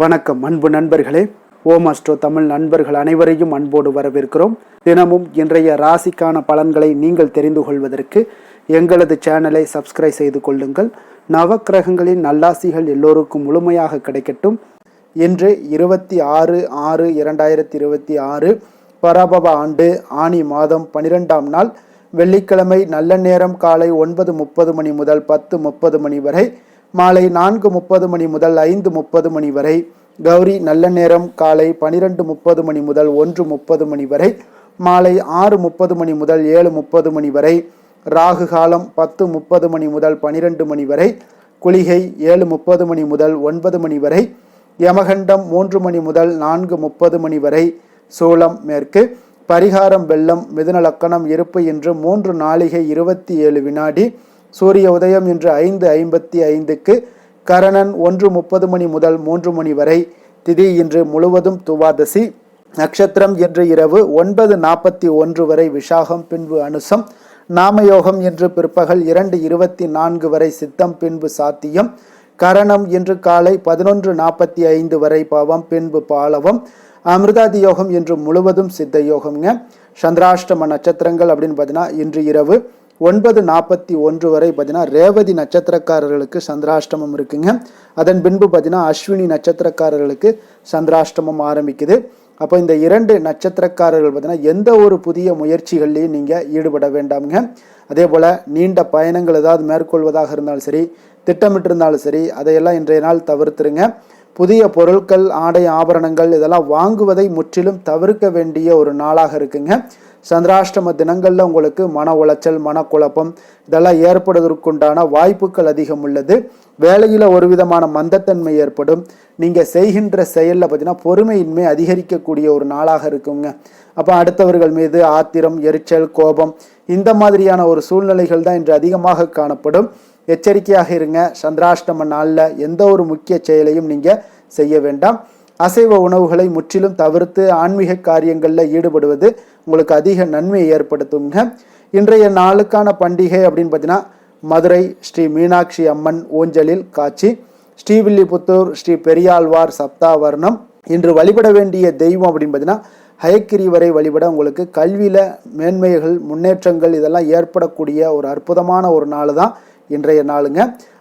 வணக்கம் அன்பு நண்பர்களே. ஓம் அஸ்ட்ரோ தமிழ் நண்பர்கள் அனைவரையும் அன்போடு வரவேற்கிறோம். தினமும் இன்றைய ராசிக்கான பலன்களை நீங்கள் தெரிந்து கொள்வதற்கு எங்களது சேனலை சப்ஸ்கிரைப் செய்து கொள்ளுங்கள். நவக்கிரகங்களின் நல்லாசிகள் எல்லோருக்கும் முழுமையாக கிடைக்கட்டும். இன்று 26/6/2026 பராபவ ஆண்டு ஆனி மாதம் 12ஆம் நாள் வெள்ளிக்கிழமை. நல்ல நேரம் காலை 9:30 மணி முதல் 10:30 மணி வரை, மாலை 4:30 மணி முதல் 5:30 மணி வரை. கௌரி நல்ல நேரம் காலை 12:30 மணி முதல் 1:30 மணி வரை, மாலை 6:30 மணி முதல் 7:30 மணி வரை. ராகு காலம் 10:30 மணி முதல் 12 மணி வரை. குளிகை 7:30 மணி முதல் 9 மணி வரை. யமகண்டம் 3 மணி முதல் 4:30 மணி வரை. சூலம் மேற்கு. பரிகாரம் வெள்ளம். மிதுன லக்கணம். இருப்பு இன்று 3 நாழிகை 27 வினாடி. சூரிய உதயம் இன்று 5:55க்கு. கரணன் 1:30 மணி முதல் 3 மணி வரை. திதி இன்று முழுவதும் துவாதசி. நட்சத்திரம் இன்று இரவு 9:41 வரை விஷாகம், பின்பு அனுசம். நாமயோகம் இன்று பிற்பகல் 2:24 வரை சித்தம், பின்பு சாத்தியம். கரணம் இன்று காலை 11:45 வரை பவம், பின்பு பாலவம். அமிர்தாதி யோகம் இன்று முழுவதும் சித்த யோகம்ங்க. சந்திராஷ்டம நட்சத்திரங்கள் அப்படின்னு பார்த்தீங்கன்னா இன்று இரவு 9:41 வரை பார்த்தீங்கன்னா ரேவதி நட்சத்திரக்காரர்களுக்கு சந்திராஷ்டமம் இருக்குங்க. அதன் பின்பு பார்த்தீங்கன்னா அஸ்வினி நட்சத்திரக்காரர்களுக்கு சந்திராஷ்டமம் ஆரம்பிக்குது. அப்போ இந்த 2 நட்சத்திரக்காரர்கள் பார்த்தீங்கன்னா எந்த ஒரு புதிய முயற்சிகள்லையும் நீங்கள் ஈடுபட வேண்டாமுங்க. அதே போல் நீண்ட பயணங்கள் ஏதாவது மேற்கொள்வதாக இருந்தாலும் சரி, திட்டமிட்டிருந்தாலும் சரி, அதையெல்லாம் இன்றைய நாள் தவிர்த்துருங்க. புதிய பொருட்கள், ஆடை, ஆபரணங்கள் இதெல்லாம் வாங்குவதை முற்றிலும் தவிர்க்க வேண்டிய ஒரு நாளாக இருக்குங்க. சந்திராஷ்டம தினங்களில் உங்களுக்கு மன உளைச்சல், மனக்குழப்பம் இதெல்லாம் ஏற்படுவதற்குண்டான வாய்ப்புகள் அதிகம் உள்ளது. வேலையில் ஒரு விதமான மந்தத்தன்மை ஏற்படும். நீங்கள் செய்கின்ற செயலில் பார்த்தீங்கன்னா பொறுமையின்மை அதிகரிக்கக்கூடிய ஒரு நாளாக இருக்குங்க. அப்போ அடுத்தவர்கள் மீது ஆத்திரம், எரிச்சல், கோபம் இந்த மாதிரியான ஒரு சூழ்நிலைகள் தான் இன்று அதிகமாக காணப்படும். எச்சரிக்கையாக இருங்க. சந்திராஷ்டம நாளில் எந்த ஒரு முக்கிய செயலையும் நீங்கள் செய்ய வேண்டாம். அசைவ உணவுகளை முற்றிலும் தவிர்த்து ஆன்மீக காரியங்களில் ஈடுபடுவது உங்களுக்கு அதிக நன்மையை ஏற்படுத்துங்க. இன்றைய நாளுக்கான பண்டிகை அப்படின்னு பார்த்தீங்கன்னா மதுரை ஸ்ரீ மீனாட்சி அம்மன் ஊஞ்சலில் காட்சி, ஸ்ரீவில்லிபுத்தூர் ஸ்ரீ பெரியாழ்வார் சப்தாவர்ணம். இன்று வழிபட வேண்டிய தெய்வம் அப்படின்னு பார்த்தீங்கன்னா ஹயக்கிரிவரை வழிபட உங்களுக்கு கல்வியில் மேன்மைகள், முன்னேற்றங்கள் இதெல்லாம் ஏற்படக்கூடிய ஒரு அற்புதமான ஒரு நாள் தான் இன்றைய நாளுங்க.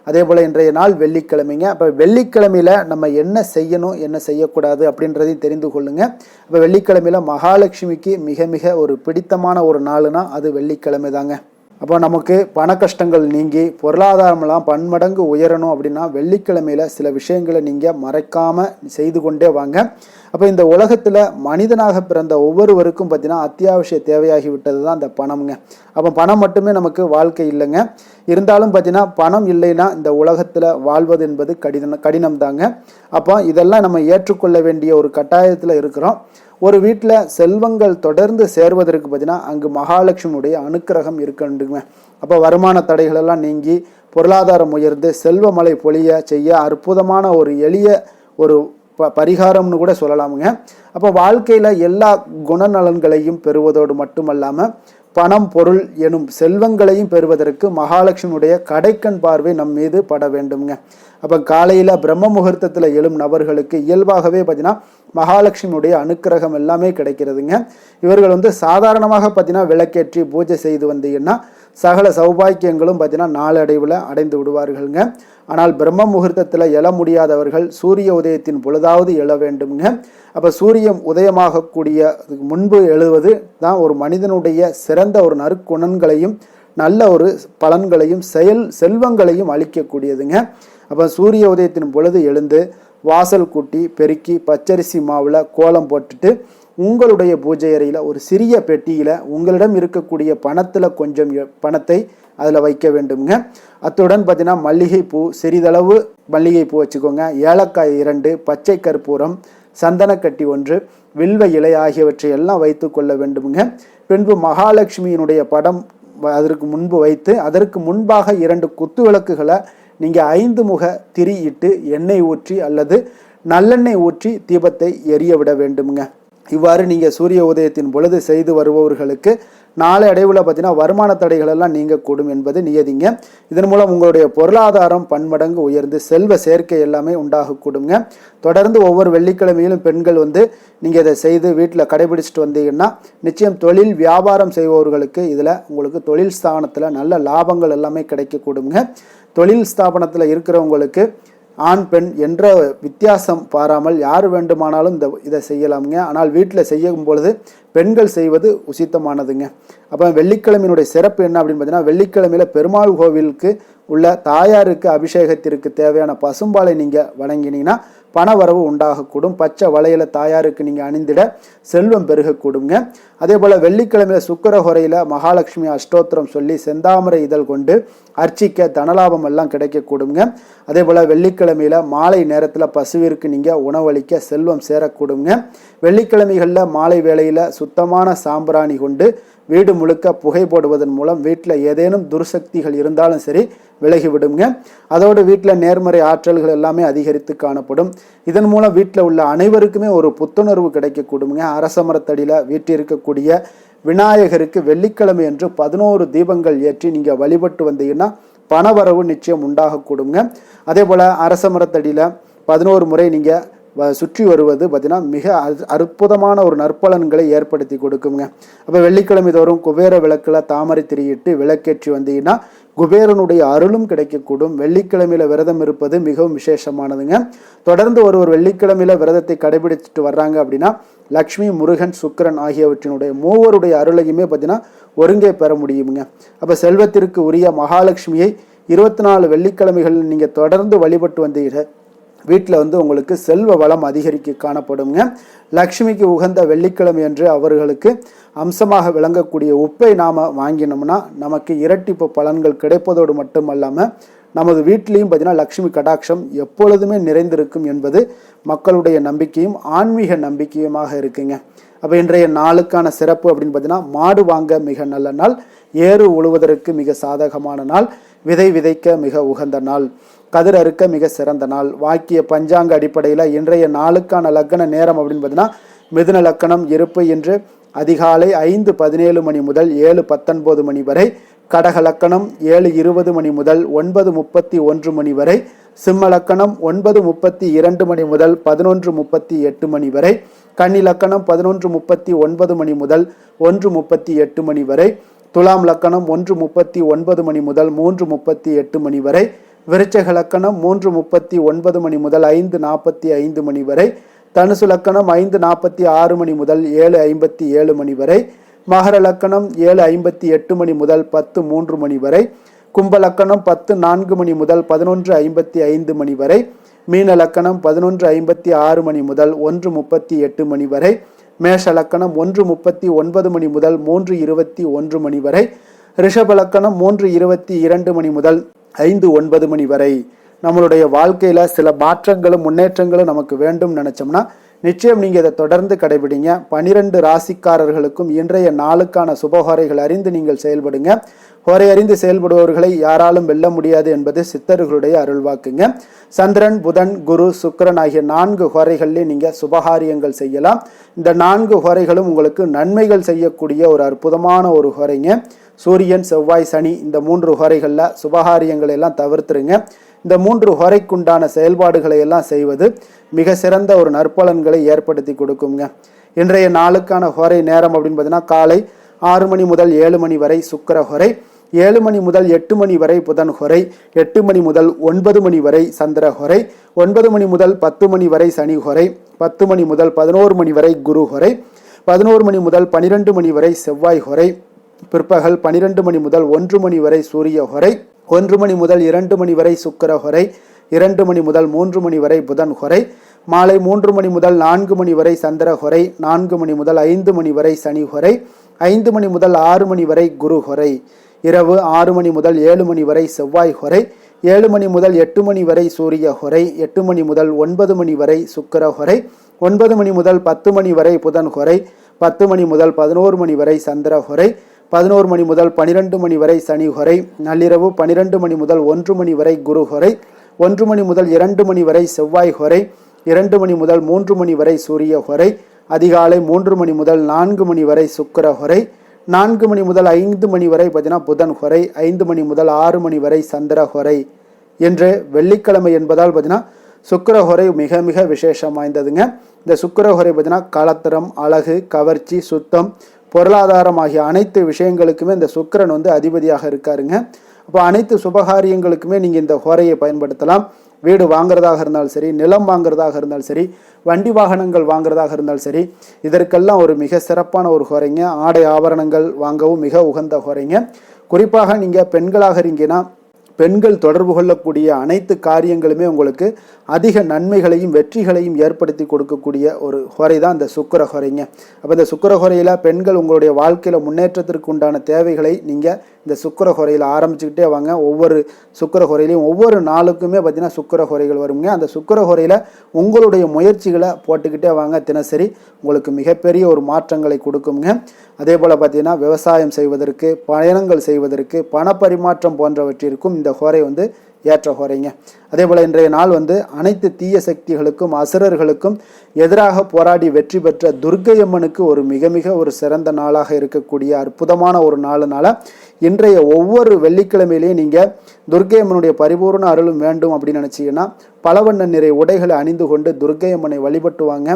அதே போல் இன்றைய நாள் வெள்ளிக்கிழமைங்க. அப்போ வெள்ளிக்கிழமையில் நம்ம என்ன செய்யணும், என்ன செய்யக்கூடாது அப்படின்றதையும் தெரிந்து கொள்ளுங்க. அப்போ வெள்ளிக்கிழமையில் மகாலட்சுமிக்கு மிக மிக ஒரு பிடித்தமான ஒரு நாளுனா அது வெள்ளிக்கிழமை தாங்க. அப்போ நமக்கு பண கஷ்டங்கள் நீங்கி பொருளாதாரமெல்லாம் பன்மடங்கு உயரணும் அப்படின்னா வெள்ளிக்கிழமையில் சில விஷயங்களை நீங்கள் மறைக்காமல் செய்து கொண்டே வாங்க. அப்போ இந்த உலகத்தில் மனிதனாக பிறந்த ஒவ்வொருவருக்கும் பார்த்தீங்கன்னா அத்தியாவசிய தேவையாகிவிட்டது தான் இந்த பணம்ங்க. அப்போ பணம் மட்டுமே நமக்கு வாழ்க்கை இல்லைங்க. இருந்தாலும் பார்த்தீங்கன்னா பணம் இல்லைன்னா இந்த உலகத்தில் வாழ்வது என்பது கடினம் தாங்க. அப்போ இதெல்லாம் நம்ம ஏற்றுக்கொள்ள வேண்டிய ஒரு கட்டாயத்தில் இருக்கிறோம். ஒரு வீட்டில் செல்வங்கள் தொடர்ந்து சேர்வதற்கு பார்த்தீங்கன்னா அங்கு மகாலட்சுமியுடைய அனுக்கிரகம் இருக்கணுங்க. அப்போ வருமான தடைகளெல்லாம் நீங்கி பொருளாதாரம் உயர்ந்து செல்வமழை பொழிய செய்ய அற்புதமான ஒரு எளிய ஒரு பரிகாரம்னு கூட சொல்லலாமுங்க. அப்போ வாழ்க்கையில் எல்லா குணநலன்களையும் பெறுவதோடு மட்டுமல்லாமல் பணம், பொருள் எனும் செல்வங்களையும் பெறுவதற்கு மகாலட்சுமியுடைய கடைக்கண் பார்வை நம் மீது பட வேண்டுங்க. அப்போ காலையில் பிரம்ம முகூர்த்தத்தில் எழும் நபர்களுக்கு இயல்பாகவே பார்த்தீங்கன்னா மகாலட்சுமியுடைய அனுக்கிரகம் எல்லாமே கிடைக்கிறதுங்க. இவர்கள் சாதாரணமாக பார்த்தீங்கன்னா விளக்கேற்றி பூஜை செய்து வந்தீங்கன்னா சகல சௌபாக்கியங்களும் பார்த்தீங்கன்னா நாளடைவில் அடைந்து விடுவார்கள்ங்க. ஆனால் பிரம்ம முகூர்த்தத்தில் எழ முடியாதவர்கள் சூரிய உதயத்தின் பொழுதாவது எழ வேண்டுங்க. அப்போ சூரியன் உதயமாகக்கூடிய முன்பு எழுவது தான் ஒரு மனிதனுடைய சிறந்த ஒரு நற்குணங்களையும் நல்ல ஒரு பலன்களையும் செல்வங்களையும் அளிக்கக்கூடியதுங்க. அப்போ சூரிய உதயத்தின் பொழுது எழுந்து வாசல் கூட்டி பெருக்கி பச்சரிசி மாவில் கோலம் போட்டுட்டு உங்களுடைய பூஜை அறையில் ஒரு சிறிய பெட்டியில் உங்களிடம் இருக்கக்கூடிய பணத்தில் கொஞ்சம் பணத்தை அதில் வைக்க வேண்டுங்க. அத்துடன் பார்த்தீங்கன்னா மல்லிகைப்பூ, சிறிதளவு மல்லிகைப்பூ வச்சுக்கோங்க, ஏலக்காய் 2, பச்சை கற்பூரம், சந்தனக்கட்டி 1, வில்வ இலை ஆகியவற்றை எல்லாம் வைத்து கொள்ள வேண்டுங்க. பின்பு மகாலட்சுமியினுடைய படம் அதற்கு முன்பு வைத்து அதற்கு முன்பாக 2 குத்து விளக்குகளை நீங்கள் 5 முக திரி இட்டு எண்ணெய் ஊற்றி அல்லது நல்லெண்ணெய் ஊற்றி தீபத்தை எரிய விட வேண்டுங்க. இவ்வாறு நீங்கள் சூரிய உதயத்தின் பொழுது செய்து வருபவர்களுக்கு நாளை அடைவில் பார்த்தீங்கன்னா வருமான தடைகள் எல்லாம் நீங்கக்கூடும் என்பது நியதிங்க. இதன் மூலம் உங்களுடைய பொருளாதாரம் பன்மடங்கு உயர்ந்து செல்வ சேர்க்கை எல்லாமே உண்டாகக்கூடுங்க. தொடர்ந்து ஒவ்வொரு வெள்ளிக்கிழமையிலும் பெண்கள் நீங்கள் இதை செய்து வீட்டில் கடைபிடிச்சிட்டு வந்தீங்கன்னா நிச்சயம் தொழில் வியாபாரம் செய்பவர்களுக்கு இதில் உங்களுக்கு தொழில் ஸ்தானத்தில் நல்ல லாபங்கள் எல்லாமே கிடைக்கக்கூடுங்க. தொழில் ஸ்தாபனத்தில் இருக்கிறவங்களுக்கு ஆண் பெண் என்ற வித்தியாசம் பாராமல் யார் வேண்டுமானாலும் இதை செய்யலாமுங்க. ஆனால் வீட்டில் செய்யும் பொழுது பெண்கள் செய்வது உசித்தமானதுங்க. அப்போ வெள்ளிக்கிழமையினுடைய சிறப்பு என்ன அப்படின்னு பார்த்தீங்கன்னா, வெள்ளிக்கிழமையில் பெருமாள் கோவிலுக்கு உள்ள தாயாருக்கு அபிஷேகத்திற்கு தேவையான பசும்பாலை நீங்கள் வழங்கினீங்கன்னா பணவரவு உண்டாகக்கூடும். பச்சை வளையல தாயாருக்கு நீங்கள் அணிந்திட செல்வம் பெருகக்கூடுங்க. அதே போல் வெள்ளிக்கிழமையில் சுக்கிரஹொரையில் மகாலட்சுமி அஷ்டோத்திரம் சொல்லி செந்தாமரை இதழ் கொண்டு அர்ச்சிக்க தனலாபம் எல்லாம் கிடைக்கக்கூடுங்க. அதே போல் வெள்ளிக்கிழமையில் மாலை நேரத்தில் பசுவிற்கு நீங்கள் உணவளிக்க செல்வம் சேரக்கூடுங்க. வெள்ளிக்கிழமைகளில் மாலை வேளையில் சுத்தமான சாம்பிராணி கொண்டு வீடு முழுக்க புகை போடுவதன் மூலம் வீட்டில் ஏதேனும் துர்சக்திகள் இருந்தாலும் சரி விலகிவிடுங்க. அதோடு வீட்டில் நேர்மறை ஆற்றல்கள் எல்லாமே அதிகரித்து காணப்படும். இதன் மூலம் வீட்டில் உள்ள அனைவருக்குமே ஒரு புத்துணர்வு கிடைக்கக்கூடுங்க. அரச மரத்தடியில் வீட்டிற்கக்கூடிய விநாயகருக்கு வெள்ளிக்கிழமை என்று 11 தீபங்கள் ஏற்றி நீங்கள் வழிபட்டு வந்தீங்கன்னா பணவரவு நிச்சயம் உண்டாகக்கூடுங்க. அதே போல் அரச மரத்தடியில் 11 முறை நீங்கள் சுற்றி வருவது பார்த்தீங்கன்னா மிக அற்புதமான ஒரு நற்பலன்களை ஏற்படுத்தி கொடுக்குங்க. அப்போ வெள்ளிக்கிழமை தோறும் குபேர விளக்கில் தாமரை திரியிட்டு விளக்கேற்றி வந்தீங்கன்னா குபேரனுடைய அருளும் கிடைக்கக்கூடும். வெள்ளிக்கிழமையில விரதம் இருப்பது மிகவும் விசேஷமானதுங்க. தொடர்ந்து ஒருவர் வெள்ளிக்கிழமையில விரதத்தை கடைபிடிச்சிட்டு வர்றாங்க அப்படின்னா லக்ஷ்மி, முருகன், சுக்கிரன் ஆகியவற்றினுடைய மூவருடைய அருளையுமே பார்த்தீங்கன்னா ஒருங்கே பெற முடியுங்க. அப்போ செல்வத்திற்கு உரிய மகாலட்சுமியை 24 வெள்ளிக்கிழமைகள் நீங்கள் தொடர்ந்து வழிபட்டு வந்தீங்க வீட்டில் உங்களுக்கு செல்வ வளம் அதிகரிக்க காணப்படுங்க. லக்ஷ்மிக்கு உகந்த வெள்ளிக்கிழமை என்று அவர்களுக்கு அம்சமாக விளங்கக்கூடிய உப்பை நாம் வாங்கினோம்னா நமக்கு இரட்டிப்பு பலன்கள் கிடைப்பதோடு மட்டுமல்லாமல் நமது வீட்டிலையும் பார்த்தீங்கன்னா லக்ஷ்மி கடாட்சம் எப்பொழுதுமே நிறைந்திருக்கும் என்பது மக்களுடைய நம்பிக்கையும் ஆன்மீக நம்பிக்கையுமாக இருக்குங்க. அப்போ இன்றைய நாளுக்கான சிறப்பு அப்படின்னு பார்த்தீங்கன்னா, மாடு வாங்க மிக நல்ல நாள், ஏறு உழுவதற்கு மிக சாதகமான நாள், விதை விதைக்க மிக உகந்த நாள், கதிர் அறுக்க மிக சிறந்த நாள். வாக்கிய பஞ்சாங்க அடிப்படையில் இன்றைய நாளுக்கான லக்கண நேரம் அப்படின்னு பார்த்தீங்கன்னா, மிதுன லக்கணம் இருப்பு என்று அதிகாலை 5:17 மணி முதல் 7:19 மணி வரை, கடக லக்கணம் 7:20 மணி முதல் 9:31 மணி வரை, சிம்ம லக்கணம் 9:32 மணி முதல் 11:38 மணி வரை, கன்னி லக்கணம் 11:39 மணி முதல் 1:38 மணி வரை, துலாம் லக்கணம் 1:39 மணி முதல் 3:38 மணி வரை, விருச்சக லக்கணம் 3:39 மணி முதல் 5:45 மணி வரை, தனுசு லக்கணம் 5:46 மணி முதல் 7:57 மணி வரை, மகர லக்கணம் 7:58 மணி முதல் 10:03 மணி வரை, கும்ப லக்கணம் 10:04 மணி முதல் 11:55 மணி வரை, மீன லக்கணம் 11:56 மணி முதல் 1:38 மணி வரை, மேஷ லக்கணம் 1:39 மணி முதல் 3:21 மணி வரை, ரிஷப லக்கணம் 3:22 மணி முதல் 5:09 மணி வரை. நம்மளுடைய வாழ்க்கையில சில மாற்றங்களும் முன்னேற்றங்களும் நமக்கு வேண்டும் நினைச்சோம்னா நிச்சயம் நீங்க இதை தொடர்ந்து கடைபிடிங்க. 12 ராசிக்காரர்களுக்கும் இன்றைய நாளுக்கான சுபஹோரைகள் அறிந்து நீங்கள் செயல்படுங்க. ஹோரை அறிந்து செயல்படுபவர்களை யாராலும் வெல்ல முடியாது என்பது சித்தர்களுடைய அருள்வாக்குங்க. சந்திரன், புதன், குரு, சுக்கிரன் ஆகிய 4 ஹோரைகளிலே நீங்க சுபகாரியங்கள் செய்யலாம். இந்த 4 ஹோரைகளும் உங்களுக்கு நன்மைகள் செய்யக்கூடிய ஒரு அற்புதமான ஒரு ஹோரைங்க. சூரியன், செவ்வாய், சனி இந்த 3 ஹோரைகளில் சுபகாரியங்களை எல்லாம் தவிர்த்துருங்க. இந்த 3 ஹோரைக்குண்டான செயல்பாடுகளை எல்லாம் செய்வது மிக சிறந்த ஒரு நற்பலன்களை ஏற்படுத்தி கொடுக்குங்க. இன்றைய நாளுக்கான ஹோரை நேரம் அப்படின்னு பார்த்தீங்கன்னா, காலை 6 மணி முதல் 7 மணி வரை சுக்கிர ஹோரை, 7 மணி முதல் 8 மணி வரை புதன் ஹோரை, 8 மணி முதல் 9 மணி வரை சந்திர ஹோரை, 9 மணி முதல் 10 மணி வரை சனி ஹோரை, 10 மணி முதல் 11 மணி வரை குரு ஹோரை, 11 மணி முதல் 12 மணி வரை செவ்வாய் ஹோரை, பிற்பகல் 12 மணி முதல் 1 மணி வரை சூரிய ஹோரை, 1 மணி முதல் 2 மணி வரை சுக்கிர ஹோரை, 2 மணி முதல் 3 மணி வரை புதன் ஹோரை, மாலை 3 மணி முதல் 4 மணி வரை சந்திர ஹோரை, 4 மணி முதல் 5 மணி வரை சனி ஹோரை, 5 மணி முதல் 6 மணி வரை குரு ஹோரை, இரவு 6 மணி முதல் 7 மணி வரை செவ்வாய் ஹோரை, 7 மணி முதல் 8 மணி வரை சூரிய ஹோரை, 8 மணி முதல் 9 மணி வரை சுக்கிர ஹோரை, 9 மணி முதல் 10 மணி வரை புதன் ஹோரை, 10 மணி முதல் 11 மணி வரை சந்திர ஹோரை, 11 மணி முதல் 12 மணி வரை சனி ஹோரை, நள்ளிரவு 12 மணி முதல் 1 மணி வரை குரு ஹோரை, 1 மணி முதல் 2 மணி வரை செவ்வாய் ஹோரை, 2 மணி முதல் 3 மணி வரை சூரிய ஹோரை, அதிகாலை 3 மணி முதல் 4 மணி வரை சுக்கிர ஹோரை, 4 மணி முதல் 5 மணி வரை பார்த்தீங்கன்னா புதன் ஹொரை, 5 மணி முதல் 6 மணி வரை சந்திர ஹொரை என்று வெள்ளிக்கிழமை என்பதால் பார்த்தீங்கன்னா சுக்கிர ஹொரை மிக மிக விசேஷம் வாய்ந்ததுங்க. இந்த சுக்கிர ஹொரை பார்த்தீங்கன்னா கலத்திரம், அழகு, கவர்ச்சி, சுத்தம், பொருளாதாரம் ஆகிய அனைத்து விஷயங்களுக்குமே இந்த சுக்கிரன் அதிபதியாக இருக்காருங்க. அப்போ அனைத்து சுபகாரியங்களுக்குமே நீங்கள் இந்த ஹொரையை பயன்படுத்தலாம். வீடு வாங்குறதாக இருந்தாலும் சரி, நிலம் வாங்குறதாக இருந்தாலும் சரி, வண்டி வாகனங்கள் வாங்குறதாக இருந்தாலும் சரி, இதற்கெல்லாம் ஒரு மிக சிறப்பான ஒரு ஹொரைங்க. ஆடை ஆபரணங்கள் வாங்கவும் மிக உகந்த ஹொரைங்க. குறிப்பாக நீங்கள் பெண்களாக இருந்தீங்கன்னா பெண்கள் தொடர்பு கொள்ளக்கூடிய அனைத்து காரியங்களுமே உங்களுக்கு அதிக நன்மைகளையும் வெற்றிகளையும் ஏற்படுத்தி கொடுக்கக்கூடிய ஒரு ஹொரை தான் இந்த சுக்கிர ஹொரைங்க. அப்போ இந்த சுக்கிர ஹொரையில் பெண்கள் உங்களுடைய வாழ்க்கையில் முன்னேற்றத்திற்கு உண்டான தேவைகளை நீங்கள் இந்த சுக்கிர ஹொரையில் ஆரம்பிச்சுக்கிட்டே வாங்க. ஒவ்வொரு சுக்கிர ஹொரையிலையும் ஒவ்வொரு நாளுக்குமே பார்த்தீங்கன்னா சுக்கிர ஹொரைகள் வருங்க. அந்த சுக்கிர ஹொரையில் உங்களுடைய முயற்சிகளை போட்டுக்கிட்டே வாங்க. தினசரி உங்களுக்கு மிகப்பெரிய ஒரு மாற்றங்களை கொடுக்குங்க. அதே போல் பார்த்தீங்கன்னா விவசாயம் செய்வதற்கு, பயணங்கள் செய்வதற்கு, பணப்பரிமாற்றம் போன்றவற்றிற்கும் இந்த ஹொரை ஏற்ற ஹொரைங்க. அதே போல் இன்றைய நாள் அனைத்து தீய சக்திகளுக்கும் அசுரர்களுக்கும் எதிராக போராடி வெற்றி பெற்ற துர்க்கை அம்மனுக்கு ஒரு மிக மிக ஒரு சிறந்த நாளாக இருக்கக்கூடிய அற்புதமான ஒரு நாளுனால இன்றைய ஒவ்வொரு வெள்ளிக்கிழமையிலையும் நீங்கள் துர்க்கை அம்மனுடைய பரிபூர்ண அருளும் வேண்டும் அப்படின்னு நினச்சிங்கன்னா பலவண்ண நிறை உடைகளை அணிந்து கொண்டு துர்க்கை அம்மனை வழிபட்டுவாங்க.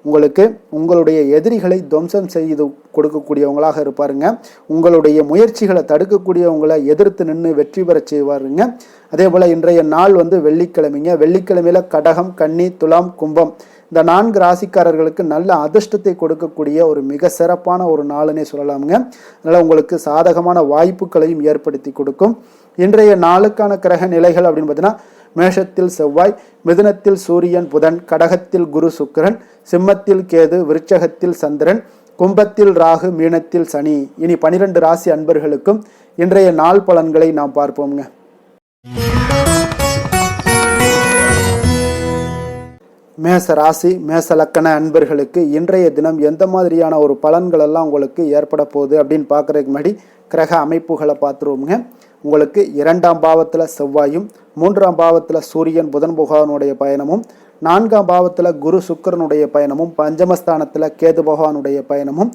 உங்களுக்கு உங்களுடைய எதிரிகளை துவம்சம் செய்து கொடுக்கக்கூடியவங்களாக இருப்பாருங்க. உங்களுடைய முயற்சிகளை தடுக்கக்கூடியவங்களை எதிர்த்து நின்று வெற்றி பெற செய்வாருங்க. அதே போல் இன்றைய நாள் வெள்ளிக்கிழமைங்க. வெள்ளிக்கிழமையில கடகம், கன்னி, துலாம், கும்பம் இந்த 4 ராசிக்காரர்களுக்கு நல்ல அதிர்ஷ்டத்தை கொடுக்கக்கூடிய ஒரு மிக சிறப்பான ஒரு நாளுன்னே சொல்லலாமுங்க. அதனால் உங்களுக்கு சாதகமான வாய்ப்புகளையும் ஏற்படுத்தி கொடுக்கும். இன்றைய நாளுக்கான கிரக நிலைகள் அப்படின்னு பார்த்தீங்கன்னா மேஷத்தில் செவ்வாய், மிதுனத்தில் சூரியன் புதன், கடகத்தில் குரு சுக்கிரன், சிம்மத்தில் கேது, விருச்சகத்தில் சந்திரன், கும்பத்தில் ராகு, மீனத்தில் சனி. இனி 12 ராசி அன்பர்களுக்கும் இன்றைய நாள் பலன்களை நாம் பார்ப்போம்ங்க. மேச ராசி மேச லக்கண அன்பர்களுக்கு இன்றைய தினம் எந்த மாதிரியான ஒரு பலன்கள் எல்லாம் உங்களுக்கு ஏற்பட போகுது அப்படின்னு பார்க்குறதுக்கு முன்னாடி கிரக அமைப்புகளை பார்த்துருவோங்க. உங்களுக்கு 2ஆம் பாவத்தில் செவ்வாயும், 3ஆம் பாவத்தில் சூரியன் புதன் பகவானுடைய பயணமும், 4ஆம் பாவத்தில் குரு சுக்கிரனுடைய பயணமும், பஞ்சமஸ்தானத்தில் கேது பகவானுடைய பயணமும்,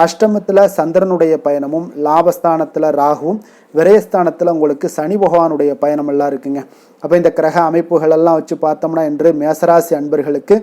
அஷ்டமத்தில் சந்திரனுடைய பயணமும், லாபஸ்தானத்தில் ராகுவும், விரயஸ்தானத்தில் உங்களுக்கு சனி பகவானுடைய பயணம் எல்லாம் இருக்குங்க. அப்போ இந்த கிரக அமைப்புகள் எல்லாம் வச்சு பார்த்தோம்னா இன்று மேசராசி அன்பர்களுக்கு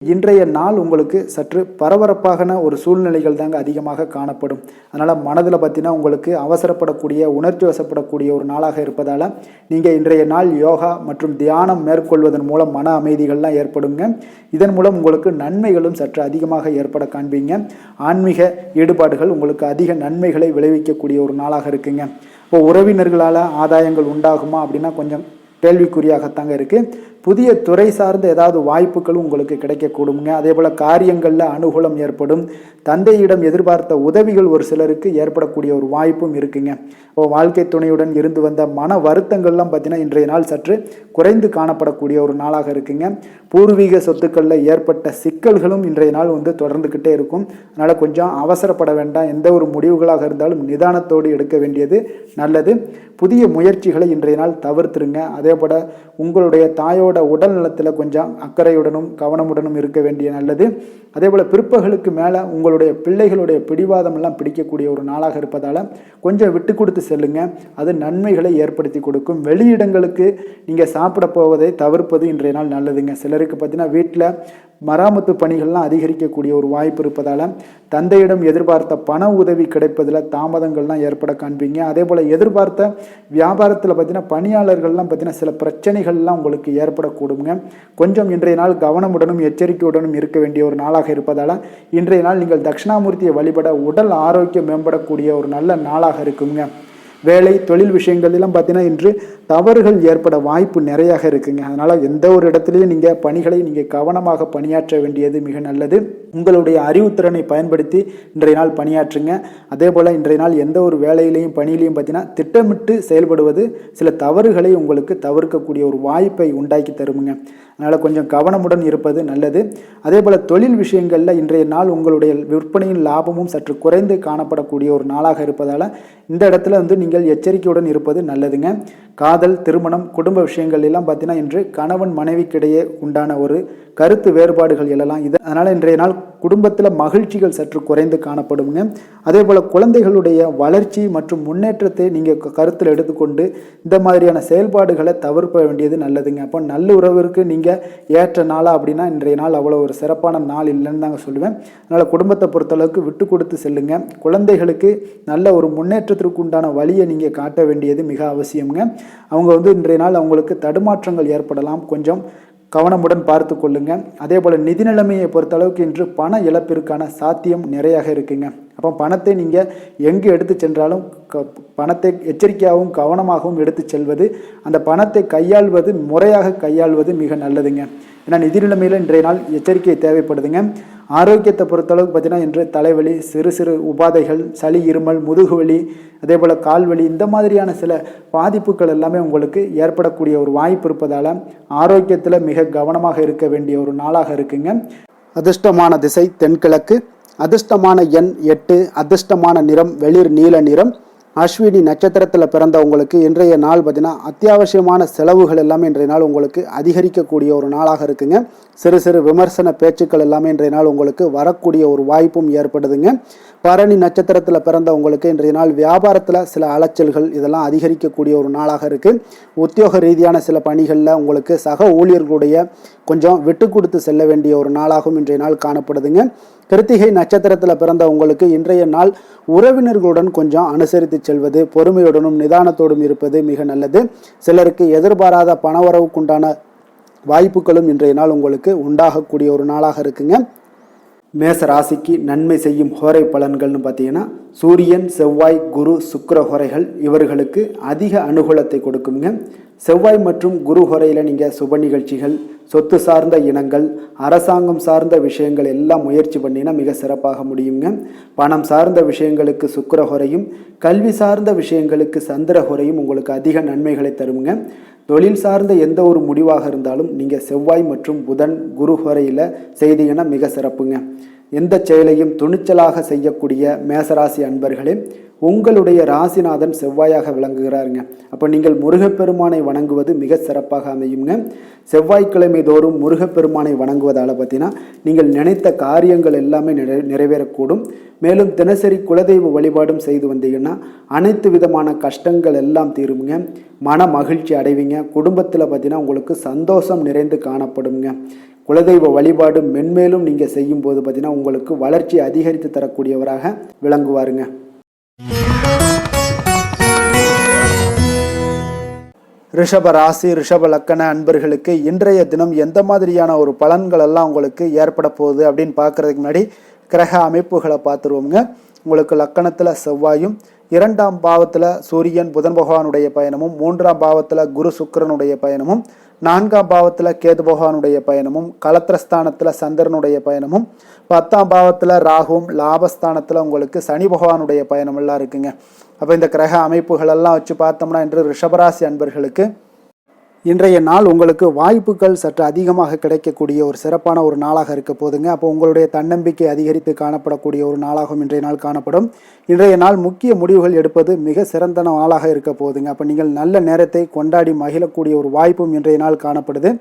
இன்றைய நாள் உங்களுக்கு சற்று பரபரப்பான ஒரு சூழ்நிலைகள் தாங்க அதிகமாக காணப்படும். அதனால் மனதில் பார்த்தீங்கன்னா உங்களுக்கு அவசரப்படக்கூடிய, உணர்ச்சி வசப்படக்கூடிய ஒரு நாளாக இருப்பதால் நீங்கள் இன்றைய நாள் யோகா மற்றும் தியானம் மேற்கொள்வதன் மூலம் மன அமைதிகள்லாம் ஏற்படுங்க. இதன் மூலம் உங்களுக்கு நன்மைகளும் சற்று அதிகமாக ஏற்பட காண்பீங்க. ஆன்மீக ஈடுபாடுகள் உங்களுக்கு அதிக நன்மைகளை விளைவிக்கக்கூடிய ஒரு நாளாக இருக்குங்க. இப்போ உறவினர்களால் ஆதாயங்கள் உண்டாகுமா அப்படின்னா கொஞ்சம் கேள்விக்குறியாகத்தாங்க இருக்குது. புதிய துறை சார்ந்த ஏதாவது வாய்ப்புகளும் உங்களுக்கு கிடைக்கக்கூடுங்க. அதே போல் காரியங்களில் அனுகூலம் ஏற்படும். தந்தையிடம் எதிர்பார்த்த உதவிகள் ஒரு சிலருக்கு ஏற்படக்கூடிய ஒரு வாய்ப்பும் இருக்குங்க. இப்போ வாழ்க்கை துணையுடன் இருந்து வந்த மன வருத்தங்கள்லாம் பார்த்தீங்கன்னா இன்றைய நாள் சற்று குறைந்து காணப்படக்கூடிய ஒரு நாளாக இருக்குங்க. பூர்வீக சொத்துக்களில் ஏற்பட்ட சிக்கல்களும் இன்றைய நாள் தொடர்ந்துக்கிட்டே இருக்கும். அதனால் கொஞ்சம் அவசரப்பட வேண்டாம். எந்த ஒரு முடிவுகளாக இருந்தாலும் நிதானத்தோடு எடுக்க வேண்டியது நல்லது. புதிய முயற்சிகளை இன்றைய நாள் தவிர்த்துருங்க. அதே போல் உங்களுடைய தாயோட உடல் நலத்தில் கொஞ்சம் அக்கறையுடனும் கவனமுடனும் இருக்க வேண்டிய நல்லது. அதே போல் பிற்பகலுக்கு மேலே உங்களுடைய பிள்ளைகளுடைய பிடிவாதம் எல்லாம் பிடிக்கக்கூடிய ஒரு நாளாக இருப்பதால் கொஞ்சம் விட்டு கொடுத்து செல்லுங்க. அது நன்மைகளை ஏற்படுத்தி கொடுக்கும். வெளியிடங்களுக்கு நீங்கள் சாப்பிட போவதை தவிர்ப்பது இன்றைய நாள் நல்லதுங்க. சிலருக்கு பார்த்தீங்கன்னா வீட்டில் மராமத்து பணிகள்லாம் அதிகரிக்கக்கூடிய ஒரு வாய்ப்பு இருப்பதால் தந்தையிடம் எதிர்பார்த்த பண உதவி கிடைப்பதில் தாமதங்கள்லாம் ஏற்பட காண்பீங்க. அதே போல் எதிர்பார்த்த வியாபாரத்தில் பார்த்தீங்கன்னா பணியாளர்கள்லாம் பார்த்தீங்கன்னா சில பிரச்சனைகள்லாம் உங்களுக்கு ஏற்படக்கூடுங்க. கொஞ்சம் இன்றைய நாள் கவனமுடனும் எச்சரிக்கையுடனும் இருக்க வேண்டிய ஒரு நாளாக இருப்பதால் இன்றைய நாள் நீங்கள் தட்சிணாமூர்த்தியை வழிபட உடல் ஆரோக்கியம் மேம்படக்கூடிய ஒரு நல்ல நாளாக இருக்குங்க. வேலை தொழில் விஷயங்கள்லாம் பார்த்தீங்கன்னா இன்று தவறுகள் ஏற்பட வாய்ப்பு நிறையாக இருக்குங்க. அதனால் எந்த ஒரு இடத்துலையும் நீங்கள் பணிகளை நீங்கள் கவனமாக பணியாற்ற வேண்டியது மிக நல்லது. உங்களுடைய அறிவுத்திறனை பயன்படுத்தி இன்றைய நாள் பணியாற்றுங்க. அதே போல் இன்றைய நாள் எந்த ஒரு வேலையிலையும் பணியிலையும் பார்த்தீங்கன்னா திட்டமிட்டு செயல்படுவது சில தவறுகளை உங்களுக்கு தவிர்க்கக்கூடிய ஒரு வாய்ப்பை உண்டாக்கி தருமுங்க. அதனால் கொஞ்சம் கவனமுடன் இருப்பது நல்லது. அதே போல் தொழில் விஷயங்களில் இன்றைய நாள் உங்களுடைய விற்பனையின் லாபமும் சற்று குறைந்து காணப்படக்கூடிய ஒரு நாளாக இருப்பதால் இந்த இடத்துல நீங்கள் நீங்கள் எச்சரிக்கையுடன் இருப்பது நல்லதுங்க. காதல், திருமணம், குடும்ப விஷயங்கள் எல்லாம் பார்த்தீங்கன்னா இன்று கணவன் மனைவிக்கிடையே உண்டான ஒரு கருத்து வேறுபாடுகள் எழலாம். அதனால் இன்றைய நாள் குடும்பத்தில் மகிழ்ச்சிகள் சற்று குறைந்து காணப்படுங்க. அதே போல் குழந்தைகளுடைய வளர்ச்சி மற்றும் முன்னேற்றத்தை நீங்கள் கருத்தில் எடுத்துக்கொண்டு இந்த மாதிரியான செயல்பாடுகளை தவிர்க்க வேண்டியது நல்லதுங்க. அப்போ நல்லுறவிற்கு நீங்கள் ஏற்ற நாளா அப்படின்னா இன்றைய நாள் அவ்வளோ ஒரு சிறப்பான நாள் இல்லைன்னு தாங்க சொல்லுவேன். அதனால் குடும்பத்தை பொறுத்தளவுக்கு விட்டு கொடுத்து செல்லுங்க. குழந்தைகளுக்கு நல்ல ஒரு முன்னேற்றத்திற்கு உண்டான வழியை நீங்கள் காட்ட வேண்டியது மிக அவசியம்ங்க. அவங்க இன்றைய நாள் அவங்களுக்கு தடுமாற்றங்கள் ஏற்படலாம், கொஞ்சம் கவனமுடன் பார்த்து கொள்ளுங்க. அதே போல் நிதி நிலைமையை பொறுத்தளவுக்கு இன்று பண இழப்பிற்கான சாத்தியம் நிறையாக இருக்குங்க. அப்போ பணத்தை நீங்கள் எங்கு எடுத்து சென்றாலும் பணத்தை எச்சரிக்கையாகவும் கவனமாகவும் எடுத்து செல்வது, அந்த பணத்தை கையாள்வது முறையாக கையாள்வது மிக நல்லதுங்க. ஏன்னா நிதி நிலைமையில் இன்றைய நாள் எச்சரிக்கை தேவைப்படுதுங்க. ஆரோக்கியத்தை பொறுத்தளவுக்கு பார்த்தீங்கன்னா இன்று தலைவலி, சிறு சிறு உபாதைகள், சளி, இருமல், முதுகுவலி, அதே போல் கால்வலி, இந்த மாதிரியான சில பாதிப்புகள் எல்லாமே உங்களுக்கு ஏற்படக்கூடிய ஒரு வாய்ப்பு இருப்பதால் ஆரோக்கியத்தில் மிக கவனமாக இருக்க வேண்டிய ஒரு நாளாக இருக்குங்க. அதிர்ஷ்டமான திசை தென்கிழக்கு, அதிர்ஷ்டமான எண் 8, அதிர்ஷ்டமான நிறம் வெளிர் நீல நிறம். அஸ்வினி நட்சத்திரத்தில் பிறந்தவங்களுக்கு இன்றைய நாள் பார்த்தீங்கன்னா அத்தியாவசியமான செலவுகள் எல்லாமே இன்றைய நாள் உங்களுக்கு அதிகரிக்கக்கூடிய ஒரு நாளாக இருக்குங்க. சிறு சிறு விமர்சன பேச்சுக்கள் எல்லாமே இன்றைய நாள் உங்களுக்கு வரக்கூடிய ஒரு வாய்ப்பும் ஏற்படுதுங்க. பரணி நட்சத்திரத்தில் பிறந்தவங்களுக்கு இன்றைய நாள் வியாபாரத்தில் சில அலைச்சல்கள் இதெல்லாம் அதிகரிக்கக்கூடிய ஒரு நாளாக இருக்குது. உத்தியோக ரீதியான சில பணிகளில் உங்களுக்கு சக ஊழியர்களுடைய கொஞ்சம் விட்டு கொடுத்து செல்ல வேண்டிய ஒரு நாளாகவும் இன்றைய நாள் காணப்படுதுங்க. கிருத்திகை நட்சத்திரத்தில் பிறந்த உங்களுக்கு இன்றைய நாள் உறவினர்களுடன் கொஞ்சம் அனுசரித்து செல்வது, பொறுமையுடனும் நிதானத்தோடும் இருப்பது மிக நல்லது. சிலருக்கு எதிர்பாராத பணவரவுக்குண்டான வாய்ப்புகளும் இன்றைய நாள் உங்களுக்கு உண்டாகக்கூடிய ஒரு நாளாக இருக்குங்க. மேச ராசிக்கு நன்மை செய்யும் ஹோரை பலன்கள்னு பார்த்தீங்கன்னா சூரியன், செவ்வாய், குரு, சுக்கிர ஹோரைகள் இவர்களுக்கு அதிக அனுகூலத்தை கொடுக்குங்க. செவ்வாய் மற்றும் குரு ஹோரையில் நீங்கள் சுப நிகழ்ச்சிகள், சொத்து சார்ந்த இனங்கள், அரசாங்கம் சார்ந்த விஷயங்கள் எல்லாம் முயற்சி பண்ணினா மிக சிறப்பாக முடியுங்க. பணம் சார்ந்த விஷயங்களுக்கு சுக்கிர ஹோரையும், கல்வி சார்ந்த விஷயங்களுக்கு சந்திர ஹோரையும் உங்களுக்கு அதிக நன்மைகளை தருங்க. தொழில் சார்ந்த எந்த ஒரு முடிவாக இருந்தாலும் நீங்கள் செவ்வாய் மற்றும் புதன், குரு ஹோரையில் செய்தீங்கன்னா மிக சிறப்புங்க. எந்த செயலையும் துணிச்சலாக செய்யக்கூடிய மேசராசி அன்பர்களே, உங்களுடைய ராசிநாதன் செவ்வாயாக விளங்குகிறாருங்க. அப்போ நீங்கள் முருகப்பெருமானை வணங்குவது மிக சிறப்பாக அமையுங்க. செவ்வாய்க்கிழமை தோறும் முருகப்பெருமானை வணங்குவதால் பார்த்தீங்கன்னா நீங்கள் நினைத்த காரியங்கள் எல்லாமே நிறைவேறக்கூடும். மேலும் தினசரி குலதெய்வ வழிபாடும் செய்து வந்தீங்கன்னா அனைத்து விதமான கஷ்டங்கள் எல்லாம் தீருங்க, மன மகிழ்ச்சி அடைவீங்க. குடும்பத்தில் பார்த்தீங்கன்னா உங்களுக்கு சந்தோஷம் நிறைந்து காணப்படுங்க. குலதெய்வ வழிபாடு மென்மேலும் நீங்கள் செய்யும் போது பார்த்தீங்கன்னா உங்களுக்கு வளர்ச்சி அதிகரித்து தரக்கூடியவராக விளங்குவாருங்க. ரிஷப ராசி, ரிஷப லக்கண அன்பர்களுக்கு இன்றைய தினம் எந்த மாதிரியான ஒரு பலன்கள் எல்லாம் உங்களுக்கு ஏற்பட போகுது அப்படின்னு பார்க்கறதுக்கு முன்னாடி கிரக அமைப்புகளை பார்த்துருவோங்க. உங்களுக்கு லக்கணத்தில் செவ்வாயும், 2ஆம் பாவத்தில் சூரியன் புதன் பகவானுடைய பயணமும், 3ஆம் பாவத்தில் குரு சுக்கிரனுடைய பயணமும், 4ஆம் பாவத்தில் கேது பகவானுடைய பயணமும், களத்திரஸ்தானத்தில் சந்திரனுடைய பயணமும், 10ஆம் பாவத்தில் ராகுவும், லாபஸ்தானத்தில் உங்களுக்கு சனி பகவானுடைய பயணம் எல்லாம் இருக்குங்க. அப்போ இந்த கிரக அமைப்புகளெல்லாம் வச்சு பார்த்தோம்னா இன்று ரிஷபராசி அன்பர்களுக்கு இன்றைய நாள் உங்களுக்கு வாய்ப்புகள் சற்று அதிகமாக கிடைக்கக்கூடிய ஒரு சிறப்பான ஒரு நாளாக இருக்க போதுங்க. அப்போ உங்களுடைய தன்னம்பிக்கை அதிகரித்து காணப்படக்கூடிய ஒரு நாளாகவும் இன்றைய நாள் காணப்படும். இன்றைய நாள் முக்கிய முடிவுகள் எடுப்பது மிக சிறந்த நாளாக இருக்க போதுங்க. அப்போ நீங்கள் நல்ல நேரத்தை கொண்டாடி மகிழக்கூடிய ஒரு வாய்ப்பும் இன்றைய நாள் காணப்படுது.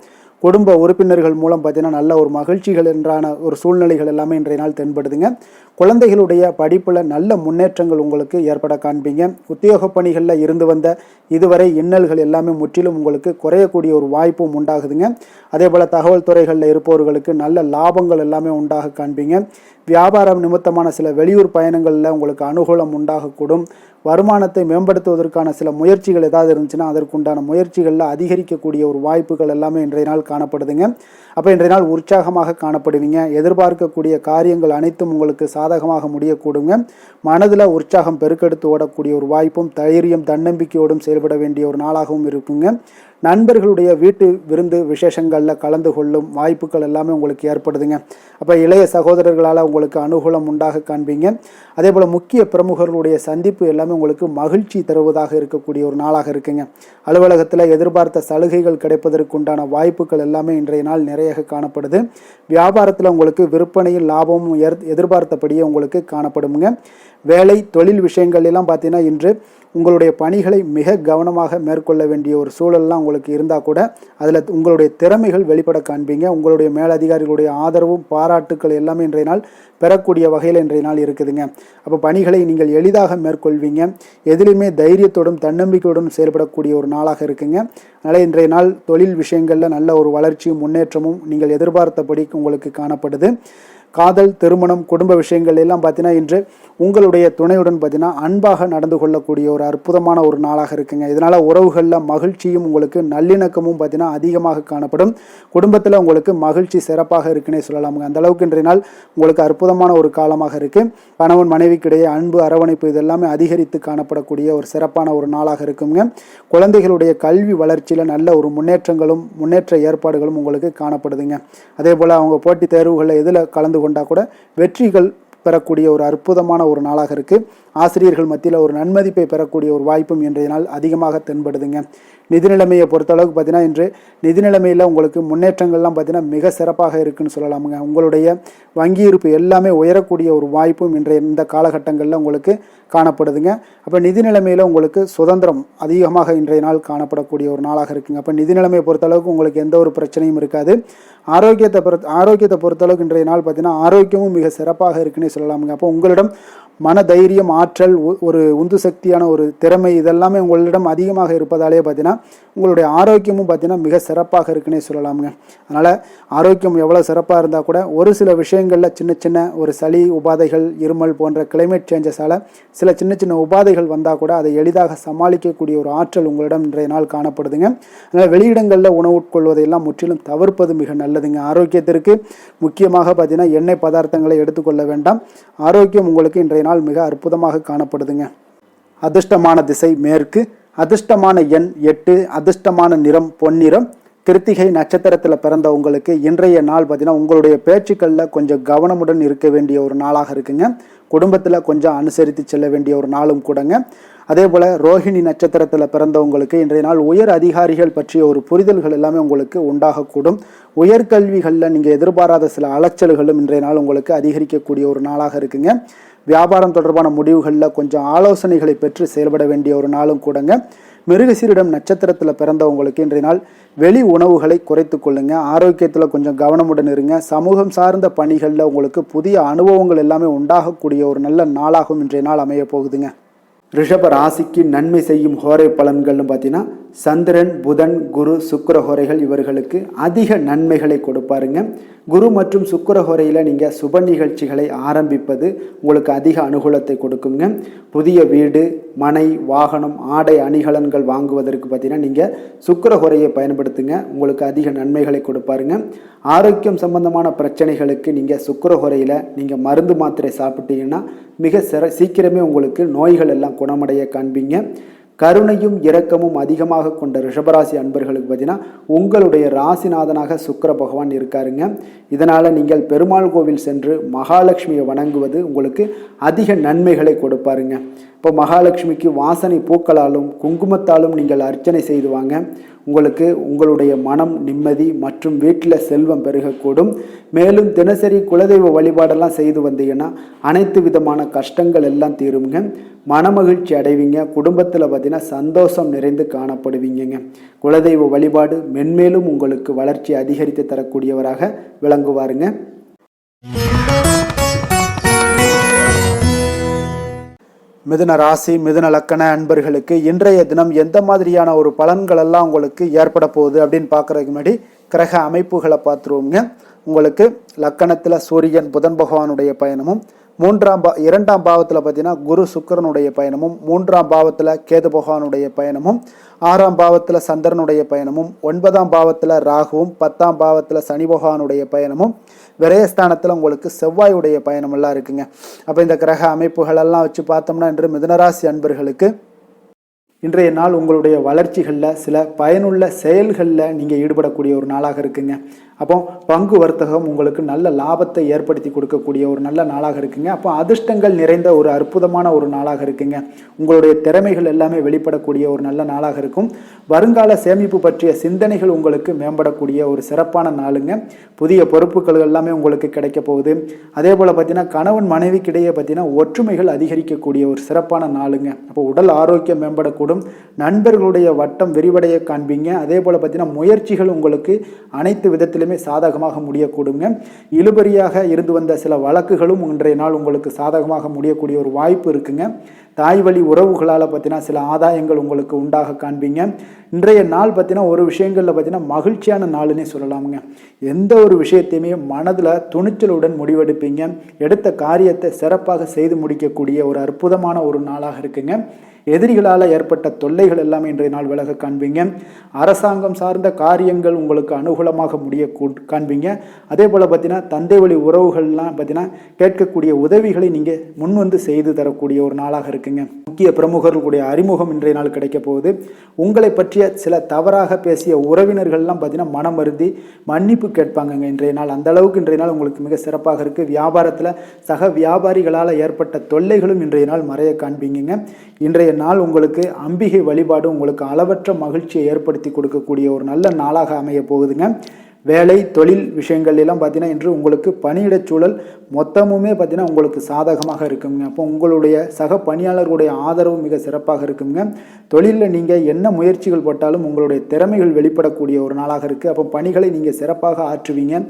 குடும்ப உறுப்பினர்கள் மூலம் பார்த்தீங்கன்னா நல்ல ஒரு மகிழ்ச்சிகள் என்றான ஒரு சூழ்நிலைகள் எல்லாமே இன்றைய நாள் தென்படுதுங்க. குழந்தைகளுடைய படிப்பில் நல்ல முன்னேற்றங்கள் உங்களுக்கு ஏற்பட காண்பீங்க. உத்தியோக பணிகளில் இருந்து வந்த இதுவரை இன்னல்கள் எல்லாமே முற்றிலும் உங்களுக்கு குறையக்கூடிய ஒரு வாய்ப்பும் உண்டாகுதுங்க. அதே போல் தகவல் துறைகளில் இருப்பவர்களுக்கு நல்ல லாபங்கள் எல்லாமே உண்டாக காண்பீங்க. வியாபாரம் நிமித்தமான சில வெளியூர் பயணங்களில் உங்களுக்கு அனுகூலம் உண்டாகக்கூடும். வருமானத்தை மேம்படுத்துவதற்கான சில முயற்சிகள் ஏதாவது இருந்துச்சுன்னா அதற்குண்டான முயற்சிகளில் அதிகரிக்கக்கூடிய ஒரு வாய்ப்புகள் எல்லாமே இன்றைய நாள் காணப்படுதுங்க. அப்போ இன்றைய நாள் உற்சாகமாக காணப்படுவீங்க. எதிர்பார்க்கக்கூடிய காரியங்கள் அனைத்தும் உங்களுக்கு சாதகமாக முடியக்கூடுங்க. மனதில் உற்சாகம் பெருக்கெடுத்து ஓடக்கூடிய ஒரு வாய்ப்பும் தைரியம் தன்னம்பிக்கையோடும் செயல்பட வேண்டிய ஒரு நாளாகவும் இருக்குங்க. நண்பர்களுடைய வீட்டு விருந்து விசேஷங்களில் கலந்து கொள்ளும் வாய்ப்புகள் எல்லாமே உங்களுக்கு ஏற்படுதுங்க. அப்போ இளைய சகோதரர்களால் உங்களுக்கு அனுகூலம் உண்டாக காண்பீங்க. அதே போல் முக்கிய பிரமுகர்களுடைய சந்திப்பு எல்லாமே உங்களுக்கு மகிழ்ச்சி தருவதாக இருக்கக்கூடிய ஒரு நாளாக இருக்குங்க. அலுவலகத்தில் எதிர்பார்த்த சலுகைகள் கிடைப்பதற்குண்டான வாய்ப்புகள் எல்லாமே இன்றைய நாள் நிறைய காணப்படுது. வியாபாரத்தில் உங்களுக்கு விற்பனையில் லாபமும் எதிர்பார்த்தபடியே உங்களுக்கு காணப்படுங்க. வேலை தொழில் விஷயங்கள் எல்லாம் பார்த்தீங்கன்னா இன்று உங்களுடைய பணிகளை மிக கவனமாக மேற்கொள்ள வேண்டிய ஒரு சூழல்லாம் உங்களுக்கு இருந்தால் கூட அதில் உங்களுடைய திறமைகள் வெளிப்பட காண்பீங்க. உங்களுடைய மேலதிகாரிகளுடைய ஆதரவும் பாராட்டுக்கள் எல்லாமே இன்றைய நாள் பெறக்கூடிய வகையில் இன்றைய நாள் இருக்குதுங்க. அப்போ பணிகளை நீங்கள் எளிதாக மேற்கொள்வீங்க. எதிலுமே தைரியத்தோடும் தன்னம்பிக்கையோடும் செயல்படக்கூடிய ஒரு நாளாக இருக்குங்க. அதனால் இன்றைய நாள் தொழில் விஷயங்களில் நல்ல ஒரு வளர்ச்சியும் முன்னேற்றமும் நீங்கள் எதிர்பார்த்தபடி உங்களுக்கு காணப்படுது. காதல், திருமணம், குடும்ப விஷயங்கள் எல்லாம் பார்த்தீங்கன்னா இன்று உங்களுடைய துணையுடன் பார்த்தீங்கன்னா அன்பாக நடந்து கொள்ளக்கூடிய ஒரு அற்புதமான ஒரு நாளாக இருக்குங்க. இதனால் உறவுகளில் மகிழ்ச்சியும் உங்களுக்கு நல்லிணக்கமும் பார்த்தீங்கன்னா அதிகமாக காணப்படும். குடும்பத்தில் உங்களுக்கு மகிழ்ச்சி சிறப்பாக இருக்குன்னே சொல்லலாமுங்க. அந்த அளவுக்கு இன்றைய நாள் உங்களுக்கு அற்புதமான ஒரு காலமாக இருக்குது. கணவன் மனைவிக்கிடையே அன்பு, அரவணைப்பு இதெல்லாமே அதிகரித்து காணப்படக்கூடிய ஒரு சிறப்பான ஒரு நாளாக இருக்குங்க. குழந்தைகளுடைய கல்வி வளர்ச்சியில் நல்ல ஒரு முன்னேற்ற ஏற்பாடுகளும் உங்களுக்கு காணப்படுதுங்க. அதே போல் அவங்க போட்டித் தேர்வுகளில் எதில் கலந்து கொண்டா கூட வெற்றிகள் பெறக்கூடிய ஒரு அற்புதமான ஒரு நாளாக இருக்குது. ஆசிரியர்கள் மத்தியில் ஒரு நன்மதிப்பை பெறக்கூடிய ஒரு வாய்ப்பும் இன்றைய நாள் அதிகமாக தென்படுதுங்க. நிதி நிலைமையை பொறுத்தளவுக்கு பார்த்தீங்கன்னா இன்று நிதி நிலைமையில் உங்களுக்கு முன்னேற்றங்கள்லாம் பார்த்தீங்கன்னா மிக சிறப்பாக இருக்குன்னு சொல்லலாமுங்க. உங்களுடைய வங்கி இருப்பு எல்லாமே உயரக்கூடிய ஒரு வாய்ப்பும் இந்த காலகட்டங்களில் உங்களுக்கு காணப்படுதுங்க. அப்போ நிதி நிலைமையில் உங்களுக்கு சுதந்திரம் அதிகமாக இன்றைய நாள் காணப்படக்கூடிய ஒரு நாளாக இருக்குங்க. அப்போ நிதி நிலைமையை பொறுத்தளவுக்கு உங்களுக்கு எந்த ஒரு பிரச்சனையும் இருக்காது. ஆரோக்கியத்தை பொறுத்தளவுக்கு இன்றைய நாள் பார்த்தீங்கன்னா ஆரோக்கியமும் மிக சிறப்பாக இருக்குன்னே சொல்லலாமுங்க. அப்போ உங்களிடம் மன தைரியம், ஆற்றல், ஒரு உந்து சக்தியான ஒரு திறமை இதெல்லாமே உங்களிடம் அதிகமாக இருப்பதாலே பார்த்தீங்கன்னா உங்களுடைய ஆரோக்கியமும் பார்த்தீங்கன்னா மிக சிறப்பாக இருக்குன்னே சொல்லலாமுங்க. அதனால் ஆரோக்கியம் எவ்வளோ சிறப்பாக இருந்தால் கூட ஒரு சில விஷயங்களில் சின்ன ஒரு சளி உபாதைகள், இருமல் போன்ற கிளைமேட் சேஞ்சஸால் சில சின்ன உபாதைகள் வந்தால் கூட அதை எளிதாக சமாளிக்கக்கூடிய ஒரு ஆற்றல் உங்களிடம் இன்றைய நாள் காணப்படுதுங்க. அதனால் வெளியிடங்களில் உணவு உட்கொள்வதையெல்லாம் முற்றிலும் தவிர்ப்பது மிக நல்லதுங்க. ஆரோக்கியத்திற்கு முக்கியமாக பார்த்தீங்கன்னா எண்ணெய் பதார்த்தங்களை எடுத்துக்கொள்ள வேண்டாம். ஆரோக்கியம் உங்களுக்கு இன்றைய நாள் மிக அற்புதமாக காணப்படுதுங்க. அதிர்ஷ்டமான திசை மேற்கு, அதிர்ஷ்டமான எண் 8, அதிர்ஷ்டமான நிறம் பொன்னிறம். கிருத்திகை நட்சத்திரத்தில் பிறந்த உங்களுக்கு இன்றைய நாள் பார்த்தீங்கன்னா உங்களுடைய பேச்சுக்களில் கொஞ்சம் கவனமுடன் இருக்க வேண்டிய ஒரு நாளாக இருக்குங்க. குடும்பத்தில் கொஞ்சம் அனுசரித்து செல்ல வேண்டிய ஒரு நாளும் கூடங்க. அதே போல் ரோஹிணி நட்சத்திரத்தில் பிறந்தவங்களுக்கு இன்றைய நாள் உயர் அதிகாரிகள் பற்றிய ஒரு புரிதல்கள் எல்லாமே உங்களுக்கு உண்டாகக்கூடும். உயர்கல்விகளில் நீங்கள் எதிர்பாராத சில அலைச்சல்களும் இன்றைய நாள் உங்களுக்கு அதிகரிக்கக்கூடிய ஒரு நாளாக இருக்குங்க. வியாபாரம் தொடர்பான முடிவுகளில் கொஞ்சம் ஆலோசனைகளை பெற்று செயல்பட வேண்டிய ஒரு நாளும் கூடங்க. மிருகசீரிடம் நட்சத்திரத்தில் பிறந்தவங்களுக்கு இன்றைய நாள் வெளி உணவுகளை குறைத்து கொள்ளுங்க. ஆரோக்கியத்தில் கொஞ்சம் கவனமுடன் இருங்க. சமூகம் சார்ந்த பணிகளில் உங்களுக்கு புதிய அனுபவங்கள் எல்லாமே உண்டாகக்கூடிய ஒரு நல்ல நாளாகவும் இன்றைய நாள் அமைய போகுதுங்க. ரிஷப ராசிக்கு நன்மை செய்யும் ஹோரை பலன்கள்னு பார்த்தீங்கன்னா சந்திரன், புதன், குரு, சுக்கிர ஹோரைகள் இவர்களுக்கு அதிக நன்மைகளை கொடுப்பாருங்க. குரு மற்றும் சுக்கிர ஹோரையில் நீங்கள் சுப நிகழ்ச்சிகளை ஆரம்பிப்பது உங்களுக்கு அதிக அனுகூலத்தை கொடுக்குங்க. புதிய வீடு, மனை, வாகனம், ஆடை அணிகலன்கள் வாங்குவதற்கு பார்த்தீங்கன்னா நீங்கள் சுக்கிர ஹோரையை பயன்படுத்துங்க. உங்களுக்கு அதிக நன்மைகளை கொடுப்பாருங்க. ஆரோக்கியம் சம்பந்தமான பிரச்சனைகளுக்கு நீங்கள் சுக்கிர ஹோரையில் நீங்கள் மருந்து மாத்திரை சாப்பிட்டீங்கன்னா மிக சீக்கிரமே உங்களுக்கு நோய்கள் எல்லாம் குணமடைய காண்பீங்க. கருணையும் இரக்கமும் அதிகமாக கொண்ட ரிஷபராசி அன்பர்களுக்கு பார்த்தீங்கன்னா உங்களுடைய ராசிநாதனாக சுக்கிர பகவான் இருக்காருங்க. இதனால் நீங்கள் பெருமாள் கோவில் சென்று மகாலட்சுமியை வணங்குவது உங்களுக்கு அதிக நன்மைகளை கொடுப்பாருங்க. இப்போ மகாலட்சுமிக்கு வாசனை பூக்களாலும் குங்குமத்தாலும் நீங்கள் அர்ச்சனை செய்து வாங்க. உங்களுக்கு உங்களுடைய மனம் நிம்மதி மற்றும் வீட்டில் செல்வம் பெருகக்கூடும். மேலும் தினசரி குலதெய்வ வழிபாடெல்லாம் செய்து வந்தீங்கன்னா அனைத்து விதமான கஷ்டங்கள் எல்லாம் தீருங்க. மனமகிழ்ச்சி அடைவீங்க. குடும்பத்தில் பார்த்தீங்கன்னா சந்தோஷம் நிறைந்து காணப்படுவீங்க. குலதெய்வ வழிபாடு மென்மேலும் உங்களுக்கு வளர்ச்சி அதிகரித்து தரக்கூடியவராக விளங்குவாருங்க. மிதுன ராசி, மிதுன லக்கண அன்பர்களுக்கு இன்றைய தினம் எந்த மாதிரியான ஒரு பலன்கள் எல்லாம் உங்களுக்கு ஏற்பட போகுது அப்படின்னு பார்க்குறதுக்கு முன்னாடி கிரக அமைப்புகளை பார்த்துருவோங்க. உங்களுக்கு லக்கணத்தில் சூரியன், புதன் பகவானுடைய பயணமும், 2ஆம் பாவத்தில் பார்த்தீங்கன்னா குரு சுக்கிரனுடைய பயணமும், 3ஆம் பாவத்தில் கேது பகவானுடைய பயணமும், 6ஆம் பாவத்தில் சந்திரனுடைய பயணமும், 9ஆம் பாவத்தில் ராகுவும், 10ஆம் பாவத்தில் சனி பகவானுடைய பயணமும், விரயஸ்தானத்தில் உங்களுக்கு செவ்வாயுடைய பயணம் எல்லாம் இருக்குங்க. அப்போ இந்த கிரக அமைப்புகளெல்லாம் வச்சு பார்த்தோம்னா இன்று மிதுனராசி அன்பர்களுக்கு இன்றைய நாள் உங்களுடைய வளர்ச்சிகளில் சில பயனுள்ள செயல்களில் நீங்கள் ஈடுபடக்கூடிய ஒரு நாளாக இருக்குங்க. அப்போ பங்கு வர்த்தகம் உங்களுக்கு நல்ல லாபத்தை ஏற்படுத்தி கொடுக்கக்கூடிய ஒரு நல்ல நாளாக இருக்குங்க. அப்போ அதிர்ஷ்டங்கள் நிறைந்த ஒரு அற்புதமான ஒரு நாளாக இருக்குங்க. உங்களுடைய திறமைகள் எல்லாமே வெளிப்படக்கூடிய ஒரு நல்ல நாளாக இருக்கும். வருங்கால சேமிப்பு பற்றிய சிந்தனைகள் உங்களுக்கு மேம்படக்கூடிய ஒரு சிறப்பான நாளுங்க. புதிய பொறுப்புகள் எல்லாமே உங்களுக்கு கிடைக்க போகுது. அதே போல் பார்த்தீங்கன்னா கணவன் மனைவிக்கிடையே பார்த்தீங்கன்னா ஒற்றுமைகள் அதிகரிக்கக்கூடிய ஒரு சிறப்பான நாளுங்க. அப்போ உடல் ஆரோக்கியம் மேம்படக்கூடும். நண்பர்களுடைய வட்டம் விரிவடைய காண்பீங்க. அதே போல் பார்த்தீங்கன்னா முயற்சிகள் உங்களுக்கு அனைத்து விதத்திலுமே சாதகமாக முடியக்கூடுங்க. இழுபறியாக இருந்து வந்த சில வழக்குகளும் இன்றைய நாள் உங்களுக்கு சாதகமாக முடியக்கூடிய ஒரு வாய்ப்பு இருக்குங்க. தாய் வழி உறவுகளால் பார்த்தீங்கன்னா சில ஆதாயங்கள் உங்களுக்கு உண்டாக காண்பீங்க. இன்றைய நாள் பார்த்தீங்கன்னா ஒரு விஷயங்களில் பார்த்தீங்கன்னா மகிழ்ச்சியான நாளுன்னே சொல்லலாமுங்க. எந்த ஒரு விஷயத்தையுமே மனதில் துணிச்சலுடன் முடிவெடுப்பீங்க. எடுத்த காரியத்தை சிறப்பாக செய்து முடிக்கக்கூடிய ஒரு அற்புதமான ஒரு நாளாக இருக்குங்க. எதிரிகளால் ஏற்பட்ட தொல்லைகள் எல்லாமே இன்றைய நாள் விலக காண்பீங்க. அரசாங்கம் சார்ந்த காரியங்கள் உங்களுக்கு அனுகூலமாக முடிய காண்பீங்க. அதே போல் பார்த்தீங்கன்னா தந்தை வழி உறவுகள்லாம் பார்த்தீங்கன்னா கேட்கக்கூடிய உதவிகளை நீங்கள் முன் வந்து செய்து தரக்கூடிய ஒரு நாளாக இருக்குங்க. முக்கிய பிரமுகர்களுடைய அறிமுகம் இன்றைய நாள் கிடைக்க போகுது. உங்களை பற்றிய சில தவறாக பேசிய உறவினர்கள்லாம் பார்த்தீங்கன்னா மனம் வருந்தி மன்னிப்பு கேட்பாங்கங்க இன்றைய நாள். அந்த அளவுக்கு இன்றைய நாள் உங்களுக்கு மிக சிறப்பாக இருக்குது. வியாபாரத்தில் சக வியாபாரிகளால் ஏற்பட்ட தொல்லைகளும் இன்றைய நாள் மறைய காண்பீங்க. இன்றைய நாள் உங்களுக்கு அம்பிகை வழிபாடு உங்களுக்கு அளவற்ற மகிழ்ச்சியை ஏற்படுத்தி கொடுக்கக்கூடிய ஒரு நல்ல நாளாக அமைய போகுதுங்க. வேலை தொழில் விஷயங்கள் எல்லாம் பார்த்தீங்கன்னா இன்று உங்களுக்கு பணியிடச் சூழல் மொத்தமுமே பார்த்தீங்கன்னா உங்களுக்கு சாதகமாக இருக்குங்க. அப்போ உங்களுடைய சக பணியாளர்களுடைய ஆதரவு மிக சிறப்பாக இருக்குங்க. தொழிலில் நீங்கள் என்ன முயற்சிகள் போட்டாலும் உங்களுடைய திறமைகள் வெளிப்படக்கூடிய ஒரு நாளாக இருக்குது. அப்போ பணிகளை நீங்கள் சிறப்பாக ஆற்றுவீங்க.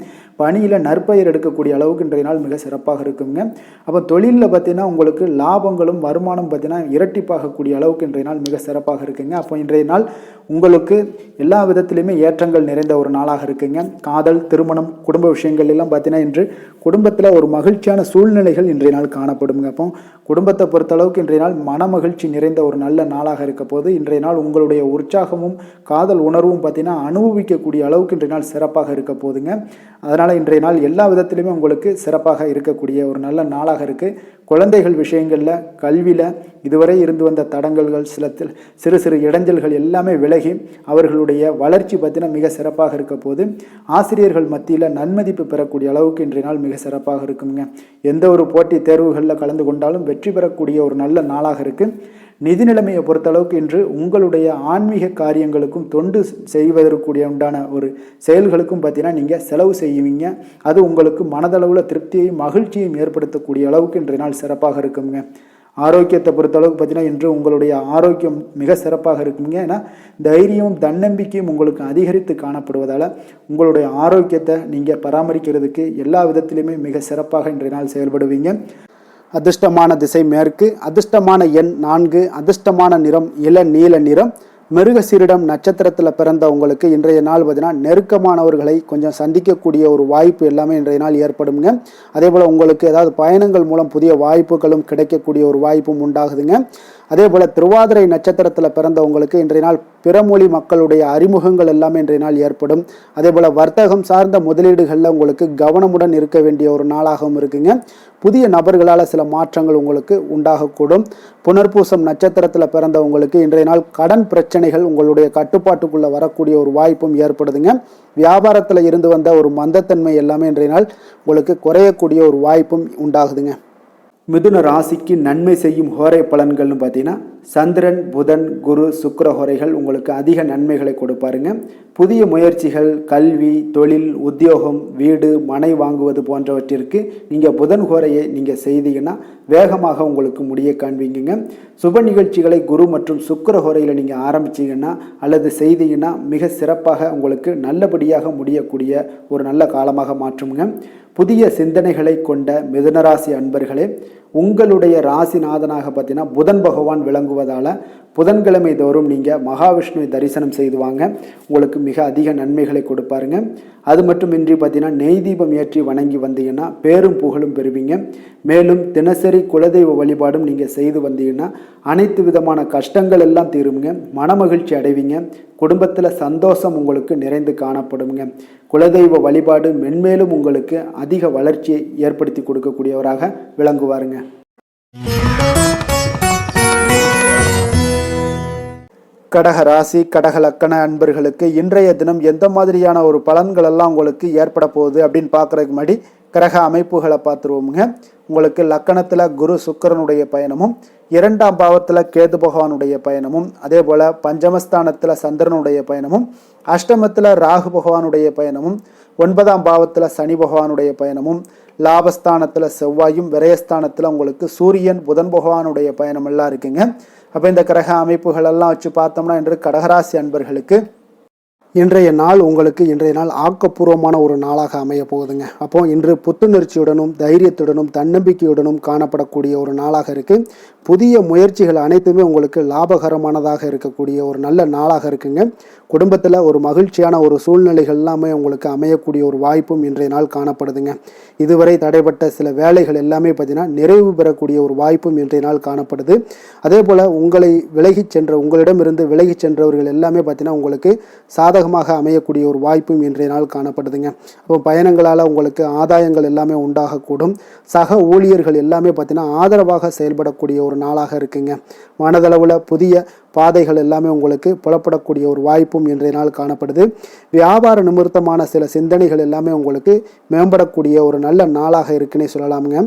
பணியில் நற்பெயர் எடுக்கக்கூடிய அளவுக்கு இன்றைய நாள் மிக சிறப்பாக இருக்குங்க. அப்போ தொழிலில் பார்த்தீங்கன்னா உங்களுக்கு லாபங்களும் வருமானம் பார்த்தீங்கன்னா இரட்டிப்பாகக்கூடிய அளவுக்கு இன்றைய நாள் மிக சிறப்பாக இருக்குங்க. அப்போ இன்றைய நாள் உங்களுக்கு எல்லா விதத்திலையுமே ஏற்றங்கள் நிறைந்த ஒரு நாளாக இருக்குங்க. காதல், திருமணம், குடும்ப விஷயங்கள் எல்லாம் பார்த்தீங்கன்னா இன்று குடும்பத்தில் ஒரு மகிழ்ச்சியான சூழ்நிலைகள் இன்றைய நாள் காணப்படுங்க. அப்போ குடும்பத்தை பொறுத்தளவுக்கு இன்றைய நாள் மன மகிழ்ச்சி நிறைந்த ஒரு நல்ல நாளாக இருக்க போது இன்றைய நாள் உங்களுடைய உற்சாகமும் காதல் உணர்வும் பார்த்தீங்கன்னா அனுபவிக்கக்கூடிய அளவுக்கு இன்றைய நாள் சிறப்பாக இருக்க போதுங்க. அதனால் இன்றைய நாள் எல்லா விதத்திலுமே உங்களுக்கு சிறப்பாக இருக்கக்கூடிய ஒரு நல்ல நாளாக இருக்குது. குழந்தைகள் விஷயங்களில் கல்வியில் இதுவரை இருந்து வந்த தடங்கல்கள் சிறு சிறு இடைஞ்சல்கள் எல்லாமே விலகி அவர்களுடைய வளர்ச்சி பார்த்தீங்கன்னா மிக சிறப்பாக இருக்க போது ஆசிரியர்கள் மத்தியில் நன்மதிப்பு பெறக்கூடிய அளவுக்கு இன்றைய நாள் மிக சிறப்பாக இருக்குங்க. எந்த ஒரு போட்டி தேர்வுகளில் கலந்து கொண்டாலும் வெற்றி பெறக்கூடிய ஒரு நல்ல நாளாக இருக்குது. நிதி நிலைமையை பொறுத்தளவுக்கு இன்று உங்களுடைய ஆன்மீக காரியங்களுக்கும் தொண்டு செய்வதற்குரிய உண்டான ஒரு செயல்களுக்கும் பார்த்தீங்கன்னா நீங்கள் செலவு செய்வீங்க. அது உங்களுக்கு மனதளவில் திருப்தியையும் மகிழ்ச்சியையும் ஏற்படுத்தக்கூடிய அளவுக்கு இன்றைய நாள் சிறப்பாக இருக்குங்க. ஆரோக்கியத்தை பொறுத்தளவுக்கு பார்த்தீங்கன்னா இன்று உங்களுடைய ஆரோக்கியம் மிக சிறப்பாக இருக்குங்க. ஏன்னா தைரியமும் தன்னம்பிக்கையும் உங்களுக்கு அதிகரித்து காணப்படுவதால் உங்களுடைய ஆரோக்கியத்தை நீங்கள் பராமரிக்கிறதுக்கு எல்லா விதத்திலுமே மிக சிறப்பாக இன்றைய நாள் செயல்படுவீங்க. அதிர்ஷ்டமான திசை மேற்கு, அதிர்ஷ்டமான எண் 4, அதிர்ஷ்டமான நிறம் இளநீல நிறம். மிருகசீரிடம் நட்சத்திரத்தில் பிறந்த உங்களுக்கு இன்றைய நாள் பார்த்தீங்கன்னா நெருக்கமானவர்களை கொஞ்சம் சந்திக்கக்கூடிய ஒரு வாய்ப்பு எல்லாமே இன்றைய நாள் ஏற்படுங்க. அதே போல் உங்களுக்கு ஏதாவது பயணங்கள் மூலம் புதிய வாய்ப்புகளும் கிடைக்கக்கூடிய ஒரு வாய்ப்பும் உண்டாகுதுங்க. அதே போல் திருவாதிரை நட்சத்திரத்தில் பிறந்தவங்களுக்கு இன்றைய நாள் பிறமொழி மக்களுடைய அறிமுகங்கள் எல்லாமே இன்றைய நாள் ஏற்படும். அதே போல் வர்த்தகம் சார்ந்த முதலீடுகளில் உங்களுக்கு கவனமுடன் இருக்க வேண்டிய ஒரு நாளாகவும் இருக்குங்க. புதிய நபர்களால் சில மாற்றங்கள் உங்களுக்கு உண்டாகக்கூடும். புனர்பூசம் நட்சத்திரத்தில் பிறந்தவங்களுக்கு இன்றைய நாள் கடன் பிரச்சனைகள் உங்களுடைய கட்டுப்பாட்டுக்குள்ளே வரக்கூடிய ஒரு வாய்ப்பும் ஏற்படுதுங்க. வியாபாரத்தில் இருந்து வந்த ஒரு மந்தத்தன்மை எல்லாமே இன்றைய நாள் உங்களுக்கு குறையக்கூடிய ஒரு வாய்ப்பும் உண்டாகுதுங்க. மிதுன ராசிக்கு நன்மை செய்யும் ஹோரை பலன்கள்னு பார்த்தீங்கன்னா சந்திரன், புதன், குரு, சுக்கிர ஹோரைகள் உங்களுக்கு அதிக நன்மைகளை கொடுப்பாருங்க. புதிய முயற்சிகள், கல்வி, தொழில், உத்தியோகம், வீடு, மனை வாங்குவது போன்றவற்றிற்கு நீங்கள் புதன் ஹோரையை நீங்கள் செய்தீங்கன்னா வேகமாக உங்களுக்கு முடிய காண்பீங்க. சுப நிகழ்ச்சிகளை குரு மற்றும் சுக்கிர ஹோரையில் நீங்கள் ஆரம்பிச்சிங்கன்னா அல்லது செய்தீங்கன்னா மிக சிறப்பாக உங்களுக்கு நல்லபடியாக முடியக்கூடிய ஒரு நல்ல காலமாக மாற்றுங்க. புதிய சிந்தனைகளை கொண்ட மிதுனராசி அன்பர்களே, உங்களுடைய ராசிநாதனாக பார்த்தீங்கன்னா புதன் பகவான் விளங்குவதால் புதன்கிழமை தோறும் நீங்கள் மகாவிஷ்ணுவை தரிசனம் செய்து வாங்க. உங்களுக்கு மிக அதிக நன்மைகளை கொடுப்பாருங்க. அது மட்டுமின்றி பார்த்தீங்கன்னா நெய் தீபம் ஏற்றி வணங்கி வந்தீங்கன்னா பேரும் புகழும் பெறுவீங்க. மேலும் தினசரி குலதெய்வ வழிபாடும் நீங்கள் செய்து வந்தீங்கன்னா அனைத்து விதமான கஷ்டங்கள் எல்லாம் தீருங்க. மனமகிழ்ச்சி அடைவீங்க. குடும்பத்தில் சந்தோஷம் உங்களுக்கு நிறைந்து காணப்படுங்க. குலதெய்வ வழிபாடு மென்மேலும் உங்களுக்கு அதிக வளர்ச்சியை ஏற்படுத்தி கொடுக்கக்கூடியவராக விளங்குவாருங்க. கடக ராசி கடக லக்கண அன்பர்களுக்கு இன்றைய தினம் எந்த மாதிரியான ஒரு பலன்கள் எல்லாம் உங்களுக்கு ஏற்பட போகுது அப்படின்னு பார்க்குறதுக்கு முன்னாடி கிரக அமைப்புகளை பார்த்துருவோமுங்க. உங்களுக்கு லக்கணத்தில் குரு சுக்கிரனுடைய பயணமும், 2ஆம் பாவத்தில் கேது பகவானுடைய பயணமும், அதே போல் பஞ்சமஸ்தானத்தில் சந்திரனுடைய பயணமும், அஷ்டமத்தில் ராகு பகவானுடைய பயணமும், 9ஆம் பாவத்தில் சனி பகவானுடைய பயணமும், லாபஸ்தானத்தில் செவ்வாயும், விரயஸ்தானத்தில் உங்களுக்கு சூரியன் புதன் பகவானுடைய பயணம் எல்லாம் இருக்குங்க. அப்போ இந்த கிரக அமைப்புகள் எல்லாம் வச்சு பார்த்தோம்னா இன்று கடகராசி அன்பர்களுக்கு இன்றைய நாள் ஆக்கப்பூர்வமான ஒரு நாளாக அமைய போகுதுங்க. அப்போ இன்று புத்துணர்ச்சியுடனும் தைரியத்துடனும் தன்னம்பிக்கையுடனும் காணப்படக்கூடிய ஒரு நாளாக இருக்கு. புதிய முயற்சிகள் அனைத்துமே உங்களுக்கு லாபகரமானதாக இருக்கக்கூடிய ஒரு நல்ல நாளாக இருக்குங்க. குடும்பத்தில் ஒரு மகிழ்ச்சியான ஒரு சூழ்நிலைகள் எல்லாமே உங்களுக்கு அமையக்கூடிய ஒரு வாய்ப்பும் இன்றைய நாள் காணப்படுதுங்க. இதுவரை தடைப்பட்ட சில வேலைகள் எல்லாமே பார்த்தீங்கன்னா நிறைவு பெறக்கூடிய ஒரு வாய்ப்பும் இன்றைய நாள் காணப்படுது. அதே போல் உங்களிடமிருந்து விலகிச் சென்றவர்கள் எல்லாமே பார்த்தீங்கன்னா உங்களுக்கு சாதகமாக அமையக்கூடிய ஒரு வாய்ப்பும் இன்றைய நாள் காணப்படுதுங்க. அப்போ பயணங்களால் உங்களுக்கு ஆதாயங்கள் எல்லாமே உண்டாகக்கூடும். சக ஊழியர்கள் எல்லாமே பார்த்தீங்கன்னா ஆதரவாக செயல்படக்கூடிய ஒரு நாளாக இருக்குங்க. மனதளவில் புதிய பாதைகள் எல்லாமே உங்களுக்கு புலப்படக்கூடிய ஒரு வாய்ப்பும் இன்றைய நாள் காணப்படுது. வியாபார நிமித்தமான சில சிந்தனைகள் எல்லாமே உங்களுக்கு மேம்படக்கூடிய ஒரு நல்ல நாளாக இருக்குன்னே சொல்லலாமுங்க.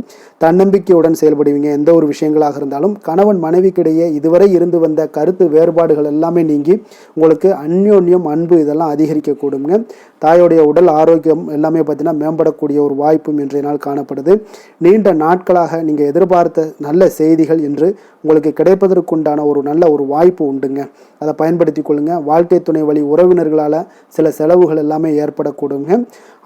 தன்னம்பிக்கையுடன் செயல்படுவீங்க. எந்த ஒரு விஷயங்களாக இருந்தாலும் கணவன் மனைவிக்கிடையே இதுவரை இருந்து வந்த கருத்து வேறுபாடுகள் எல்லாமே நீங்கி உங்களுக்கு அந்யோன்யம் அன்பு இதெல்லாம் அதிகரிக்கக்கூடுங்க. தாயோடைய உடல் ஆரோக்கியம் எல்லாமே பார்த்தீங்கன்னா மேம்படக்கூடிய ஒரு வாய்ப்பும் இன்றைய நாள் காணப்படுது. நீண்ட நாட்களாக நீங்கள் எதிர்பார்த்த நல்ல செய்திகள் என்று உங்களுக்கு கிடைப்பதற்குண்டான ஒரு நல்ல ஒரு வாய்ப்பு உண்டுங்க. அதை பயன்படுத்தி கொள்ளுங்க. வாழ்க்கை துணை வழி உறவினர்களால் சில செலவுகள் எல்லாமே ஏற்படக்கூடுங்க.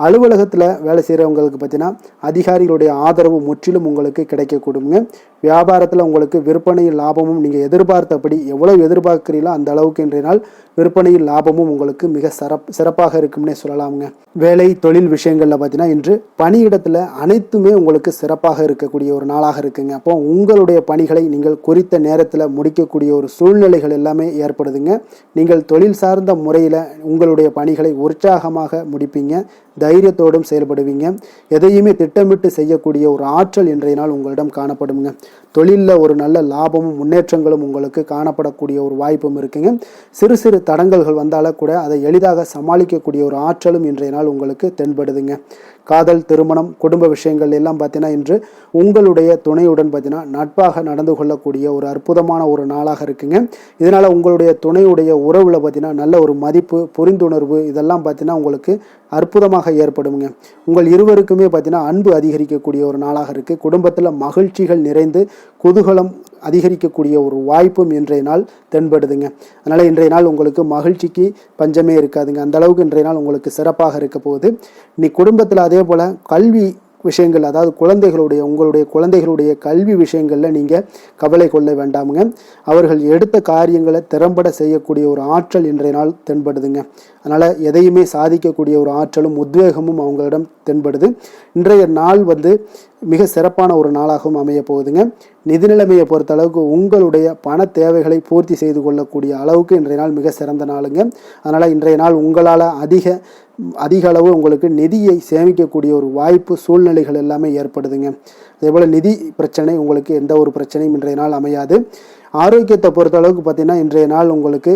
அலுவலகத்தில் வேலை செய்கிறவங்களுக்கு பார்த்தீங்கன்னா அதிகாரிகளுடைய ஆதரவு முற்றிலும் உங்களுக்கு கிடைக்கக்கூடுங்க. வியாபாரத்தில் உங்களுக்கு விற்பனையில் லாபமும் நீங்கள் எதிர்பார்த்தபடி எவ்வளவு எதிர்பார்க்கிறீங்களோ அந்த அளவுக்கு இன்றைய நாள் விற்பனையில் லாபமும் உங்களுக்கு மிக சிறப்பாக இருக்கும்னே சொல்லலாமுங்க. வேலை தொழில் விஷயங்களில் பார்த்தீங்கன்னா இன்று பணியிடத்தில் அனைத்துமே உங்களுக்கு சிறப்பாக இருக்கக்கூடிய ஒரு நாளாக இருக்குங்க. அப்போ உங்களுடைய பணிகளை நீங்கள் குறித்த நேரத்தில் முடிக்கக்கூடிய ஒரு சூழ்நிலைகள் எல்லாமே ஏற்படுதுங்க. நீங்கள் தொழில் சார்ந்த முறையில் உங்களுடைய பணிகளை உற்சாகமாக முடிப்பீங்க. தைரியத்தோடும் செயல்படுவீங்க. எதையுமே திட்டமிட்டு செய்யக்கூடிய ஒரு ஆற்றல் இன்றைய நாள் உங்களிடம் காணப்படுங்க. தொழிலில் ஒரு நல்ல லாபமும் முன்னேற்றங்களும் உங்களுக்கு காணப்படக்கூடிய ஒரு வாய்ப்பும் இருக்குங்க. சிறு சிறு தடங்கல்கள் வந்தாலும் கூட அதை எளிதாக சமாளிக்கக்கூடிய ஒரு ஆற்றலும் இன்றைய நாள் உங்களுக்கு தென்படுதுங்க. காதல், திருமணம், குடும்ப விஷயங்கள் எல்லாம் பார்த்தீங்கன்னா இன்று உங்களுடைய துணையுடன் பார்த்தீங்கன்னா நட்பாக நடந்து கொள்ளக்கூடிய ஒரு அற்புதமான ஒரு நாளாக இருக்குங்க. இதனால் உங்களுடைய துணையுடைய உறவில் பார்த்தீங்கன்னா நல்ல ஒரு மதிப்பு, புரிந்துணர்வு இதெல்லாம் பார்த்தீங்கன்னா உங்களுக்கு அற்புதமாக ஏற்படுங்க. உங்கள் இருவருக்குமே பார்த்தீங்கன்னா அன்பு அதிகரிக்கக்கூடிய ஒரு நாளாக இருக்குது. குடும்பத்தில் மகிழ்ச்சிகள் நிறைந்து குதூகலம் அதிகரிக்கக்கூடிய ஒரு வாய்ப்பும் இன்றைய நாள் தென்படுதுங்க. அதனால் இன்றைய நாள் உங்களுக்கு மகிழ்ச்சிக்கு பஞ்சமே இருக்காதுங்க. அந்த அளவுக்கு இன்றைய நாள் உங்களுக்கு சிறப்பாக இருக்க போகுது. நீ குடும்பத்தில் அதே போல் கல்வி விஷயங்கள், அதாவது உங்களுடைய குழந்தைகளுடைய கல்வி விஷயங்களில் நீங்கள் கவலை கொள்ள வேண்டாமுங்க. அவர்கள் எடுத்த காரியங்களை திறம்பட செய்யக்கூடிய ஒரு ஆற்றல் இன்றைய நாள் தென்படுதுங்க. அதனால் எதையுமே சாதிக்கக்கூடிய ஒரு ஆற்றலும் உத்வேகமும் அவங்களிடம் தென்படுது. இன்றைய நாள் மிக சிறப்பான ஒரு நாளாகவும் அமைய போகுதுங்க. நிதி நிலைமையை பொறுத்த அளவுக்கு உங்களுடைய பண தேவைகளை பூர்த்தி செய்து கொள்ளக்கூடிய அளவுக்கு இன்றைய நாள் மிக சிறந்த நாளுங்க. அதனால் இன்றைய நாள் உங்களால் அதிக அளவு உங்களுக்கு நிதியை சேமிக்கக்கூடிய ஒரு வாய்ப்பு சூழ்நிலைகள் எல்லாமே ஏற்படுதுங்க. அதேபோல் நிதி பிரச்சனை உங்களுக்கு எந்த ஒரு பிரச்சனையும் இன்றைய நாள் அமையாது. ஆரோக்கியத்தை பொறுத்த அளவுக்கு பார்த்தீங்கன்னா இன்றைய நாள் உங்களுக்கு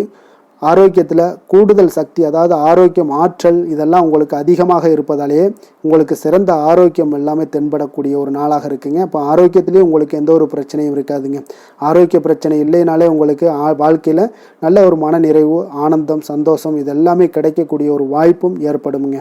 ஆரோக்கியத்தில் கூடுதல் சக்தி, அதாவது ஆரோக்கியம், ஆற்றல் இதெல்லாம் உங்களுக்கு அதிகமாக இருப்பதாலேயே உங்களுக்கு சிறந்த ஆரோக்கியம் எல்லாமே தென்படக்கூடிய ஒரு நாளாக இருக்குங்க. இப்போ ஆரோக்கியத்திலேயே உங்களுக்கு எந்த ஒரு பிரச்சனையும் இருக்காதுங்க. ஆரோக்கிய பிரச்சனை இல்லைனாலே உங்களுக்கு வாழ்க்கையில் நல்ல ஒரு மன நிறைவு, ஆனந்தம், சந்தோஷம் இதெல்லாமே கிடைக்கக்கூடிய ஒரு வாய்ப்பும் ஏற்படுங்க.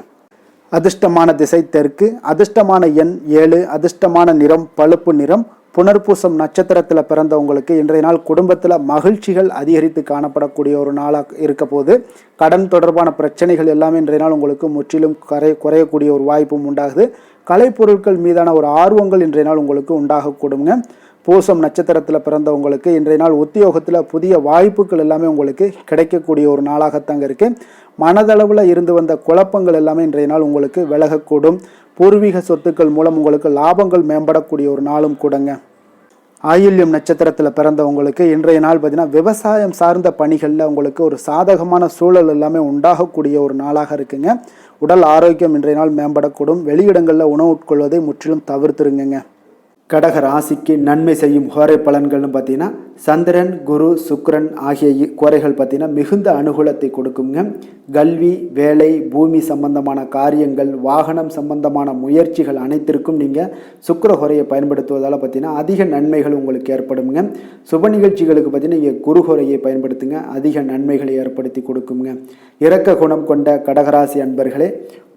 அதிர்ஷ்டமான திசை தெற்கு, அதிர்ஷ்டமான எண் 7, அதிர்ஷ்டமான நிறம் பழுப்பு நிறம். புனர்பூசம் நட்சத்திரத்தில் பிறந்தவங்களுக்கு இன்றைய நாள் குடும்பத்தில் மகிழ்ச்சிகள் அதிகரித்து காணப்படக்கூடிய ஒரு நாளாக இருக்க போது. கடன் தொடர்பான பிரச்சனைகள் எல்லாமே இன்றைய நாள் உங்களுக்கு முற்றிலும் குறையக்கூடிய ஒரு வாய்ப்பும் உண்டாகுது. கலைப்பொருட்கள் மீதான ஒரு ஆர்வங்கள் இன்றைய நாள் உங்களுக்கு உண்டாகக்கூடுங்க. பூசம் நட்சத்திரத்தில் பிறந்தவங்களுக்கு இன்றைய நாள் உத்தியோகத்தில் புதிய வாய்ப்புகள் எல்லாமே உங்களுக்கு கிடைக்கக்கூடிய ஒரு நாளாகத்தாங்க இருக்குது. மனதளவில் இருந்து வந்த குழப்பங்கள் எல்லாமே இன்றைய நாள் உங்களுக்கு விலகக்கூடும். பூர்வீக சொத்துக்கள் மூலம் உங்களுக்கு லாபங்கள் மேம்படக்கூடிய ஒரு நாளும் கூடங்க. ஆயில்யம் நட்சத்திரத்தில் பிறந்தவங்களுக்கு இன்றைய நாள் பார்த்தீங்கன்னா விவசாயம் சார்ந்த பணிகளில் உங்களுக்கு ஒரு சாதகமான சூழல் எல்லாமே உண்டாகக்கூடிய ஒரு நாளாக இருக்குங்க. உடல் ஆரோக்கியம் இன்றைய நாள் மேம்படக்கூடும். வெளியிடங்களில் உணவு உட்கொள்வதை முற்றிலும் தவிர்த்துருங்க. கடக ராசிக்கு நன்மை செய்யும் கோரை பலன்கள்னு பார்த்தீங்கன்னா சந்திரன், குரு, சுக்கிரன் ஆகிய கோரைகள் பார்த்தீங்கன்னா மிகுந்த அனுகூலத்தை கொடுக்குங்க. கல்வி, வேலை, பூமி சம்பந்தமான காரியங்கள், வாகனம் சம்பந்தமான முயற்சிகள் அனைத்திற்கும் நீங்கள் சுக்கிர கோரையை பயன்படுத்துவதால் பார்த்தீங்கன்னா அதிக நன்மைகள் உங்களுக்கு ஏற்படுங்க. சுப நிகழ்ச்சிகளுக்கு பார்த்தீங்கன்னா நீங்கள் குரு கோரையை பயன்படுத்துங்க, அதிக நன்மைகளை ஏற்படுத்தி கொடுக்குங்க. இரக்க குணம் கொண்ட கடகராசி அன்பர்களே,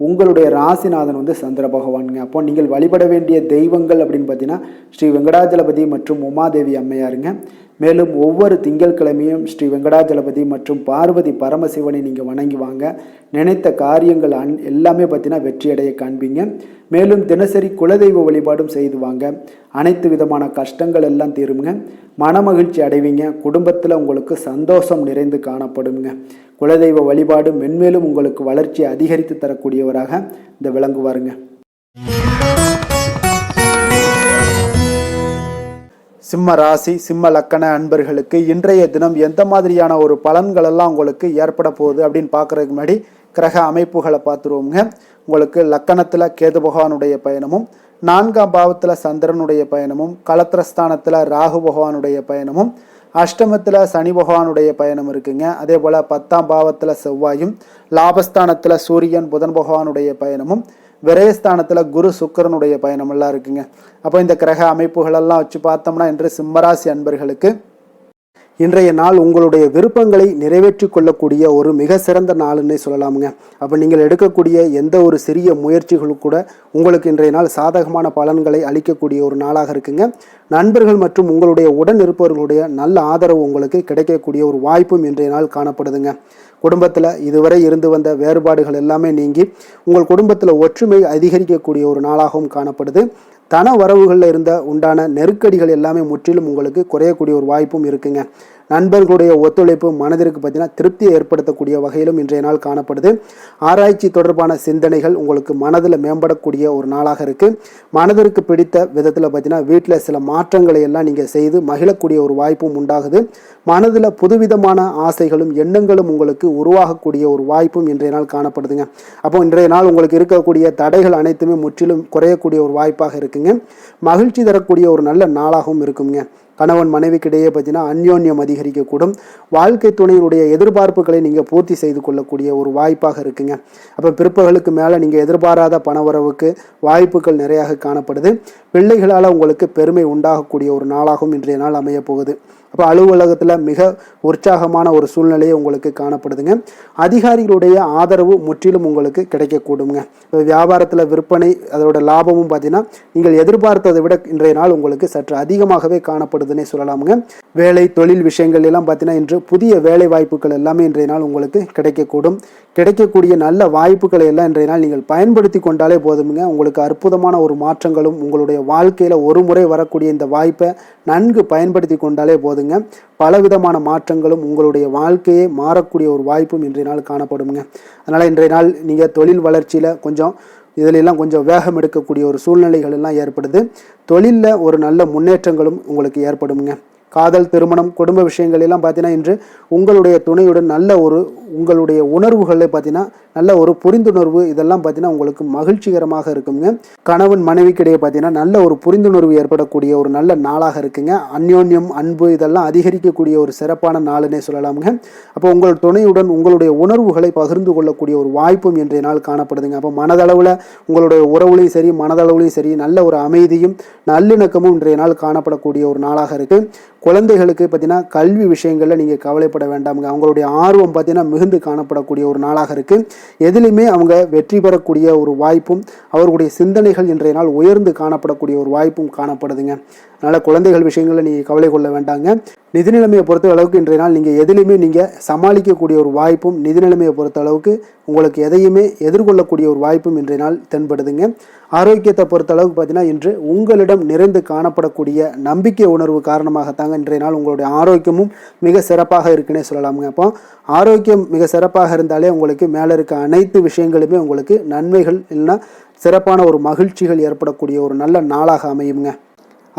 உங்களுடைய ராசிநாதன் சந்திர பகவானுங்க. அப்போ நீங்கள் வழிபட வேண்டிய தெய்வங்கள் அப்படின்னு பார்த்தீங்கன்னா ஸ்ரீ வெங்கடாஜலபதி மற்றும் உமாதேவி அம்மையாருங்க. மேலும் ஒவ்வொரு திங்கட்கிழமையும் ஸ்ரீ வெங்கடாஜலபதி மற்றும் பார்வதி பரமசிவனை நீங்கள் வணங்கி வாங்க. நினைத்த காரியங்கள் எல்லாமே பார்த்தீங்கன்னா வெற்றியடைய காண்பீங்க. மேலும் தினசரி குலதெய்வ வழிபாடும் செய்து வாங்க. அனைத்து விதமான கஷ்டங்கள் எல்லாம் தீருங்க. மனமகிழ்ச்சி அடைவீங்க. குடும்பத்தில் உங்களுக்கு சந்தோஷம் நிறைந்து காணப்படுங்க. குலதெய்வ வழிபாடு மென்மேலும் உங்களுக்கு வளர்ச்சியை அதிகரித்து தரக்கூடியவராக இந்த விளங்குவாருங்க. சிம்ம ராசி, சிம்ம லக்கண அன்பர்களுக்கு இன்றைய தினம் எந்த மாதிரியான ஒரு பலன்கள் எல்லாம் உங்களுக்கு ஏற்பட போகுது அப்படின்னு பார்க்கறதுக்கு முன்னாடி கிரக அமைப்புகளை பார்த்துருவோங்க. உங்களுக்கு லக்கணத்தில் கேது பகவானுடைய பயணமும், 4ஆம் பாவத்தில் சந்திரனுடைய பயணமும், களத்திரஸ்தானத்தில் ராகு பகவானுடைய பயணமும், அஷ்டமத்தில் சனி பகவானுடைய பயணம் இருக்குங்க. அதே போல் 10ஆம் பாவத்தில் செவ்வாயும், லாபஸ்தானத்தில் சூரியன் புதன் பகவானுடைய பயணமும், விரயஸ்தானத்தில் குரு சுக்கிரனுடைய பயணம் எல்லாம் இருக்குங்க. அப்போ இந்த கிரக அமைப்புகளெல்லாம் வச்சு பார்த்தோம்னா இன்று சிம்மராசி அன்பர்களுக்கு இன்றைய நாள் உங்களுடைய விருப்பங்களை நிறைவேற்றி கொள்ளக்கூடிய ஒரு மிக சிறந்த நாளுன்னே சொல்லலாமுங்க. அப்போ நீங்கள் எடுக்கக்கூடிய எந்த ஒரு சிறிய முயற்சிகளும் கூட உங்களுக்கு இன்றைய நாள் சாதகமான பலன்களை அளிக்கக்கூடிய ஒரு நாளாக இருக்குங்க. நண்பர்கள் மற்றும் உங்களுடைய உடன் இருப்பவர்களுடைய நல்ல ஆதரவு உங்களுக்கு கிடைக்கக்கூடிய ஒரு வாய்ப்பும் இன்றைய நாள் காணப்படுதுங்க. குடும்பத்தில் இதுவரை இருந்து வந்த வேறுபாடுகள் எல்லாமே நீங்கி உங்கள் குடும்பத்தில் ஒற்றுமை அதிகரிக்கக்கூடிய ஒரு நாளாகவும் காணப்படுது. தன வரவுகளில் இருந்த உண்டான நெருக்கடிகள் எல்லாமே முற்றிலும் உங்களுக்கு குறையக்கூடிய ஒரு வாய்ப்பும் இருக்குங்க. நண்பர்களுடைய ஒத்துழைப்பு மனதிற்கு பார்த்தீங்கன்னா திருப்தியை ஏற்படுத்தக்கூடிய வகையிலும் இன்றைய நாள் காணப்படுது. ஆராய்ச்சி தொடர்பான சிந்தனைகள் உங்களுக்கு மனதில் மேம்படக்கூடிய ஒரு நாளாக இருக்குது. மனதிற்கு பிடித்த விதத்தில் பார்த்தீங்கன்னா வீட்டில் சில மாற்றங்களை எல்லாம் நீங்கள் செய்து மகிழக்கூடிய ஒரு வாய்ப்பும் உண்டாகுது. மனதில் புதுவிதமான ஆசைகளும் எண்ணங்களும் உங்களுக்கு உருவாகக்கூடிய ஒரு வாய்ப்பும் இன்றைய நாள் காணப்படுதுங்க. அப்போ இன்றைய நாள் உங்களுக்கு இருக்கக்கூடிய தடைகள் அனைத்துமே முற்றிலும் குறையக்கூடிய ஒரு வாய்ப்பாக இருக்குங்க. மகிழ்ச்சி தரக்கூடிய ஒரு நல்ல நாளாகவும் இருக்குங்க. கணவன் மனைவிக்கிடையே பார்த்தீங்கன்னா அந்யோன்யம் அதிகரிக்கக்கூடும். வாழ்க்கை துணையினுடைய எதிர்பார்ப்புகளை நீங்கள் பூர்த்தி செய்து கொள்ளக்கூடிய ஒரு வாய்ப்பாக இருக்குங்க. அப்போ பிற்பகலுக்கு மேலே நீங்கள் எதிர்பாராத பணவரவுக்கு வாய்ப்புகள் நிறையாக காணப்படுது. பிள்ளைகளால் உங்களுக்கு பெருமை உண்டாகக்கூடிய ஒரு நாளாகவும் இன்றைய நாள் அமைய போகுது. அப்போ அலுவலகத்தில் மிக உற்சாகமான ஒரு சூழ்நிலையை உங்களுக்கு காணப்படுதுங்க. அதிகாரிகளுடைய ஆதரவு முற்றிலும் உங்களுக்கு கிடைக்கக்கூடுங்க. இப்போ வியாபாரத்தில் விற்பனை அதோட லாபமும் பார்த்தீங்கன்னா நீங்கள் எதிர்பார்த்ததை விட இன்றைய நாள் உங்களுக்கு சற்று அதிகமாகவே காணப்படுதுன்னே சொல்லலாமுங்க. வேலை தொழில் விஷயங்கள் எல்லாம் பார்த்தீங்கன்னா இன்று புதிய வேலை வாய்ப்புகள் எல்லாமே இன்றைய நாள் உங்களுக்கு கிடைக்கக்கூடும். கிடைக்கக்கூடிய நல்ல வாய்ப்புகளை எல்லாம் இன்றைய நாள் நீங்கள் பயன்படுத்தி கொண்டாலே போதுமுங்க. உங்களுக்கு அற்புதமான ஒரு மாற்றங்களும் உங்களுடைய வாழ்க்கையில் ஒரு முறை வரக்கூடிய இந்த வாய்ப்பை நன்கு பயன்படுத்தி கொண்டாலே போதுங்க. பலவிதமான மாற்றங்களும் உங்களுடைய வாழ்க்கையே மாறக்கூடிய ஒரு வாய்ப்பும் இன்றைய நாள் காணப்படுங்க. அதனால் இன்றைய நாள் நீங்கள் தொழில் வளர்ச்சியில் இதிலெல்லாம் கொஞ்சம் வேகம் எடுக்கக்கூடிய ஒரு சூழ்நிலைகள் எல்லாம் ஏற்படுது. தொழிலில் ஒரு நல்ல முன்னேற்றங்களும் உங்களுக்கு ஏற்படுங்க. காதல், திருமணம், குடும்ப விஷயங்கள் எல்லாம் பார்த்தீங்கன்னா இன்று உங்களுடைய துணையுடன் நல்ல ஒரு உங்களுடைய உணர்வுகளை பார்த்தீங்கன்னா நல்ல ஒரு புரிந்துணர்வு இதெல்லாம் பார்த்தீங்கன்னா உங்களுக்கு மகிழ்ச்சிகரமாக இருக்குங்க. கணவன் மனைவிக்கிடையே பார்த்தீங்கன்னா நல்ல ஒரு புரிந்துணர்வு ஏற்படக்கூடிய ஒரு நல்ல நாளாக இருக்குங்க. அந்யோன்யம், அன்பு இதெல்லாம் அதிகரிக்கக்கூடிய ஒரு சிறப்பான நாளுன்னே சொல்லலாமுங்க. அப்போ உங்கள் துணையுடன் உங்களுடைய உணர்வுகளை பகிர்ந்து கொள்ளக்கூடிய ஒரு வாய்ப்பும் இன்றைய நாள் காணப்படுதுங்க. அப்போ மனதளவில் உங்களுடைய உறவுலையும் சரி மனதளவுலையும் சரி நல்ல ஒரு அமைதியும் நல்லிணக்கமும் இன்றைய நாள் காணப்படக்கூடிய ஒரு நாளாக இருக்குது. குழந்தைகளுக்கு பார்த்தீங்கன்னா கல்வி விஷயங்களில் நீங்கள் கவலைப்பட வேண்டாமுங்க. அவங்களுடைய ஆர்வம் பார்த்தீங்கன்னா மிகுந்து காணப்படக்கூடிய ஒரு நாளாக இருக்குது. எதிலுமே அவங்க வெற்றி பெறக்கூடிய ஒரு வாய்ப்பும் அவர்களுடைய சிந்தனைகள் இன்றைய நாள் உயர்ந்து காணப்படக்கூடிய ஒரு வாய்ப்பும் காணப்படுதுங்க. அதனால் குழந்தைகள் விஷயங்களில் நீங்கள் கவலை கொள்ள வேண்டாங்க. நிதி நிலைமையை பொறுத்த அளவுக்கு இன்றைய நாள் நீங்கள் எதிலுமே நீங்கள் சமாளிக்கக்கூடிய ஒரு வாய்ப்பும் நிதி நிலைமையை பொறுத்த அளவுக்கு உங்களுக்கு எதையுமே எதிர்கொள்ளக்கூடிய ஒரு வாய்ப்பும் இன்றைய நாள் தென்படுதுங்க. ஆரோக்கியத்தை பொறுத்த அளவுக்கு பார்த்தீங்கன்னா இன்று உங்களிடம் நிறைந்து காணப்படக்கூடிய நம்பிக்கை உணர்வு காரணமாகத்தாங்க இன்றைய நாள் உங்களுடைய ஆரோக்கியமும் மிக சிறப்பாக இருக்குன்னே சொல்லலாமுங்க. அப்போ ஆரோக்கியம் மிக சிறப்பாக இருந்தாலே உங்களுக்கு மேலே இருக்க அனைத்து விஷயங்களுமே உங்களுக்கு நன்மைகள் இல்லைன்னா சிறப்பான ஒரு மகிழ்ச்சிகள் ஏற்படக்கூடிய ஒரு நல்ல நாளாக அமையுங்க.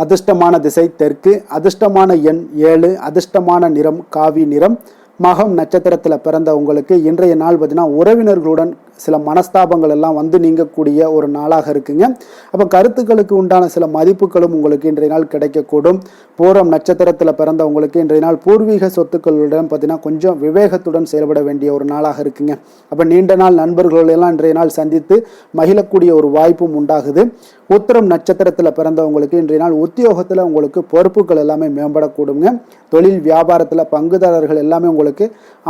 அதிர்ஷ்டமான திசை தெற்கு, அதிர்ஷ்டமான எண் 7, அதிர்ஷ்டமான நிறம் காவி நிறம். மகம் நட்சத்திரத்தில் பிறந்த உங்களுக்கு இன்றைய நாள் பார்த்தீங்கன்னா உறவினர்களுடன் சில மனஸ்தாபங்கள் எல்லாம் வந்து நீங்கக்கூடிய ஒரு நாளாக இருக்குங்க. அப்போ கருத்துக்களுக்கு உண்டான சில மதிப்புகளும் உங்களுக்கு இன்றைய நாள் கிடைக்கக்கூடும். பூரம் நட்சத்திரத்தில் பிறந்தவங்களுக்கு இன்றைய நாள் பூர்வீக சொத்துக்களுடன் பார்த்தீங்கன்னா கொஞ்சம் விவேகத்துடன் செயல்பட வேண்டிய ஒரு நாளாக இருக்குங்க. அப்போ நீண்ட நாள் நண்பர்களெல்லாம் இன்றைய நாள் சந்தித்து மகிழக்கூடிய ஒரு வாய்ப்பும் உண்டாகுது. உத்திரம் நட்சத்திரத்தில் பிறந்தவங்களுக்கு இன்றைய நாள் உத்தியோகத்தில் உங்களுக்கு பொறுப்புகள் எல்லாமே மேம்படக்கூடுங்க. தொழில் வியாபாரத்தில் பங்குதாரர்கள் எல்லாமே உங்களுக்கு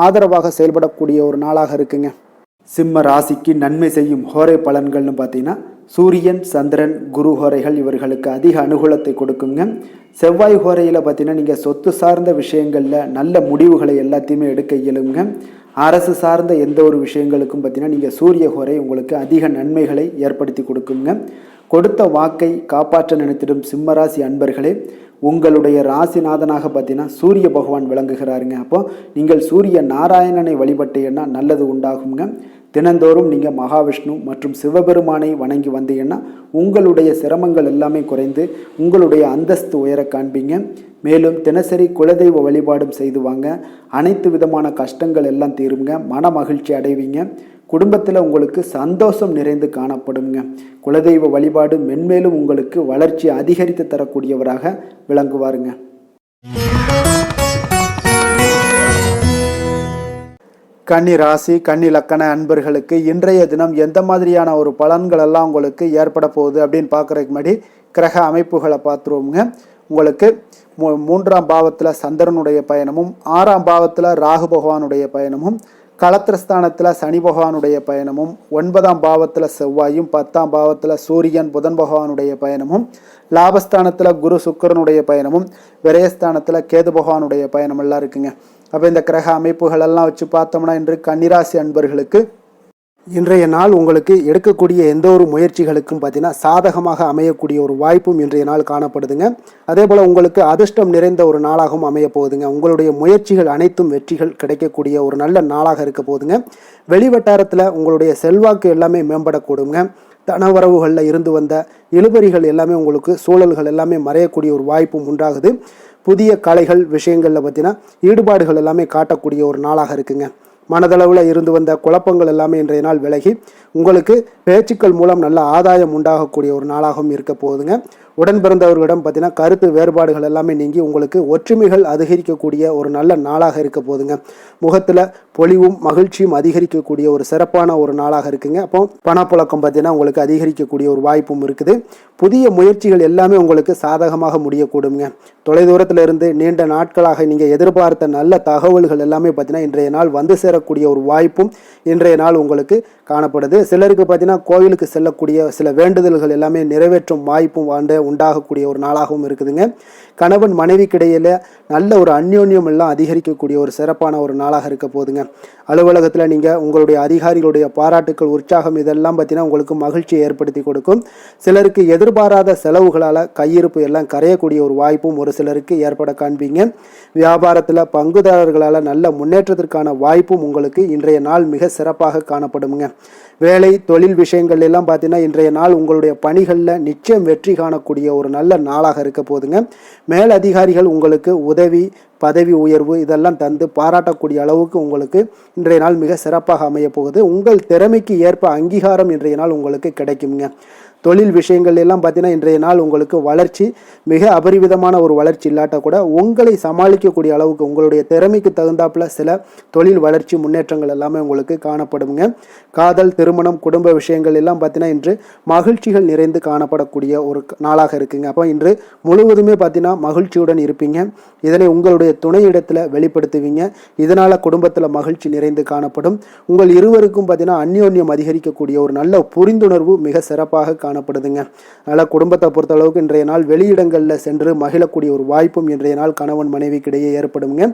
ஆதரவாக செயல்படக்கூடிய ஒரு நாளாக இருக்குங்க. சிம்ம ராசிக்கு நன்மை செய்யும் ஹோரை பலன்கள்னு பார்த்தீங்கன்னா சூரியன், சந்திரன், குரு ஹோரைகள் இவர்களுக்கு அதிக அனுகூலத்தை கொடுக்குங்க. செவ்வாய் ஹோரையில் பார்த்தீங்கன்னா நீங்கள் சொத்து சார்ந்த விஷயங்களில் நல்ல முடிவுகளை எல்லாத்தையுமே எடுக்க இயலுங்க. அரசு சார்ந்த எந்த ஒரு விஷயங்களுக்கும் பார்த்தீங்கன்னா நீங்கள் சூரிய ஹோரை உங்களுக்கு அதிக நன்மைகளை ஏற்படுத்தி கொடுக்குங்க. கொடுத்த வாக்கை காப்பாற்ற நினைத்திடும் சிம்மராசி அன்பர்களே, உங்களுடைய ராசிநாதனாக பார்த்தீங்கன்னா சூரிய பகவான் விளங்குகிறாருங்க. அப்போ நீங்கள் சூரிய நாராயணனை வழிபட்டீங்கன்னா நல்லது உண்டாகுங்க. தினந்தோறும் நீங்கள் மகாவிஷ்ணு மற்றும் சிவபெருமானை வணங்கி வந்தீங்கன்னா உங்களுடைய சிரமங்கள் எல்லாமே குறைந்து உங்களுடைய அந்தஸ்து உயர காண்பீங்க. மேலும் தினசரி குலதெய்வ வழிபாடும் செய்து வாங்க. அனைத்து விதமான கஷ்டங்கள் எல்லாம் தீருங்க. மன மகிழ்ச்சி அடைவீங்க. குடும்பத்தில் உங்களுக்கு சந்தோஷம் நிறைந்து காணப்படுங்க. குலதெய்வ வழிபாடு மென்மேலும் உங்களுக்கு வளர்ச்சி அதிகரித்து தரக்கூடியவராக விளங்குவாருங்க. கன்னி ராசி, கன்னி லக்கண அன்பர்களுக்கு இன்றைய தினம் எந்த மாதிரியான ஒரு பலன்கள் எல்லாம் உங்களுக்கு ஏற்பட போகுது அப்படின்னு பார்க்குறதுக்கு முன்னாடி கிரக அமைப்புகளை பார்த்துருவோங்க. உங்களுக்கு 3ஆம் பாவத்தில் சந்திரனுடைய பயணமும், 6ஆம் பாவத்தில் ராகு பகவானுடைய பயணமும், களத்திரஸ்தானத்தில் சனி பகவானுடைய பயணமும், 9ஆம் பாவத்தில் செவ்வாயும், 10ஆம் பாவத்தில் சூரியன் புதன் பகவானுடைய பயணமும், லாபஸ்தானத்தில் குரு சுக்கிரனுடைய பயணமும், விரயஸ்தானத்தில் கேது பகவானுடைய பயணம் எல்லாம் இருக்குங்க. அப்போ இந்த கிரக அமைப்புகள் எல்லாம் வச்சு பார்த்தோம்னா இன்று கன்னிராசி அன்பர்களுக்கு இன்றைய நாள் உங்களுக்கு எடுக்கக்கூடிய எந்த ஒரு முயற்சிகளுக்கும் பார்த்தீங்கன்னா சாதகமாக அமையக்கூடிய ஒரு வாய்ப்பும் இன்றைய நாள் காணப்படுதுங்க. அதே போல் உங்களுக்கு அதிர்ஷ்டம் நிறைந்த ஒரு நாளாகவும் அமைய போகுதுங்க. உங்களுடைய முயற்சிகள் அனைத்தும் வெற்றிகள் கிடைக்கக்கூடிய ஒரு நல்ல நாளாக இருக்க போகுதுங்க. வெளிவட்டாரத்தில் உங்களுடைய செல்வாக்கு எல்லாமே மேம்படக்கூடுங்க. தனவரவுகளில் இருந்து வந்த இழுபறிகள் எல்லாமே உங்களுக்கு சூழல்கள் எல்லாமே மறையக்கூடிய ஒரு வாய்ப்பும் உண்டாகுது. புதிய கலைகள் விஷயங்களில் பார்த்தீங்கன்னா ஈடுபாடுகள் எல்லாமே காட்டக்கூடிய ஒரு நாளாக இருக்குங்க. மனதளவில் இருந்து வந்த குழப்பங்கள் எல்லாமே இன்றைய நாள் விலகி உங்களுக்கு பேச்சுக்கள் மூலம் நல்ல ஆதாயம் உண்டாகக்கூடிய ஒரு நாளாகவும் இருக்க போகுதுங்க. உடன் பிறந்தவர்களிடம் பார்த்தீங்கன்னா கருத்து வேறுபாடுகள் எல்லாமே நீங்கி உங்களுக்கு ஒற்றுமைகள் அதிகரிக்கக்கூடிய ஒரு நல்ல நாளாக இருக்க போகுதுங்க. முகத்தில் பொலிவும் மகிழ்ச்சியும் அதிகரிக்கக்கூடிய ஒரு சிறப்பான ஒரு நாளாக இருக்குங்க. அப்போ பணப்புழக்கம் பார்த்தீங்கன்னா உங்களுக்கு அதிகரிக்கக்கூடிய ஒரு வாய்ப்பும் இருக்குது. புதிய முயற்சிகள் எல்லாமே உங்களுக்கு சாதகமாக முடியக்கூடுங்க. தொலைதூரத்தில் இருந்து நீண்ட நாட்களாக நீங்கள் எதிர்பார்த்த நல்ல தகவல்கள் எல்லாமே பார்த்தீங்கன்னா இன்றைய நாள் வந்து சேரக்கூடிய ஒரு வாய்ப்பும் இன்றைய நாள் உங்களுக்கு காணப்படுது. சிலருக்கு பார்த்தீங்கன்னா கோவிலுக்கு செல்லக்கூடிய சில வேண்டுதல்கள் எல்லாமே நிறைவேற்றும் வாய்ப்பும் உண்டாகக்கூடிய ஒரு நாளாகவும் இருக்குதுங்க. கணவன் மனைவிக்கிடையில நல்ல ஒரு அந்யோன்யம் எல்லாம் அதிகரிக்கக்கூடிய ஒரு சிறப்பான ஒரு நாளாக இருக்க போகுதுங்க. அலுவலகத்தில் நீங்கள் உங்களுடைய அதிகாரிகளுடைய பாராட்டுக்கள், உற்சாகம் இதெல்லாம் பார்த்தீங்கன்னா உங்களுக்கு மகிழ்ச்சியை ஏற்படுத்தி கொடுக்கும். சிலருக்கு எதிர்பாராத செலவுகளால் கையிருப்பு எல்லாம் கரையக்கூடிய ஒரு வாய்ப்பும் ஒரு சிலருக்கு ஏற்பட காண்பீங்க. வியாபாரத்தில் பங்குதாரர்களால் நல்ல முன்னேற்றத்திற்கான வாய்ப்பும் உங்களுக்கு இன்றைய நாள் மிக சிறப்பாக காணப்படுங்க. வேலை தொழில் விஷயங்கள் எல்லாம் பார்த்தீங்கன்னா இன்றைய நாள் உங்களுடைய பணிகளில் நிச்சயம் வெற்றி காணக்கூடிய ஒரு நல்ல நாளாக இருக்க போதுங்க. மேல் அதிகாரிகள் உங்களுக்கு உதவி, பதவி உயர்வு இதெல்லாம் தந்து பாராட்டக்கூடிய அளவுக்கு உங்களுக்கு இன்றைய நாள் மிக சிறப்பாக அமைய போகுது. உங்கள் திறமைக்கு ஏற்ப அங்கீகாரம் இன்றைய நாள் உங்களுக்கு கிடைக்குங்க. தொழில் விஷயங்கள் எல்லாம் பார்த்தீங்கன்னா இன்றைய நாள் உங்களுக்கு வளர்ச்சி மிக அபரிவிதமான ஒரு வளர்ச்சி இல்லாட்ட கூட உங்களை சமாளிக்கக்கூடிய அளவுக்கு உங்களுடைய திறமைக்கு தகுந்தாப்புல சில தொழில் வளர்ச்சி முன்னேற்றங்கள் எல்லாமே உங்களுக்கு காணப்படுங்க. காதல், திருமணம், குடும்ப விஷயங்கள் எல்லாம் பார்த்தீங்கன்னா இன்று மகிழ்ச்சிகள் நிறைந்து காணப்படக்கூடிய ஒரு நாளாக இருக்குங்க. அப்போ இன்று முழுவதுமே பார்த்தீங்கன்னா மகிழ்ச்சியுடன் இருப்பீங்க. இதனை உங்களுடைய துணையிடத்தில் வெளிப்படுத்துவீங்க. இதனால் குடும்பத்தில் மகிழ்ச்சி நிறைந்து காணப்படும். உங்கள் இருவருக்கும் பார்த்தீங்கன்னா அந்யோன்யம் அதிகரிக்கக்கூடிய ஒரு நல்ல புரிந்துணர்வு மிக சிறப்பாக காணப்படுதுங்க. அதனால் குடும்பத்தை பொறுத்த அளவுக்கு இன்றைய நாள் வெளியிடங்களில் சென்று மகிழக்கூடிய ஒரு வாய்ப்பும் இன்றைய நாள் கணவன் மனைவிக்கிடையே ஏற்படுங்க.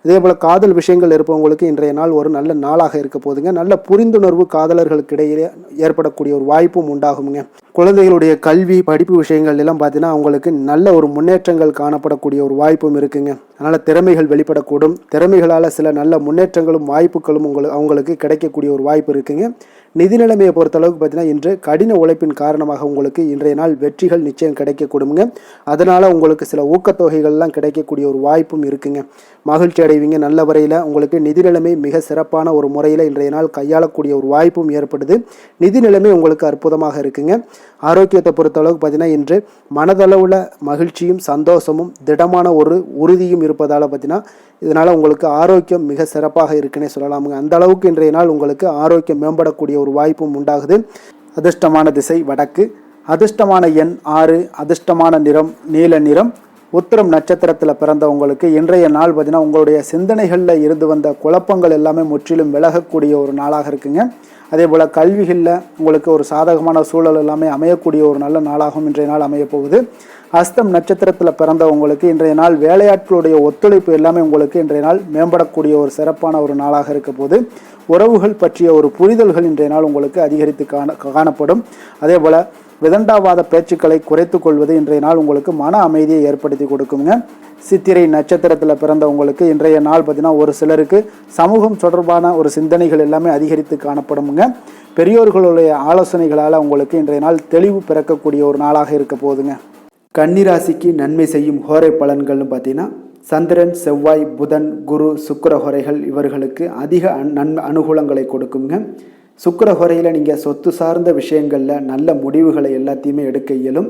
அதே போல் காதல் விஷயங்கள் இருப்பவங்களுக்கு இன்றைய நாள் ஒரு நல்ல நாளாக இருக்க போதுங்க. நல்ல புரிந்துணர்வு காதலர்களுக்கு இடையே ஏற்படக்கூடிய ஒரு வாய்ப்பும் உண்டாகுங்க. குழந்தைகளுடைய கல்வி படிப்பு விஷயங்கள் எல்லாம் பார்த்தீங்கன்னா அவங்களுக்கு நல்ல ஒரு முன்னேற்றங்கள் காணப்படக்கூடிய ஒரு வாய்ப்பும் இருக்குங்க. அதனால் திறமைகள் வெளிப்படக்கூடும். திறமைகளால் சில நல்ல முன்னேற்றங்களும் வாய்ப்புகளும் அவங்களுக்கு கிடைக்கக்கூடிய ஒரு வாய்ப்பு இருக்குங்க. நிதி நிலைமையை பொறுத்தளவுக்கு பார்த்தீங்கன்னா இன்று கடின உழைப்பின் காரணமாக உங்களுக்கு இன்றைய நாள் வெற்றிகள் நிச்சயம் கிடைக்கக்கூடுங்க. அதனால் உங்களுக்கு சில ஊக்கத்தொகைகள்லாம் கிடைக்கக்கூடிய ஒரு வாய்ப்பும் இருக்குங்க. மகிழ்ச்சி அடைவீங்க. நல்ல வரையில் உங்களுக்கு நிதி நிலைமை மிக சிறப்பான ஒரு முறையில் இன்றைய நாள் கையாளக்கூடிய ஒரு வாய்ப்பும் ஏற்படுது. நிதி நிலைமை உங்களுக்கு அற்புதமாக இருக்குங்க. ஆரோக்கியத்தை பொறுத்தளவுக்கு பார்த்தீங்கன்னா இன்று மனதளவில் மகிழ்ச்சியும் சந்தோஷமும் திடமான ஒரு உறுதியும் இருப்பதால் பார்த்தீங்கன்னா இதனால் உங்களுக்கு ஆரோக்கியம் மிக சிறப்பாக இருக்குன்னே சொல்லலாமுங்க. அந்த அளவுக்கு இன்றைய நாள் உங்களுக்கு ஆரோக்கியம் மேம்படக்கூடிய ஒரு வாய்ப்பும் உண்டாகுது. அதிர்ஷ்டமான திசை வடக்கு, அதிர்ஷ்டமான எண் 6, அதிர்ஷ்டமான நிறம் நீல நிறம். உத்திரம் நட்சத்திரத்தில் பிறந்தவங்களுக்கு இன்றைய நாள் பார்த்தீங்கன்னா உங்களுடைய சிந்தனைகளில் இருந்து வந்த குழப்பங்கள் எல்லாமே முற்றிலும் விலகக்கூடிய ஒரு நாளாக இருக்குங்க. அதே போல் கல்விகளில் உங்களுக்கு ஒரு சாதகமான சூழல் எல்லாமே அமையக்கூடிய ஒரு நல்ல நாளாகவும் இன்றைய நாள் அமையப்போகுது. அஸ்தம் நட்சத்திரத்தில் பிறந்தவங்களுக்கு இன்றைய நாள் வேலையாட்களுடைய ஒத்துழைப்பு எல்லாமே உங்களுக்கு இன்றைய நாள் மேம்படக்கூடிய ஒரு சிறப்பான ஒரு நாளாக இருக்க போது. உறவுகள் பற்றிய ஒரு புரிதல்கள் இன்றைய நாள் உங்களுக்கு அதிகரித்து காணப்படும். அதே போல் விதண்டாவாத பேச்சுக்களை குறைத்து கொள்வது இன்றைய நாள் உங்களுக்கு மன அமைதியை ஏற்படுத்தி கொடுக்குங்க. சித்திரை நட்சத்திரத்தில் பிறந்தவங்களுக்கு இன்றைய நாள் பார்த்தீங்கன்னா ஒரு சிலருக்கு சமூகம் தொடர்பான ஒரு சிந்தனைகள் எல்லாமே அதிகரித்து காணப்படுங்க. பெரியோர்களுடைய ஆலோசனைகளால் உங்களுக்கு இன்றைய நாள் தெளிவு பிறக்கக்கூடிய ஒரு நாளாக இருக்க போகுதுங்க. கன்னிராசிக்கு நன்மை செய்யும் ஹோரை பலன்கள்னு பார்த்தீங்கன்னா சந்திரன், செவ்வாய், புதன், குரு, சுக்கிர ஹோரைகள் இவர்களுக்கு அதிக அனுகூலங்களை கொடுக்குங்க. சுக்கிர ஹோரையில் நீங்கள் சொத்து சார்ந்த விஷயங்களில் நல்ல முடிவுகளை எல்லாத்தையுமே எடுக்க இயலும்.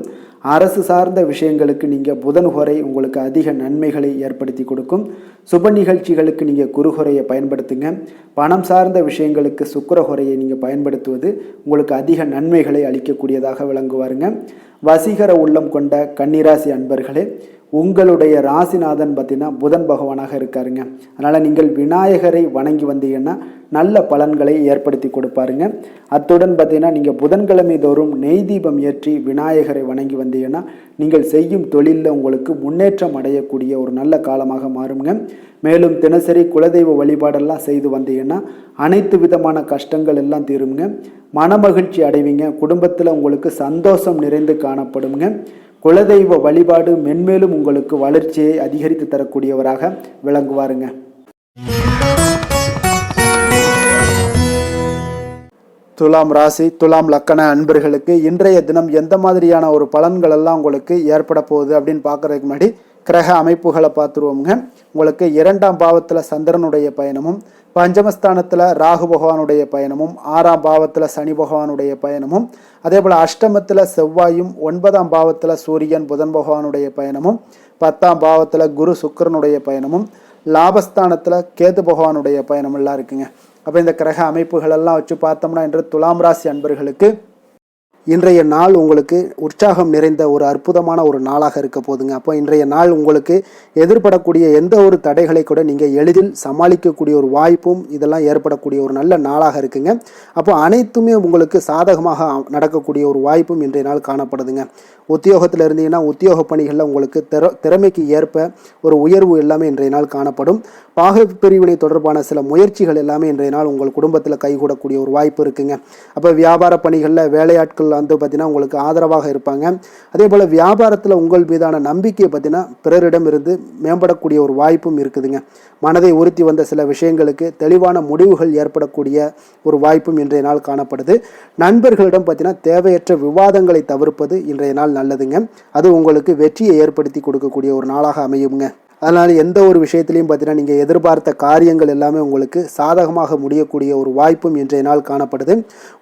அரசு சார்ந்த விஷயங்களுக்கு நீங்கள் புதன் ஹோரை உங்களுக்கு அதிக நன்மைகளை ஏற்படுத்தி கொடுக்கும். சுப நிகழ்ச்சிகளுக்கு நீங்கள் குரு ஹோரையை பயன்படுத்துங்க. பணம் சார்ந்த விஷயங்களுக்கு சுக்கிர ஹோரையை நீங்கள் பயன்படுத்துவது உங்களுக்கு அதிக நன்மைகளை அளிக்கக்கூடியதாக விளங்குவாருங்க. வசீகர உள்ளம் கொண்ட கன்னிராசி அன்பர்களே, உங்களுடைய ராசிநாதன் பார்த்தீங்கன்னா புதன் பகவானாக இருக்காருங்க. அதனால் நீங்கள் விநாயகரை வணங்கி வந்தீங்கன்னா நல்ல பலன்களை ஏற்படுத்தி கொடுப்பாருங்க. அத்துடன் பார்த்தீங்கன்னா நீங்கள் புதன்கிழமை தோறும் நெய் தீபம் ஏற்றி விநாயகரை வணங்கி வந்தீங்கன்னா நீங்கள் செய்யும் தொழிலில் உங்களுக்கு முன்னேற்றம் அடையக்கூடிய ஒரு நல்ல காலமாக மாறுங்க. மேலும் தினசரி குலதெய்வ வழிபாடெல்லாம் செய்து வந்தீங்கன்னா அனைத்து விதமான கஷ்டங்கள் எல்லாம் தீருங்க. மனமகிழ்ச்சி அடைவீங்க. குடும்பத்தில் உங்களுக்கு சந்தோஷம் நிறைந்து காணப்படுங்க. குலதெய்வ வழிபாடு மென்மேலும் உங்களுக்கு வளர்ச்சியை அதிகரித்து தரக்கூடியவராக விளங்குவாருங்க. துலாம் ராசி, துலாம் லக்கண அன்பர்களுக்கு இன்றைய தினம் எந்த மாதிரியான ஒரு பலன்கள் எல்லாம் உங்களுக்கு ஏற்பட போகுது அப்படின்னு பார்க்கறதுக்கு முன்னாடி கிரக அமைப்புகளை பார்த்துருவோங்க. உங்களுக்கு 2ஆம் பாவத்தில் சந்திரனுடைய பயணமும், பஞ்சமஸ்தானத்தில் ராகு பகவானுடைய பயணமும், 6ஆம் பாவத்தில் சனி பகவானுடைய பயணமும், அதே போல் அஷ்டமத்தில் செவ்வாயும், 9ஆம் பாவத்தில் சூரியன் புதன் பகவானுடைய பயணமும், 10ஆம் பாவத்தில் குரு சுக்கிரனுடைய பயணமும், லாபஸ்தானத்தில் கேது பகவானுடைய பயணமெல்லாம் இருக்குங்க. அப்போ இந்த கிரக அமைப்புகளெல்லாம் வச்சு பார்த்தோம்னா இன்று துலாம் ராசி அன்பர்களுக்கு இன்றைய நாள் உங்களுக்கு உற்சாகம் நிறைந்த ஒரு அற்புதமான ஒரு நாளாக இருக்க போதுங்க. அப்போ இன்றைய நாள் உங்களுக்கு எதிர்படக்கூடிய எந்த ஒரு தடைகளை கூட நீங்கள் எளிதில் சமாளிக்கக்கூடிய ஒரு வாய்ப்பும் இதெல்லாம் ஏற்படக்கூடிய ஒரு நல்ல நாளாக இருக்குங்க. அப்போ அனைத்துமே உங்களுக்கு சாதகமாக நடக்கக்கூடிய ஒரு வாய்ப்பும் இன்றைய நாள் காணப்படுதுங்க. உத்தியோகத்தில் இருந்தீங்கன்னா உத்தியோக பணிகளில் உங்களுக்கு திறமைக்கு ஏற்ப ஒரு உயர்வு எல்லாமே இன்றைய நாள் காணப்படும். பாக பிரிவினை தொடர்பான சில முயற்சிகள் எல்லாமே இன்றைய நாள் உங்கள் குடும்பத்தில் கைகூடக்கூடிய ஒரு வாய்ப்பு இருக்குங்க. அப்போ வியாபார பணிகளில் வேலையாட்கள் வந்து பார்த்தீங்கன்னா உங்களுக்கு ஆதரவாக இருப்பாங்க. அதே போல் வியாபாரத்தில் உங்கள் மீதான நம்பிக்கையை பார்த்தீங்கன்னா பிறரிடம் இருந்து மேம்படக்கூடிய ஒரு வாய்ப்பும் இருக்குதுங்க. மனதை உறுத்தி வந்த சில விஷயங்களுக்கு தெளிவான முடிவுகள் ஏற்படக்கூடிய ஒரு வாய்ப்பும் இன்றைய நாள் காணப்படுது. நண்பர்களிடம் பார்த்தீங்கன்னா தேவையற்ற விவாதங்களை தவிர்ப்பது இன்றைய நாள் நல்லதுங்க. அது உங்களுக்கு வெற்றியை ஏற்படுத்தி கொடுக்கக்கூடிய ஒரு நாளாக அமையுங்க. அதனால் எந்த ஒரு விஷயத்திலையும் பார்த்தீங்கன்னா நீங்கள் எதிர்பார்த்த காரியங்கள் எல்லாமே உங்களுக்கு சாதகமாக முடியக்கூடிய ஒரு வாய்ப்பும் இன்றைய நாள் காணப்படுது.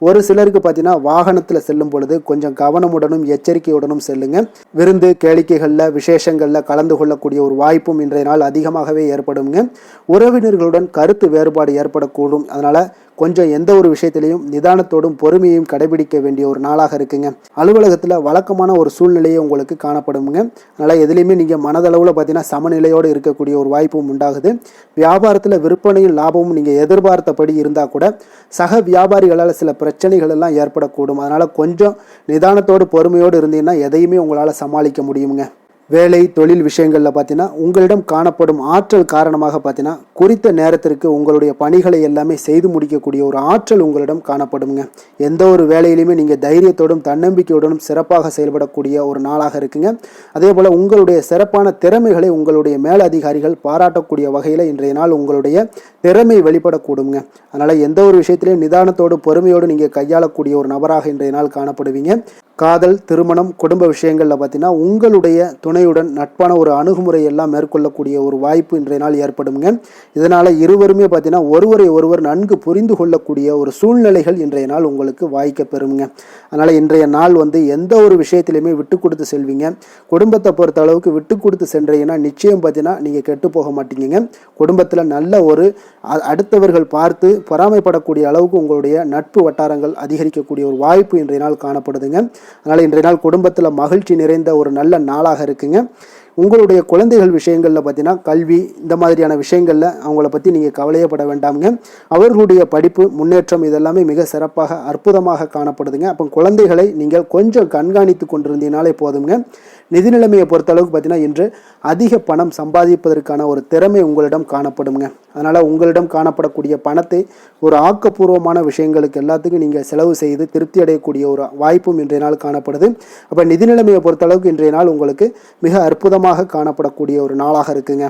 ஒரு சிலருக்கு பார்த்தீங்கன்னா வாகனத்தில் செல்லும் பொழுது கொஞ்சம் கவனமுடனும் எச்சரிக்கையுடனும் செல்லுங்க. விருந்து கேளிக்கைகளில் விசேஷங்களில் கலந்து கொள்ளக்கூடிய ஒரு வாய்ப்பும் இன்றைய நாள் அதிகமாகவே ஏற்படுங்க. உறவினர்களுடன் கருத்து வேறுபாடு ஏற்படக்கூடும். அதனால் கொஞ்சம் எந்த ஒரு விஷயத்திலையும் நிதானத்தோடும் பொறுமையையும் கடைபிடிக்க வேண்டிய ஒரு நாளாக இருக்குங்க. அலுவலகத்தில் வழக்கமான ஒரு சூழ்நிலையை உங்களுக்கு காணப்படுங்க. அதனால் எதுலேயுமே நீங்கள் மனதளவில் பார்த்தீங்கன்னா சமநிலையோடு இருக்கக்கூடிய ஒரு வாய்ப்பும் உண்டாகுது. வியாபாரத்தில் விற்பனையும் லாபமும் நீங்கள் எதிர்பார்த்தபடி இருந்தால் கூட சக வியாபாரிகளால் சில பிரச்சனைகள் எல்லாம் ஏற்படக்கூடும். அதனால் கொஞ்சம் நிதானத்தோடு பொறுமையோடு இருந்தீங்கன்னா எதையுமே உங்களால் சமாளிக்க முடியுங்க. வேலை தொழில் விஷயங்களில் பார்த்தீங்கன்னா உங்களிடம் காணப்படும் ஆற்றல் காரணமாக பார்த்தீங்கன்னா குறித்த நேரத்திற்கு உங்களுடைய பணிகளை எல்லாமே செய்து முடிக்கக்கூடிய ஒரு ஆற்றல் உங்களிடம் காணப்படுங்க. எந்த ஒரு வேலையிலுமே நீங்கள் தைரியத்தோடும் தன்னம்பிக்கையோடும் சிறப்பாக செயல்படக்கூடிய ஒரு நாளாக இருக்குங்க. அதே போல் உங்களுடைய சிறப்பான திறமைகளை உங்களுடைய மேலதிகாரிகள் பாராட்டக்கூடிய வகையில் இன்றைய நாள் உங்களுடைய திறமை வெளிப்படக்கூடுங்க. அதனால் எந்த ஒரு விஷயத்திலையும் நிதானத்தோடு பொறுமையோடு நீங்கள் கையாளக்கூடிய ஒரு நபராக இன்றைய நாள் காணப்படுவீங்க. காதல், திருமணம், குடும்ப விஷயங்களில் பார்த்தீங்கன்னா உங்களுடைய துணையுடன் நட்பான ஒரு அணுகுமுறை எல்லாம் மேற்கொள்ளக்கூடிய ஒரு வாய்ப்பு இன்றைய நாள் ஏற்படுங்க. இதனால் இருவருமே பார்த்தீங்கன்னா ஒருவரை ஒருவர் நன்கு புரிந்து கொள்ளக்கூடிய ஒரு சூழ்நிலைகள் இன்றைய நாள் உங்களுக்கு வாய்க்க பெறுங்க. அதனால் இன்றைய நாள் எந்த ஒரு விஷயத்திலையுமே விட்டு கொடுத்து செல்வீங்க. குடும்பத்தை பொறுத்த அளவுக்கு விட்டு கொடுத்து சென்றீங்கன்னா நிச்சயம் பார்த்தீங்கன்னா நீங்கள் கெட்டு போக மாட்டீங்க. குடும்பத்தில் நல்ல ஒரு அடுத்தவர்கள் பார்த்து பொறாமைப்படக்கூடிய அளவுக்கு உங்களுடைய நட்பு வட்டாரங்கள் அதிகரிக்கக்கூடிய ஒரு வாய்ப்பு இன்றைய நாள் காணப்படுதுங்க. அதனால் இன்றைய நாள் குடும்பத்தில் மகிழ்ச்சி நிறைந்த ஒரு நல்ல நாளாக இருக்குங்க. உங்களுடைய குழந்தைகள் விஷயங்களில் பார்த்தீங்கன்னா கல்வி இந்த மாதிரியான விஷயங்களில் அவங்கள பற்றி நீங்கள் கவலையப்பட வேண்டாமுங்க. அவர்களுடைய படிப்பு முன்னேற்றம் இதெல்லாமே மிக சிறப்பாக அற்புதமாக காணப்படுதுங்க. அப்போ குழந்தைகளை நீங்கள் கொஞ்சம் கண்காணித்து கொண்டிருந்தீங்கனாலே போதுங்க. நிதி நிலைமையை பொறுத்தளவுக்கு பார்த்தீங்கன்னா இன்று அதிக பணம் சம்பாதிப்பதற்கான ஒரு திறமை உங்களிடம் காணப்படுங்க. அதனால் உங்களிடம் காணப்படக்கூடிய பணத்தை ஒரு ஆக்கப்பூர்வமான விஷயங்களுக்கு எல்லாத்துக்கும் நீங்கள் செலவு செய்து திருப்தி அடையக்கூடிய ஒரு வாய்ப்பும் இன்றைய நாள் காணப்படுது. அப்போ நிதி நிலைமையை பொறுத்தளவுக்கு இன்றைய நாள் உங்களுக்கு மிக அற்புதமாக காணப்படக்கூடிய ஒரு நாளாக இருக்குங்க.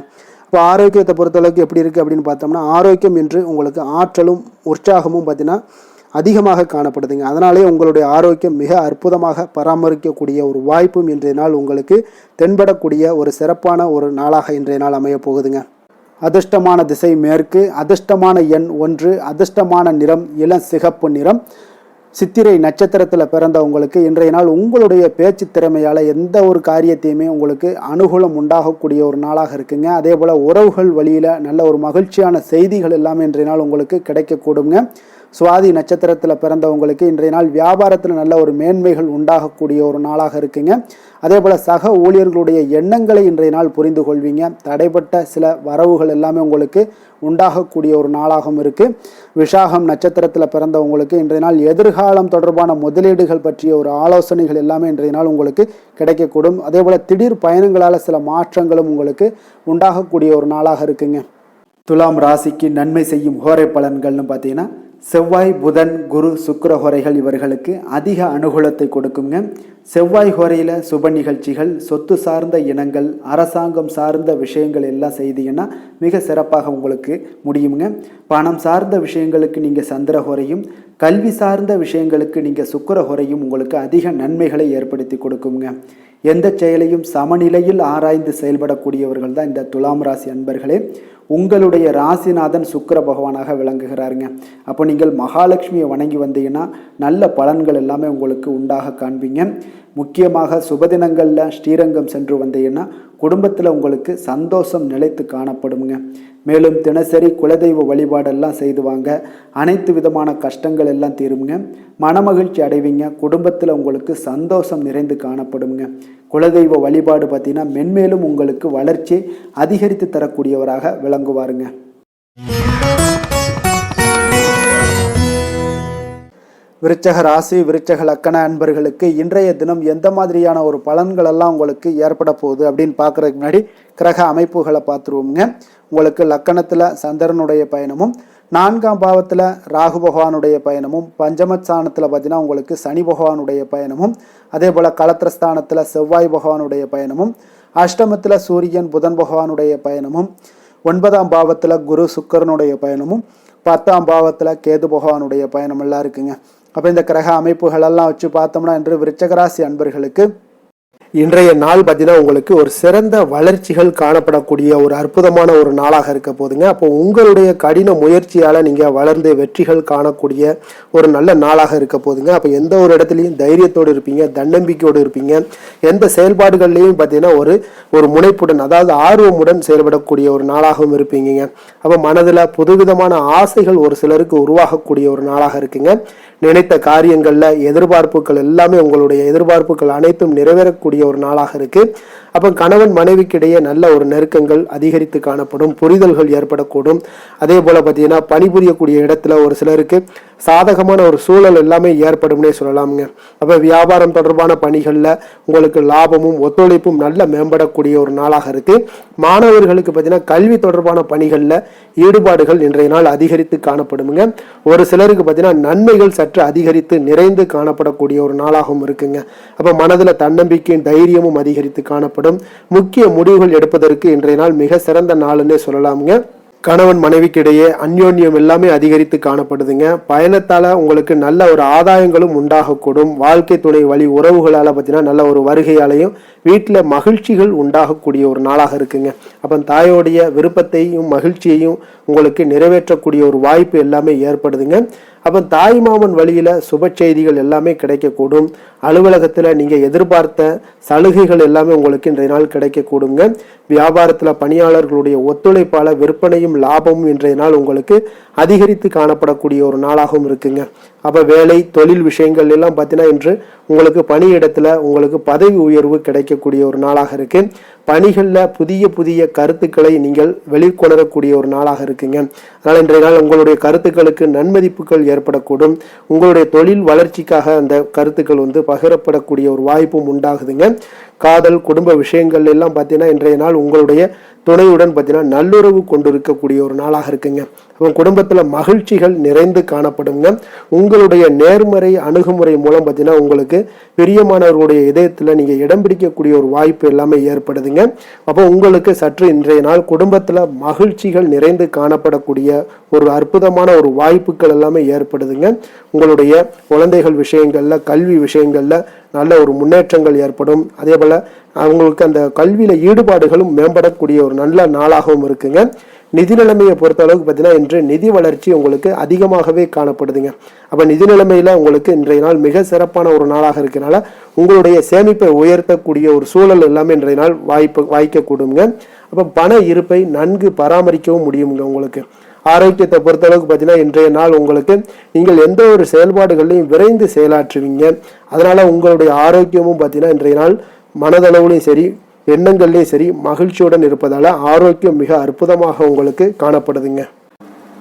இப்போ ஆரோக்கியத்தை பொறுத்தளவுக்கு எப்படி இருக்குது அப்படின்னு பார்த்தோம்னா ஆரோக்கியம் இன்று உங்களுக்கு ஆற்றலும் உற்சாகமும் பார்த்தீங்கன்னா அதிகமாக காணப்படுதுங்க. அதனாலே உங்களுடைய ஆரோக்கியம் மிக அற்புதமாக பராமரிக்கக்கூடிய ஒரு வாய்ப்பும் இன்றைய நாள் உங்களுக்கு தென்படக்கூடிய ஒரு சிறப்பான ஒரு நாளாக இன்றைய நாள் அமைய போகுதுங்க. அதிர்ஷ்டமான திசை மேற்கு, அதிர்ஷ்டமான எண் 1, அதிர்ஷ்டமான நிறம் இளம் சிகப்பு நிறம். சித்திரை நட்சத்திரத்தில் பிறந்த உங்களுக்கு இன்றைய நாள் உங்களுடைய பேச்சு திறமையால் எந்த ஒரு காரியத்தையுமே உங்களுக்கு அனுகூலம் உண்டாகக்கூடிய ஒரு நாளாக இருக்குங்க. அதே போல் உறவுகள் வழியில் நல்ல ஒரு மகிழ்ச்சியான செய்திகள் எல்லாமே இன்றைய நாள் உங்களுக்கு கிடைக்கக்கூடுங்க. சுவாதி நட்சத்திரத்தில் பிறந்தவங்களுக்கு இன்றைய நாள் வியாபாரத்தில் நல்ல ஒரு மேன்மைகள் உண்டாகக்கூடிய ஒரு நாளாக இருக்குங்க. அதே போல் சக ஊழியர்களுடைய எண்ணங்களை இன்றைய நாள் புரிந்து கொள்வீங்க. தடைப்பட்ட சில வரவுகள் எல்லாமே உங்களுக்கு உண்டாகக்கூடிய ஒரு நாளாகவும் இருக்குது. விஷாகம் நட்சத்திரத்தில் பிறந்தவங்களுக்கு இன்றைய நாள் எதிர்காலம் தொடர்பான முதலீடுகள் பற்றிய ஒரு ஆலோசனைகள் எல்லாமே இன்றைய நாள் உங்களுக்கு கிடைக்கக்கூடும். அதே போல் திடீர் பயணங்களால் சில மாற்றங்களும் உங்களுக்கு உண்டாகக்கூடிய ஒரு நாளாக இருக்குங்க. துலாம் ராசிக்கு நன்மை செய்யும் ஹோரை பலன்கள்னு பார்த்தீங்கன்னா செவ்வாய், புதன், குரு, சுக்கிர ஹோரைகள் இவர்களுக்கு அதிக அனுகூலத்தை கொடுக்குங்க. செவ்வாய் ஹோரையில் சுப நிகழ்ச்சிகள், சொத்து சார்ந்த இனங்கள், அரசாங்கம் சார்ந்த விஷயங்கள் எல்லாம் செய்தீங்கன்னா மிக சிறப்பாக உங்களுக்கு முடியுங்க. பணம் சார்ந்த விஷயங்களுக்கு நீங்கள் சந்திர ஹோரையும், கல்வி சார்ந்த விஷயங்களுக்கு நீங்கள் சுக்கிர ஹோரையும் உங்களுக்கு அதிக நன்மைகளை ஏற்படுத்தி கொடுக்குங்க. எந்த செயலையும் சமநிலையில் ஆராய்ந்து செயல்படக்கூடியவர்கள் தான் இந்த துலாம் ராசி அன்பர்களே. உங்களுடைய ராசிநாதன் சுக்கிர பகவானாக விளங்குகிறாருங்க. அப்போ நீங்கள் மகாலட்சுமியை வணங்கி வந்தீங்கன்னா நல்ல பலன்கள் எல்லாமே உங்களுக்கு உண்டாக காண்பீங்க. முக்கியமாக சுபதினங்களில் ஸ்ரீரங்கம் சென்று வந்தீங்கன்னா குடும்பத்தில் உங்களுக்கு சந்தோஷம் நிலைத்து காணப்படுங்க. மேலும் தினசரி குலதெய்வ வழிபாடெல்லாம் செய்துவாங்க. அனைத்து விதமான கஷ்டங்கள் எல்லாம் தீருங்க. மனமகிழ்ச்சி அடைவீங்க. குடும்பத்தில் உங்களுக்கு சந்தோஷம் நிறைந்து காணப்படுங்க. குலதெய்வ வழிபாடு பார்த்தீங்கன்னா மென்மேலும் உங்களுக்கு வளர்ச்சி அதிகரித்து தரக்கூடியவராக விளங்குவாருங்க. விருச்சக ராசி, விருச்சக லக்கண அன்பர்களுக்கு இன்றைய தினம் எந்த மாதிரியான ஒரு பலன்கள் எல்லாம் உங்களுக்கு ஏற்பட போகுது அப்படின்னு பார்க்கறதுக்கு முன்னாடி கிரக அமைப்புகளை பார்த்துருவோங்க. உங்களுக்கு லக்கணத்தில் சந்திரனுடைய பயணமும், 4ஆம் பாவத்தில் ராகு பகவானுடைய பயணமும், பஞ்சமஸ்தானத்தில் பார்த்தீங்கன்னா உங்களுக்கு சனி பகவானுடைய பயணமும், அதே போல் களத்திரஸ்தானத்தில் செவ்வாய் பகவானுடைய பயணமும், அஷ்டமத்தில் சூரியன் புதன் பகவானுடைய பயணமும், 9ஆம் பாவத்தில் குரு சுக்கரனுடைய பயணமும், 10ஆம் பாவத்தில் கேது பகவானுடைய பயணம் எல்லாம் இருக்குங்க. அப்போ இந்த கிரக அமைப்புகளெல்லாம் வச்சு பார்த்தோம்னா இன்று விருச்சகராசி அன்பர்களுக்கு இன்றைய நாள் பார்த்தீங்கன்னா உங்களுக்கு ஒரு சிறந்த வளர்ச்சிகள் காணப்படக்கூடிய ஒரு அற்புதமான ஒரு நாளாக இருக்க போதுங்க. அப்போ உங்களுடைய கடின முயற்சியால் நீங்கள் வளர்ந்து வெற்றிகள் காணக்கூடிய ஒரு நல்ல நாளாக இருக்க போதுங்க. அப்போ எந்த ஒரு இடத்துலையும் தைரியத்தோடு இருப்பீங்க, தன்னம்பிக்கையோடு இருப்பீங்க. எந்த செயல்பாடுகள்லையும் பார்த்தீங்கன்னா ஒரு முனைப்புடன், அதாவது ஆர்வமுடன் செயல்படக்கூடிய ஒரு நாளாகவும் இருப்பீங்க. அப்போ மனதில் புதுவிதமான ஆசைகள் ஒரு சிலருக்கு உருவாகக்கூடிய ஒரு நாளாக இருக்குங்க. நினைத்த காரியங்களில் எதிர்பார்ப்புகள் எல்லாமே உங்களுடைய எதிர்பார்ப்புகள் அனைத்தும் நிறைவேறக்கூடிய ஒரு நாளாக இருக்கு. அப்போ கணவன் மனைவிக்கிடையே நல்ல ஒரு நெருக்கங்கள் அதிகரித்து காணப்படும், புரிதல்கள் ஏற்படக்கூடும். அதே போல் பார்த்தீங்கன்னா பணிபுரியக்கூடிய இடத்துல ஒரு சிலருக்கு சாதகமான ஒரு சூழல் எல்லாமே ஏற்படும்னே சொல்லலாமுங்க. அப்போ வியாபாரம் தொடர்பான பணிகளில் உங்களுக்கு லாபமும் ஒத்துழைப்பும் நல்ல மேம்படக்கூடிய ஒரு நாளாக இருக்குது. மாணவர்களுக்கு பார்த்தீங்கன்னா கல்வி தொடர்பான பணிகளில் ஈடுபாடுகள் இன்றைய நாள் அதிகரித்து காணப்படுங்க. ஒரு சிலருக்கு பார்த்தீங்கன்னா நன்மைகள் சற்று அதிகரித்து நிறைந்து காணப்படக்கூடிய ஒரு நாளாகவும் இருக்குங்க. அப்போ மனதில் தன்னம்பிக்கையும் தைரியமும் அதிகரித்து காணப்படும். முக்கிய முடிவுகள் எடுப்பதற்கு இன்றைய நாள் மிக சிறந்த நாள்னே சொல்லலாமுங்க. கணவன் மனைவிக்கு இடையே அந்யோன்யம் எல்லாமே அதிகரித்து காணப்படுதுங்க. பயணத்தால உங்களுக்கு நல்ல ஒரு ஆதாயங்களும் உண்டாகக்கூடும். வாழ்க்கை துணை வழி உறவுகளால் பார்த்தீங்கன்னா நல்ல ஒரு வருகையாலையும் வீட்டில் மகிழ்ச்சிகள் உண்டாகக்கூடிய ஒரு நாளாக இருக்குங்க. அப்போ தாயோடைய விருப்பத்தையும் மகிழ்ச்சியையும் உங்களுக்கு நிறைவேற்றக்கூடிய ஒரு வாய்ப்பு எல்லாமே ஏற்படுதுங்க. அப்போ தாய் மாமன் வழியில் சுப செய்திகள் எல்லாமே கிடைக்கக்கூடும். அலுவலகத்தில் நீங்கள் எதிர்பார்த்த சலுகைகள் எல்லாமே உங்களுக்கு இன்றைய நாள் கிடைக்கக்கூடுங்க. வியாபாரத்தில் பணியாளர்களுடைய ஒத்துழைப்பால் விற்பனையும் லாபமும் இன்றைய நாள் உங்களுக்கு அதிகரித்து காணப்படக்கூடிய ஒரு நாளாகவும் இருக்குங்க. அப்போ வேலை தொழில் விஷயங்கள் எல்லாம் பார்த்தீங்கன்னா இன்று உங்களுக்கு பணியிடத்தில் உங்களுக்கு பதவி உயர்வு கிடைக்கக்கூடிய ஒரு நாளாக இருக்கு. பணிகளில் புதிய புதிய கருத்துக்களை நீங்கள் வெளிக்கொணரக்கூடிய ஒரு நாளாக இருக்குங்க. அதனால் இன்றைய நாள் உங்களுடைய கருத்துக்களுக்கு நன்மதிப்புகள் ஏற்படக்கூடும். உங்களுடைய தொழில் வளர்ச்சிக்காக அந்த கருத்துக்கள் பகிரப்படக்கூடிய ஒரு வாய்ப்பும் உண்டாகுதுங்க. காதல் குடும்ப விஷயங்கள் எல்லாம் பார்த்தீங்கன்னா இன்றைய நாள் உங்களுடைய துணையுடன் பார்த்தீங்கன்னா நல்லுறவு கொண்டு இருக்கக்கூடிய ஒரு நாளாக இருக்குங்க. அப்போ குடும்பத்தில் மகிழ்ச்சிகள் நிறைந்து காணப்படுங்க. உங்களுடைய நேர்மறை அணுகுமுறை மூலம் பார்த்தீங்கன்னா உங்களுக்கு பிரியமானவர்களுடைய இதயத்தில் நீங்கள் இடம் பிடிக்கக்கூடிய ஒரு வாய்ப்பு எல்லாமே ஏற்படுதுங்க. அப்போ உங்களுக்கு சற்று இன்றைய நாள் குடும்பத்தில் மகிழ்ச்சிகள் நிறைந்து காணப்படக்கூடிய ஒரு அற்புதமான ஒரு வாய்ப்புகள் எல்லாமே ஏற்படுதுங்க. உங்களுடைய குழந்தைகள் விஷயங்கள்ல கல்வி விஷயங்கள்ல நல்ல ஒரு முன்னேற்றங்கள் ஏற்படும். அதே போல அவங்களுக்கு அந்த கல்வியில ஈடுபாடுகளும் மேம்படக்கூடிய ஒரு நல்ல நாளாகவும் இருக்குங்க. நிதி நிலைமையை பொறுத்த அளவுக்கு பார்த்தீங்கன்னா இன்று நிதி வளர்ச்சி உங்களுக்கு அதிகமாகவே காணப்படுதுங்க. அப்போ நிதி நிலைமையில உங்களுக்கு இன்றைய நாள் மிக சிறப்பான ஒரு நாளாக இருக்கிறனால உங்களுடைய சேமிப்பை உயர்த்தக்கூடிய ஒரு சூழல் எல்லாமே இன்றைய நாள் வாய்க்கக்கூடுங்க. அப்போ பண இருப்பை நன்கு பராமரிக்கவும் முடியுங்க. உங்களுக்கு ஆரோக்கியத்தை பொறுத்த அளவுக்கு பார்த்தீங்கன்னா இன்றைய நாள் உங்களுக்கு நீங்கள் எந்த ஒரு செயல்பாடுகளையும் விரைந்து செயலாற்றுவீங்க. அதனால உங்களுடைய ஆரோக்கியமும் பார்த்தீங்கன்னா இன்றைய நாள் மனதளவுலையும் சரி எண்ணங்கள்லையும் சரி மகிழ்ச்சியுடன் இருப்பதால ஆரோக்கியம் மிக அற்புதமாக உங்களுக்கு காணப்படுதுங்க.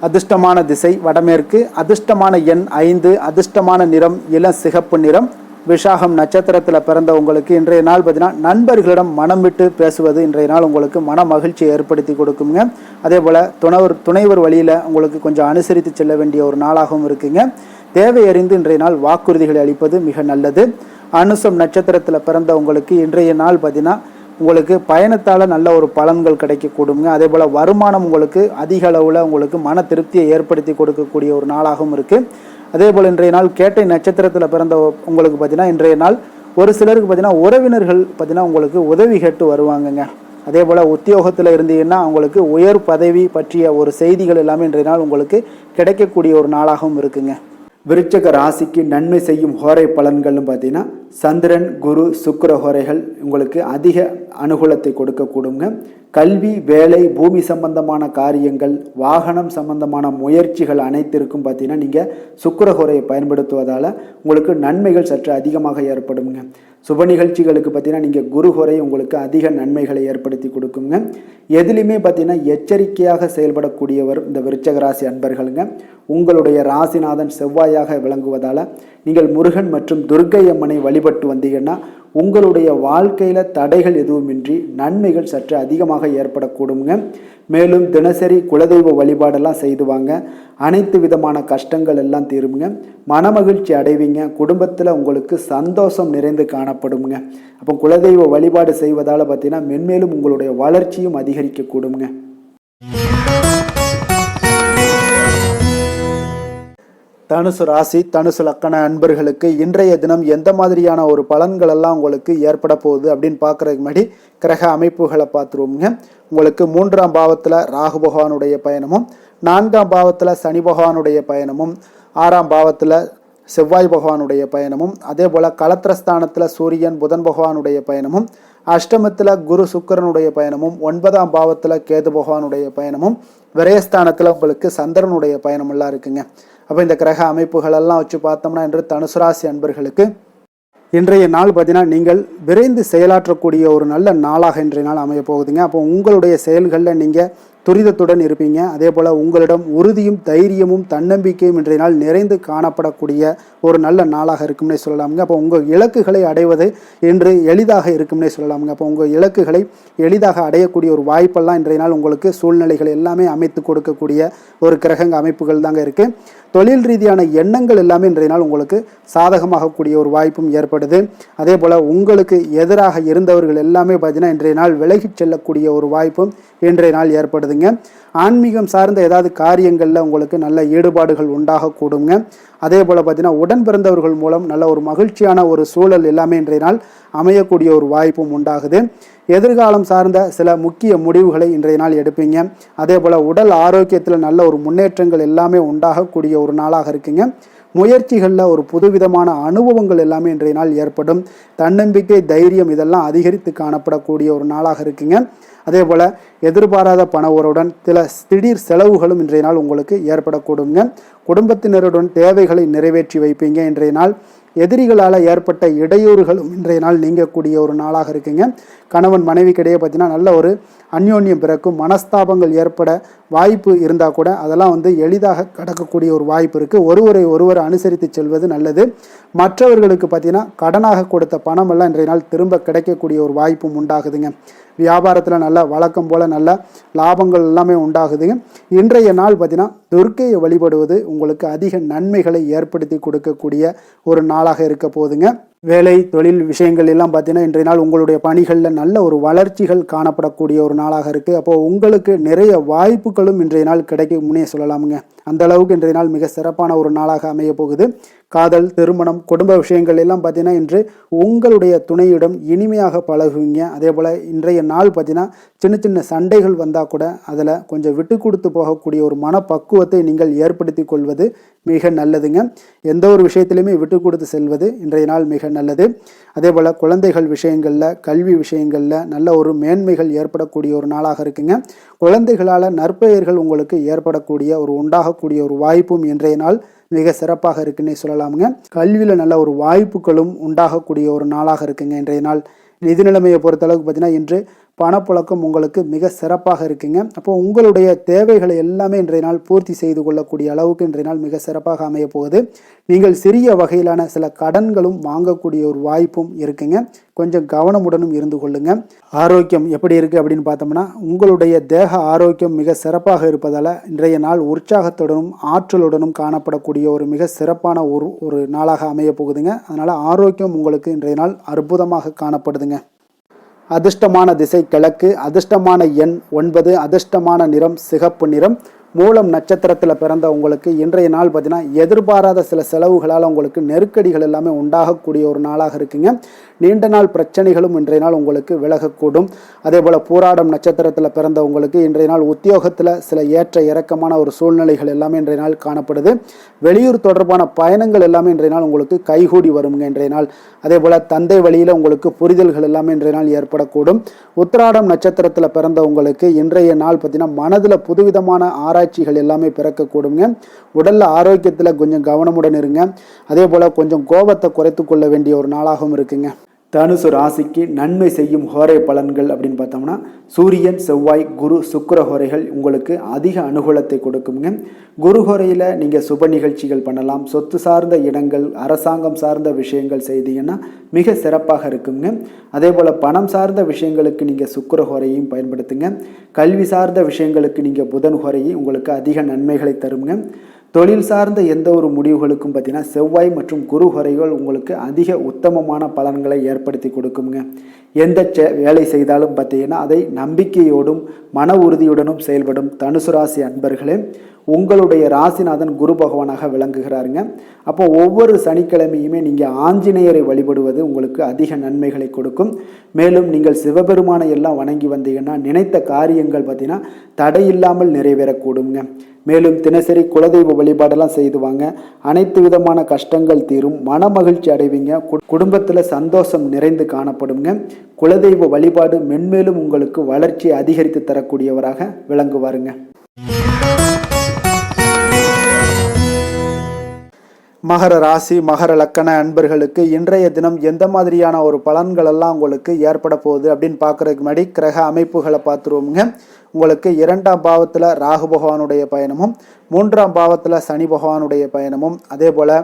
அதிர்ஷ்டமான திசை வடமேற்கு, அதிர்ஷ்டமான எண் 5, அதிர்ஷ்டமான நிறம் இளம் சிகப்பு நிறம். விஷாகம் நட்சத்திரத்தில் பிறந்த உங்களுக்கு இன்றைய நாள் பார்த்தீங்கன்னா நண்பர்களிடம் மனம் விட்டு பேசுவது இன்றைய நாள் உங்களுக்கு மன மகிழ்ச்சியை ஏற்படுத்தி கொடுக்குங்க. அதே போல் துணைவர் வழியில் உங்களுக்கு கொஞ்சம் அனுசரித்து செல்ல வேண்டிய ஒரு நாளாகவும் இருக்குங்க. தேவை அறிந்து இன்றைய நாள் வாக்குறுதிகளை அளிப்பது மிக நல்லது. அனுசம் நட்சத்திரத்தில் பிறந்த உங்களுக்கு இன்றைய நாள் பார்த்தீங்கன்னா உங்களுக்கு பயணத்தால் நல்ல ஒரு பலன்கள் கிடைக்கக்கூடுங்க. அதே போல் வருமானம் உங்களுக்கு அதிக அளவில் உங்களுக்கு மன திருப்தியை ஏற்படுத்தி கொடுக்கக்கூடிய ஒரு நாளாகவும் இருக்குது. அதே போல் இன்றைய நாள் கேட்டை நட்சத்திரத்தில் பிறந்த உங்களுக்கு பார்த்தீங்கன்னா இன்றைய நாள் ஒரு சிலருக்கு பார்த்தீங்கன்னா உறவினர்கள் பார்த்தீங்கன்னா உங்களுக்கு உதவி கேட்டு வருவாங்கங்க. அதே போல் உத்தியோகத்தில் இருந்தீங்கன்னா உங்களுக்கு உயர் பதவி பற்றிய ஒரு செய்திகள் எல்லாமே இன்றைய நாள் உங்களுக்கு கிடைக்கக்கூடிய ஒரு நாளாகவும் இருக்குங்க. விருச்சக ராசிக்கு நன்மை செய்யும் ஹோரை பலன்கள்னு பார்த்தீங்கன்னா சந்திரன் குரு சுக்கிர ஹோரைகள் உங்களுக்கு அதிக அனுகூலத்தை கொடுக்கக்கூடுங்க. கல்வி வேலை பூமி சம்பந்தமான காரியங்கள் வாகனம் சம்பந்தமான முயற்சிகள் அனைத்திற்கும் பார்த்தீங்கன்னா நீங்கள் சுக்கிர ஹோரையை பயன்படுத்துவதால் உங்களுக்கு நன்மைகள் சற்று அதிகமாக ஏற்படுங்க. சுப நிகழ்ச்சிகளுக்கு பார்த்தீங்கன்னா நீங்கள் குரு ஹோரை உங்களுக்கு அதிக நன்மைகளை ஏற்படுத்தி கொடுக்குங்க. எதுலையுமே பார்த்தீங்கன்னா எச்சரிக்கையாக செயல்படக்கூடியவர் இந்த விருச்சக ராசி அன்பர்களுங்க. உங்களுடைய ராசிநாதன் செவ்வாயாக விளங்குவதால் நீங்கள் முருகன் மற்றும் துர்க்கை அம்மனை வழிபட்டு வந்தீங்கன்னா உங்களுடைய வாழ்க்கையில் தடைகள் எதுவுமின்றி நன்மைகள் சற்று அதிகமாக ஏற்படக்கூடுங்க. மேலும் தினசரி குலதெய்வ வழிபாடெல்லாம் செய்து வாங்க. அனைத்து விதமான கஷ்டங்கள் எல்லாம் தீருங்க. மனமகிழ்ச்சி அடைவீங்க. குடும்பத்தில் உங்களுக்கு சந்தோஷம் நிறைந்து காணப்படுங்க. அப்போ குலதெய்வ வழிபாடு செய்வதால் பார்த்தீங்கன்னா மென்மேலும் உங்களுடைய வளர்ச்சியும் அதிகரிக்கக்கூடுங்க. தனுசு ராசி தனுசு லக்கண அன்பர்களுக்கு இன்றைய தினம் எந்த மாதிரியான ஒரு பலன்கள் எல்லாம் உங்களுக்கு ஏற்பட போகுது அப்படின்னு பார்க்குறதுக்கு முன்னாடி கிரக அமைப்புகளை பார்த்துருவோங்க. உங்களுக்கு 3ஆம் பாவத்தில் ராகு பகவானுடைய பயணமும் 4ஆம் பாவத்தில் சனி பகவானுடைய பயணமும் 6ஆம் பாவத்தில் செவ்வாய் பகவானுடைய பயணமும் அதே போல் களத்திரஸ்தானத்தில் சூரியன் புதன் பகவானுடைய பயணமும் அஷ்டமத்தில் குரு சுக்கிரனுடைய பயணமும் 9ஆம் பாவத்தில் கேது பகவானுடைய பயணமும் விரயஸ்தானத்தில் உங்களுக்கு சந்திரனுடைய பயணம் எல்லாம் இருக்குங்க. அப்போ இந்த கிரக அமைப்புகளெல்லாம் வச்சு பார்த்தோம்னா இன்று தனுசு ராசி அன்பர்களுக்கு இன்றைய நாள் பார்த்தீங்கன்னா நீங்கள் விரைந்து செயலாற்றக்கூடிய ஒரு நல்ல நாளாக இன்றைய நாள் அமைய போகுதுங்க. அப்போ உங்களுடைய செயல்களில் நீங்கள் துரிதத்துடன் இருப்பீங்க. அதே போல் உங்களிடம் உறுதியும் தைரியமும் தன்னம்பிக்கையும் இன்றைய நாள் நிறைந்து காணப்படக்கூடிய ஒரு நல்ல நாளாக இருக்கும்னே சொல்லலாமுங்க. அப்போ உங்கள் இலக்குகளை அடைவது இன்று எளிதாக இருக்கும்னே சொல்லலாமுங்க. அப்போ உங்கள் இலக்குகளை எளிதாக அடையக்கூடிய ஒரு வாய்ப்பெல்லாம் இன்றைய நாள் உங்களுக்கு சூழ்நிலைகள் எல்லாமே அமைத்து கொடுக்கக்கூடிய ஒரு கிரகங்க அமைப்புகள் தாங்க இருக்குது. தொழில் ரீதியான எண்ணங்கள் எல்லாமே இன்றைய நாள் உங்களுக்கு சாதகமாகக்கூடிய ஒரு வாய்ப்பும் ஏற்படுது. அதே போல் உங்களுக்கு எதிராக இருந்தவர்கள் எல்லாமே பார்த்தீங்கன்னா இன்றைய நாள் விலகிச் செல்லக்கூடிய ஒரு வாய்ப்பும் இன்றைய நாள் ஏற்படுதுங்க. ஆன்மீகம் சார்ந்த ஏதாவது காரியங்களில் உங்களுக்கு நல்ல ஈடுபாடுகள் உண்டாகக்கூடுங்க. அதே போல் பார்த்தீங்கன்னா உடன் பிறந்தவர்கள் மூலம் நல்ல ஒரு மகிழ்ச்சியான ஒரு சூழல் எல்லாமே இன்றைய நாள் அமையக்கூடிய ஒரு வாய்ப்பும் உண்டாகுது. எதிர்காலம் சார்ந்த சில முக்கிய முடிவுகளை இன்றைய நாள் எடுப்பீங்க. அதே போல் உடல் ஆரோக்கியத்தில் நல்ல ஒரு முன்னேற்றங்கள் எல்லாமே உண்டாகக்கூடிய ஒரு நாளாக இருக்குங்க. முயற்சிகளில் ஒரு புதுவிதமான அனுபவங்கள் எல்லாமே இன்றைய நாள் ஏற்படும். தன்னம்பிக்கை, தைரியம் இதெல்லாம் அதிகரித்து காணப்படக்கூடிய ஒரு நாளாக இருக்குங்க. அதே போல் எதிர்பாராத பண உறவுடன் சில திடீர் செலவுகளும் இன்றைய நாள் உங்களுக்கு ஏற்படக்கூடுங்க. குடும்பத்தினருடன் தேவைகளை நிறைவேற்றி வைப்பீங்க. இன்றைய நாள் எதிரிகளால் ஏற்பட்ட இடையூறுகளும் இன்றைய நாள் நீங்கக்கூடிய ஒரு நாளாக இருக்குங்க. கணவன் மனைவிக்கிடையே பார்த்தீங்கன்னா நல்ல ஒரு அந்யோன்யம் பிறக்கும். மனஸ்தாபங்கள் ஏற்பட வாய்ப்பு இருந்தால் கூட அதெல்லாம் எளிதாக கடக்கக்கூடிய ஒரு வாய்ப்பு இருக்குது. ஒருவர் அனுசரித்து செல்வது நல்லது. மற்றவர்களுக்கு பார்த்தீங்கன்னா கடனாக கொடுத்த பணம் எல்லாம் இன்றைய நாள் திரும்ப கிடைக்கக்கூடிய ஒரு வாய்ப்பும் உண்டாகுதுங்க. வியாபாரத்தில் நல்ல வழக்கம் போல் நல்ல லாபங்கள் எல்லாமே உண்டாகுதுங்க. இன்றைய நாள் பார்த்தீங்கன்னா துர்க்கையை வழிபடுவது உங்களுக்கு அதிக நன்மைகளை ஏற்படுத்தி கொடுக்கக்கூடிய ஒரு நாளாக இருக்க போகுதுங்க. வேலை தொழில் விஷயங்கள் எல்லாம் பார்த்தீங்கன்னா இன்றைய நாள் உங்களுடைய பணிகளில் நல்ல ஒரு வளர்ச்சிகள் காணப்படக்கூடிய ஒரு நாளாக இருக்குது. அப்போது உங்களுக்கு நிறைய வாய்ப்புகளும் இன்றைய நாள் கிடைக்கும்னே சொல்லலாமுங்க. அந்த அளவுக்கு இன்றைய நாள் மிக சிறப்பான ஒரு நாளாக அமைய போகுது. காதல், திருமணம், குடும்ப விஷயங்கள் எல்லாம் பார்த்தீங்கன்னா இன்று உங்களுடைய துணையிடம் இனிமையாக பழகுவீங்க. அதே போல் இன்றைய நாள் பார்த்தீங்கன்னா சின்ன சின்ன சண்டைகள் வந்தால் கூட அதில் கொஞ்சம் விட்டு கொடுத்து போகக்கூடிய ஒரு மனப்பக்குவத்தை நீங்கள் ஏற்படுத்தி கொள்வது மிக நல்லதுங்க. எந்த ஒரு விஷயத்திலையுமே விட்டு கொடுத்து செல்வது இன்றைய நாள் மிக நல்லது. அதே போல் குழந்தைகள் விஷயங்களில், கல்வி விஷயங்களில் நல்ல ஒரு மேன்மைகள் ஏற்படக்கூடிய ஒரு நாளாக இருக்குங்க. குழந்தைகளால் நற்பெயர்கள் உங்களுக்கு ஏற்படக்கூடிய உண்டாகக்கூடிய ஒரு வாய்ப்பும் இன்றைய நாள் மிக சிறப்பாக இருக்குன்னே சொல்லலாமுங்க. கல்வியில் நல்ல ஒரு வாய்ப்புகளும் உண்டாகக்கூடிய ஒரு நாளாக இருக்குங்க இன்றைய நாள். நிதி நிலைமையை பொறுத்தளவுக்கு பார்த்தீங்கன்னா இன்று பணப்புழக்கம் உங்களுக்கு மிக சிறப்பாக இருக்குங்க. அப்போ உங்களுடைய தேவைகளை எல்லாமே இன்றைய நாள் பூர்த்தி செய்து கொள்ளக்கூடிய அளவுக்கு இன்றைய நாள் மிக சிறப்பாக அமைய போகுது. நீங்கள் சிறிய வகையிலான சில கடன்களும் வாங்கக்கூடிய ஒரு வாய்ப்பும் இருக்குங்க. கொஞ்சம் கவனமுடனும் இருந்து கொள்ளுங்க. ஆரோக்கியம் எப்படி இருக்குது அப்படின்னு பார்த்தோம்னா உங்களுடைய தேக ஆரோக்கியம் மிக சிறப்பாக இருப்பதால் இன்றைய நாள் உற்சாகத்துடனும் ஆற்றலுடனும் காணப்படக்கூடிய ஒரு மிக சிறப்பான ஒரு நாளாக அமைய போகுதுங்க. அதனால் ஆரோக்கியம் உங்களுக்கு இன்றைய நாள் அற்புதமாக காணப்படுதுங்க. அதிர்ஷ்டமான திசை கிழக்கு, அதிர்ஷ்டமான எண் 9, அதிர்ஷ்டமான நிறம் சிகப்பு நிறம். மூலம் நட்சத்திரத்தில் பிறந்த உங்களுக்கு இன்றைய நாள் பார்த்தீங்கன்னா எதிர்பாராத சில செலவுகளால் உங்களுக்கு நெருக்கடிகள் எல்லாமே உண்டாகக்கூடிய ஒரு நாளாக இருக்குங்க. நீண்ட நாள் பிரச்சனைகளும் இன்றைய நாள் உங்களுக்கு விலகக்கூடும். அதே போல் பூராடம் நட்சத்திரத்தில் பிறந்த உங்களுக்கு இன்றைய நாள் உத்தியோகத்தில் சில ஏற்ற இறக்கமான ஒரு சூழ்நிலைகள் எல்லாமே இன்றைய நாள் காணப்படுது. வெளியூர் தொடர்பான பயணங்கள் எல்லாமே இன்றைய நாள் உங்களுக்கு கைகூடி வருங்க இன்றைய நாள். அதே போல் தந்தை வழியில் உங்களுக்கு புரிதல்கள் எல்லாமே இன்றைய நாள் ஏற்படக்கூடும். உத்திராடம் நட்சத்திரத்தில் பிறந்த உங்களுக்கு இன்றைய நாள் பார்த்தீங்கன்னா மனதில் புதுவிதமான ஆராய்ச்சிகள் எல்லாமே பிறக்கக்கூடுங்க. உடலில் ஆரோக்கியத்தில் கொஞ்சம் கவனமுடன் இருங்க. அதே போல் கொஞ்சம் கோபத்தை குறைத்து கொள்ள வேண்டிய ஒரு நாளாகவும் இருக்குங்க. தனுசு ராசிக்கு நன்மை செய்யும் ஹோரை பலன்கள் அப்படின்னு பார்த்தோம்னா சூரியன், செவ்வாய், குரு, சுக்கிர ஹோரைகள் உங்களுக்கு அதிக அனுகூலத்தை கொடுக்குங்க. குரு ஹோரையில் நீங்கள் சுப நிகழ்ச்சிகள் பண்ணலாம். சொத்து சார்ந்த இடங்கள், அரசாங்கம் சார்ந்த விஷயங்கள் செய்தீங்கன்னா மிக சிறப்பாக இருக்குங்க. அதே போல் பணம் சார்ந்த விஷயங்களுக்கு நீங்கள் சுக்கிர ஹோரையும் பயன்படுத்துங்க. கல்வி சார்ந்த விஷயங்களுக்கு நீங்கள் புதன் ஹோரையும் உங்களுக்கு அதிக நன்மைகளை தருங்க. தொழில் சார்ந்த எந்த ஒரு முடிவுகளுக்கும் பார்த்தீங்கன்னா செவ்வாய் மற்றும் குரு ஹோரைகள் உங்களுக்கு அதிக உத்தமமான பலன்களை ஏற்படுத்தி கொடுக்குங்க. எந்த வேலை செய்தாலும் பார்த்தீங்கன்னா அதை நம்பிக்கையோடும் மன உறுதியுடனும் செயல்படும் தனுசு ராசி அன்பர்களே, உங்களுடைய ராசிநாதன் குரு பகவானாக விளங்குகிறாருங்க. அப்போ ஒவ்வொரு சனிக்கிழமையுமே நீங்கள் ஆஞ்சநேயரை வழிபடுவது உங்களுக்கு அதிக நன்மைகளை கொடுக்கும். மேலும் நீங்கள் சிவபெருமானை எல்லாம் வணங்கி வந்தீங்கன்னா நினைத்த காரியங்கள் பார்த்தீங்கன்னா தடையில்லாமல் நிறைவேறக்கூடுங்க. மேலும் தினசரி குலதெய்வ வழிபாடெல்லாம் செய்துவாங்க. அனைத்து விதமான கஷ்டங்கள் தீரும். மன மகிழ்ச்சி அடைவீங்க. குடும்பத்தில் சந்தோஷம் நிறைந்து காணப்படுங்க. குலதெய்வ வழிபாடு மென்மேலும் உங்களுக்கு வளர்ச்சியை அதிகரித்து தரக்கூடியவராக விளங்குவாருங்க. மகர ராசி மகர லக்கண அன்பர்களுக்கு இன்றைய தினம் எந்த மாதிரியான ஒரு பலன்கள் எல்லாம் உங்களுக்கு ஏற்பட போகுது அப்படின்னு பார்க்கறதுக்கு முன்னாடி கிரக அமைப்புகளை பார்த்துருவோமுங்க. உங்களுக்கு 2ஆம் பாவத்தில் ராகு பகவானுடைய பயணமும் 3ஆம் பாவத்தில் சனி பகவானுடைய பயணமும் அதே போல்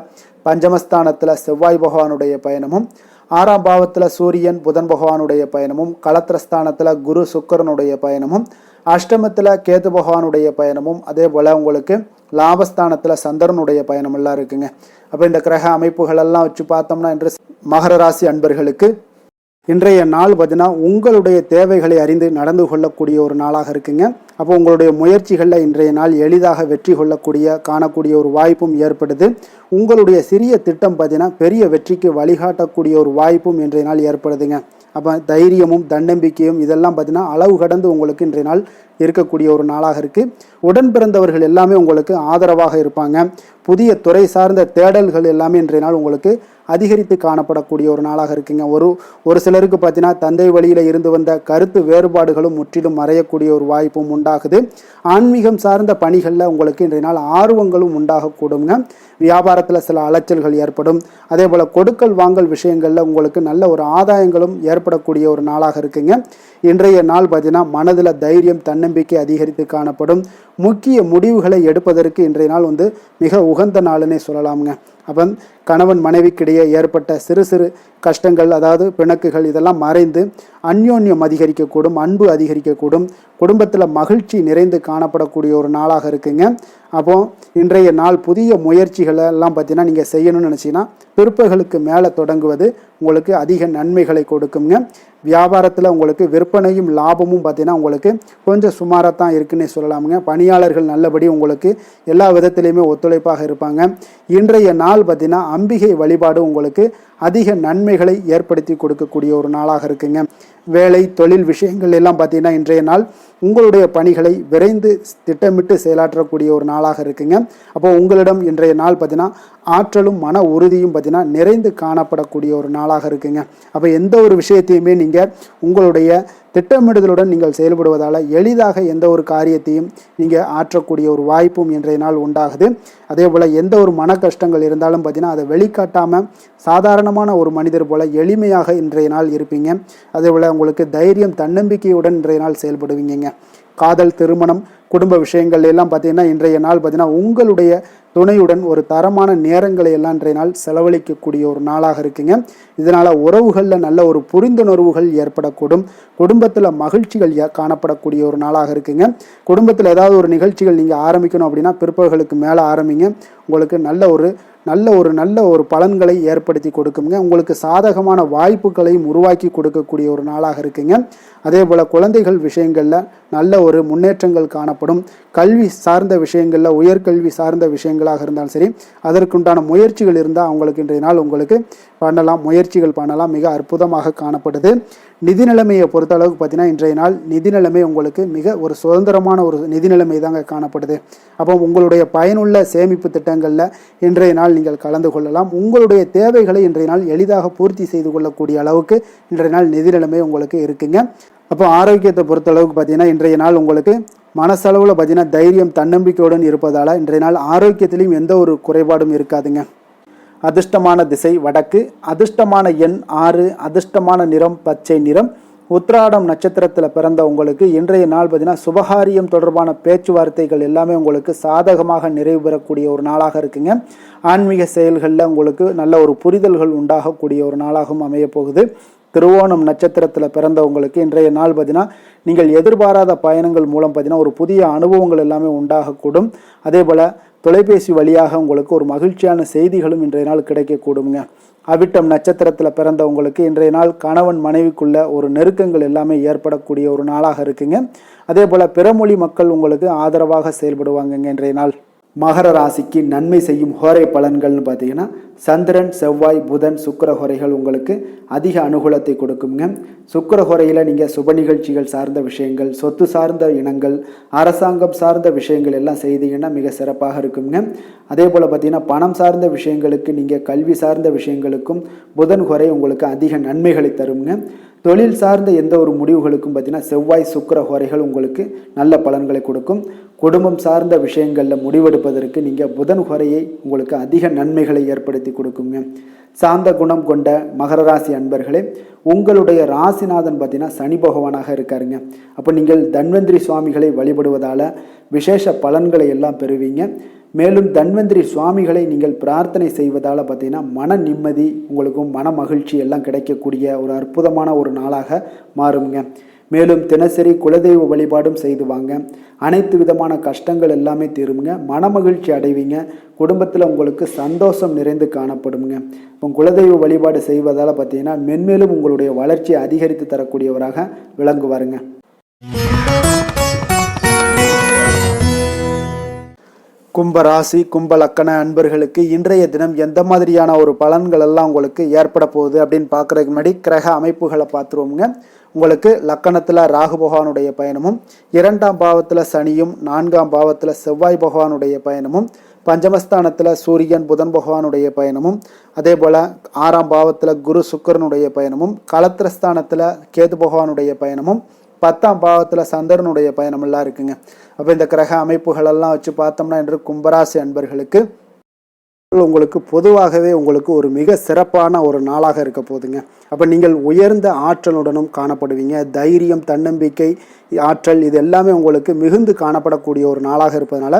பஞ்சமஸ்தானத்தில் செவ்வாய் பகவானுடைய பயணமும் 6ஆம் பாவத்தில் சூரியன் புதன் பகவானுடைய பயணமும் களத்திரஸ்தானத்தில் குரு சுக்கரனுடைய பயணமும் அஷ்டமத்தில் கேது பகவானுடைய பயணமும் அதே போல் உங்களுக்கு லாபஸ்தானத்தில் சந்திரனுடைய பயணம் எல்லாம் இருக்குங்க. அப்போ இந்த கிரக அமைப்புகளெல்லாம் வச்சு பார்த்தோம்னா இன்று மகர ராசி அன்பர்களுக்கு இன்றைய நாள் பார்த்தீங்கன்னா உங்களுடைய தேவைகளை அறிந்து நடந்து கொள்ளக்கூடிய ஒரு நாளாக இருக்குங்க. அப்போ உங்களுடைய முயற்சிகளில் இன்றைய நாள் எளிதாக வெற்றி காணக்கூடிய ஒரு வாய்ப்பும் ஏற்படுது. உங்களுடைய சிறிய திட்டம் பார்த்தீங்கன்னா பெரிய வெற்றிக்கு வழிகாட்டக்கூடிய ஒரு வாய்ப்பும் இன்றைய நாள் ஏற்படுதுங்க. அப்போ தைரியமும் தன்னம்பிக்கையும் இதெல்லாம் பார்த்தீங்கன்னா அளவு கடந்து உங்களுக்கு இன்றைய நாள் இருக்கக்கூடிய ஒரு நாளாக இருக்குது. உடன் பிறந்தவர்கள் எல்லாமே உங்களுக்கு ஆதரவாக இருப்பாங்க. புதிய துறை சார்ந்த தேடல்கள் எல்லாமே இன்றைய நாள் உங்களுக்கு அதிகரித்து காணப்படக்கூடிய ஒரு நாளாக இருக்குங்க. ஒரு சிலருக்கு பார்த்தீங்கன்னா தந்தை வழியில் இருந்து வந்த கருத்து வேறுபாடுகளும் முற்றிலும் மறையக்கூடிய ஒரு வாய்ப்பும் உண்டாகுது. ஆன்மீகம் சார்ந்த பணிகளில் உங்களுக்கு இன்றைய நாள் ஆர்வங்களும் உண்டாகக்கூடுங்க. வியாபாரத்தில் சில அலைச்சல்கள் ஏற்படும். அதே போல் கொடுக்கல் வாங்கல் விஷயங்களில் உங்களுக்கு நல்ல ஒரு ஆதாயங்களும் ஏற்படக்கூடிய ஒரு நாளாக இருக்குங்க. இன்றைய நாள் பார்த்தீங்கன்னா மனதில் தைரியம் தன்னம்பிக்கை அதிகரித்து காணப்படும். முக்கிய முடிவுகளை எடுப்பதற்கு இன்றைய நாள் மிக உகந்த நாளுன்னே சொல்லலாமுங்க. அப்போ கணவன் மனைவிக்கிடையே ஏற்பட்ட சிறு சிறு கஷ்டங்கள் அதாவது பிணக்குகள் இதெல்லாம் மறைந்து அந்யோன்யம் அதிகரிக்கக்கூடும், அன்பு அதிகரிக்கக்கூடும், குடும்பத்தில் மகிழ்ச்சி நிறைந்து காணப்படக்கூடிய ஒரு நாளாக இருக்குங்க. அப்போ இன்றைய நாள் புதிய முயற்சிகளை எல்லாம் பார்த்தீங்கன்னா நீங்கள் செய்யணும்னு நினச்சிங்கன்னா பிற்பகலுக்கு மேலே தொடங்குவது உங்களுக்கு அதிக நன்மைகளை கொடுக்குங்க. வியாபாரத்தில் உங்களுக்கு விற்பனையும் லாபமும் பார்த்தீங்கன்னா உங்களுக்கு கொஞ்சம் சுமாராக தான் இருக்குன்னே சொல்லலாமுங்க. பணியாளர்கள் நல்லபடி உங்களுக்கு எல்லா விதத்திலையுமே ஒத்துழைப்பாக இருப்பாங்க. இன்றைய நாள் பார்த்தீங்கன்னா அம்பிகை வழிபாடு உங்களுக்கு அதிக நன்மைகளை ஏற்படுத்தி கொடுக்கக்கூடிய ஒரு நாளாக இருக்குங்க. வேலை தொழில் விஷயங்கள் எல்லாம் பார்த்தீங்கன்னா இன்றைய நாள் உங்களுடைய பணிகளை விரைந்து திட்டமிட்டு செயலாற்றக்கூடிய ஒரு நாளாக இருக்குங்க. அப்போ உங்களிடம் இன்றைய நாள் பார்த்தீங்கன்னா ஆற்றலும் மன உறுதியும் பார்த்தீங்கன்னா நிறைந்து காணப்படக்கூடிய ஒரு நாளாக இருக்குங்க. அப்போ எந்த ஒரு விஷயத்தையுமே நீங்கள் உங்களுடைய திட்டமிடுதலுடன் நீங்கள் செயல்படுவதால் எளிதாக எந்த ஒரு காரியத்தையும் நீங்கள் ஆற்றக்கூடிய ஒரு வாய்ப்பும் இன்றைய நாள் உண்டாகுது. அதே போல் எந்த ஒரு மன கஷ்டங்கள் இருந்தாலும் பார்த்தீங்கன்னா அதை வெளிக்காட்டாமல் சாதாரணமான ஒரு மனிதர் போல் எளிமையாக இன்றைய நாள் இருப்பீங்க. அதே போல் உங்களுக்கு தைரியம் தன்னம்பிக்கையுடன் இன்றைய நாள் செயல்படுவீங்க. காதல் திருமணம் குடும்ப விஷயங்கள் எல்லாம் பார்த்தீங்கன்னா இன்றைய நாள் பார்த்தீங்கன்னா உங்களுடைய துணையுடன் ஒரு தரமான நேரங்களை எல்லாம் இன்றைய நாள் செலவழிக்கக்கூடிய ஒரு நாளாக இருக்குங்க. இதனால் உறவுகளில் நல்ல ஒரு புரிந்துணர்வுகள் ஏற்படக்கூடும். குடும்பத்தில் மகிழ்ச்சிகள் காணப்படக்கூடிய ஒரு நாளாக இருக்குங்க. குடும்பத்தில் ஏதாவது ஒரு நிகழ்ச்சிகள் நீங்கள் ஆரம்பிக்கணும் அப்படின்னா பிற்பகலுக்கு மேலே ஆரம்பிங்க. உங்களுக்கு நல்ல ஒரு பலன்களை ஏற்படுத்தி கொடுக்குங்க. உங்களுக்கு சாதகமான வாய்ப்புகளையும் உருவாக்கி கொடுக்கக்கூடிய ஒரு நாளாக இருக்குங்க. அதே போல் குழந்தைகள் விஷயங்களில் நல்ல ஒரு முன்னேற்றங்கள் காணப்படும். கல்வி சார்ந்த விஷயங்களில் உயர்கல்வி சார்ந்த விஷயங்களாக இருந்தாலும் சரி அதற்குண்டான முயற்சிகள் இருந்தால் அவங்களுக்கு இன்றைய நாள் உங்களுக்கு முயற்சிகள் பண்ணலாம். மிக அற்புதமாக காணப்படுது. நிதி நிலைமையை பொறுத்த அளவுக்கு பார்த்தீங்கன்னா இன்றைய நாள் நிதி நிலைமை உங்களுக்கு மிக ஒரு சுதந்திரமான ஒரு நிதி நிலைமை தாங்க காணப்படுது. அப்போ உங்களுடைய பயனுள்ள சேமிப்பு திட்டங்களில் இன்றைய நாள் நீங்கள் கலந்து கொள்ளலாம். உங்களுடைய தேவைகளை இன்றைய நாள் எளிதாக பூர்த்தி செய்து கொள்ளக்கூடிய அளவுக்கு இன்றைய நாள் நிதி நிலைமை உங்களுக்கு இருக்குங்க. அப்போ ஆரோக்கியத்தை பொறுத்த அளவுக்கு பார்த்தீங்கன்னா இன்றைய நாள் உங்களுக்கு மனசளவில் பார்த்தீங்கன்னா தைரியம் தன்னம்பிக்கையுடன் இருப்பதால் இன்றைய நாள் ஆரோக்கியத்திலையும் எந்த ஒரு குறைபாடும் இருக்காதுங்க. அதிர்ஷ்டமான திசை வடக்கு, அதிர்ஷ்டமான எண் 6, அதிர்ஷ்டமான நிறம் பச்சை நிறம். உத்திராடம் நட்சத்திரத்தில் பிறந்த உங்களுக்கு இன்றைய நாள் பார்த்தீங்கன்னா சுபகாரியம் தொடர்பான பேச்சுவார்த்தைகள் எல்லாமே உங்களுக்கு சாதகமாக நிறைவு பெறக்கூடிய ஒரு நாளாக இருக்குங்க. ஆன்மீக செயல்களில் உங்களுக்கு நல்ல ஒரு புரிதல்கள் உண்டாகக்கூடிய ஒரு நாளாகவும் அமைய போகுது. திருவோணம் நட்சத்திரத்தில் பிறந்தவங்களுக்கு இன்றைய நாள் பார்த்தீங்கன்னா நீங்கள் எதிர்பாராத பயணங்கள் மூலம் பார்த்தீங்கன்னா ஒரு புதிய அனுபவங்கள் எல்லாமே உண்டாகக்கூடும். அதே போல் தொலைபேசி வழியாக உங்களுக்கு ஒரு மகிழ்ச்சியான செய்திகளும் இன்றைய நாள் கிடைக்கக்கூடுங்க. அவிட்டம் நட்சத்திரத்தில் பிறந்தவங்களுக்கு இன்றைய நாள் கணவன் மனைவிக்குள்ள ஒரு நெருக்கங்கள் எல்லாமே ஏற்படக்கூடிய ஒரு நாளாக இருக்குங்க. அதே போல் பிறமொழி மக்கள் உங்களுக்கு ஆதரவாக செயல்படுவாங்கங்க. இன்றைய நாள் மகர ராசிக்கு நன்மை செய்யும் ஹோரை பலன்கள்னு பார்த்தீங்கன்னா சந்திரன் செவ்வாய் புதன் சுக்கிர ஹோரைகள் உங்களுக்கு அதிக அனுகூலத்தை கொடுக்குங்க. சுக்கிர ஹோரையில் நீங்கள் சுப நிகழ்ச்சிகள் சார்ந்த விஷயங்கள், சொத்து சார்ந்த இனங்கள், அரசாங்கம் சார்ந்த விஷயங்கள் எல்லாம் செய்தீங்கன்னா மிக சிறப்பாக இருக்குங்க. அதே போல் பார்த்தீங்கன்னா பணம் சார்ந்த விஷயங்களுக்கு நீங்கள் கல்வி சார்ந்த விஷயங்களுக்கும் புதன் ஹோரை உங்களுக்கு அதிக நன்மைகளை தருங்க. தொழில் சார்ந்த எந்த ஒரு முடிவுகளுக்கும் பார்த்தீங்கன்னா செவ்வாய் சுக்கிர ஹோரைகள் உங்களுக்கு நல்ல பலன்களை கொடுக்கும். குடும்பம் சார்ந்த விஷயங்களில் முடிவெடுப்பதற்கு நீங்கள் புதன் குறையை உங்களுக்கு அதிக நன்மைகளை ஏற்படுத்தி கொடுக்குங்க. சாந்த குணம் கொண்ட மகர ராசி அன்பர்களே, உங்களுடைய ராசிநாதன் பார்த்தீங்கன்னா சனி பகவானாக இருக்காருங்க. அப்போ நீங்கள் தன்வந்திரி சுவாமிகளை வழிபடுவதால் விசேஷ பலன்களை எல்லாம் பெறுவீங்க. மேலும் தன்வந்திரி சுவாமிகளை நீங்கள் பிரார்த்தனை செய்வதால் பார்த்தீங்கன்னா மன நிம்மதி உங்களுக்கும் மன மகிழ்ச்சி எல்லாம் கிடைக்கக்கூடிய ஒரு அற்புதமான ஒரு நாளாக மாறுங்க. மேலும் தினசரி குலதெய்வ வழிபாடும் செய்து வாங்க. அனைத்து விதமான கஷ்டங்கள் எல்லாமே தீருங்க. மனமகிழ்ச்சி அடைவீங்க. குடும்பத்தில் உங்களுக்கு சந்தோஷம் நிறைந்து காணப்படுங்க. இப்போ குலதெய்வ வழிபாடு செய்வதால் பார்த்தீங்கன்னா மென்மேலும் உங்களுடைய வளர்ச்சியை அதிகரித்து தரக்கூடியவராக விளங்குவாருங்க. கும்பராசி கும்ப லக்கண அன்பர்களுக்கு இன்றைய தினம் எந்த மாதிரியான ஒரு பலன்கள் எல்லாம் உங்களுக்கு ஏற்பட போகுது அப்படின்னு பார்க்குறதுக்கு முன்னாடி கிரக அமைப்புகளை பார்த்துருவோங்க. உங்களுக்கு லக்கணத்தில் ராகு பகவானுடைய பயணமும், 2ஆம் பாவத்தில் சனியும், 4ஆம் பாவத்தில் செவ்வாய் பகவானுடைய பயணமும், பஞ்சமஸ்தானத்தில் சூரியன் புதன் பகவானுடைய பயணமும், அதே போல் 6ஆம் பாவத்தில் குரு சுக்கரனுடைய பயணமும், களத்திரஸ்தானத்தில் கேது பகவானுடைய பயணமும், 10ஆம் பாவத்தில் சந்திரனுடைய பயணமெல்லாம் இருக்குங்க. அப்போ இந்த கிரக அமைப்புகளெல்லாம் வச்சு பார்த்தோம்னா இன்று கும்பராசி அன்பர்களுக்கு உங்களுக்கு பொதுவாகவே உங்களுக்கு ஒரு மிக சிறப்பான ஒரு நாளாக இருக்க போகுதுங்க. அப்போ நீங்கள் உயர்ந்த ஆற்றலுடனும் காணப்படுவீங்க. தைரியம், தன்னம்பிக்கை, ஆற்றல் இது எல்லாமே உங்களுக்கு மிகுந்து காணப்படக்கூடிய ஒரு நாளாக இருப்பதனால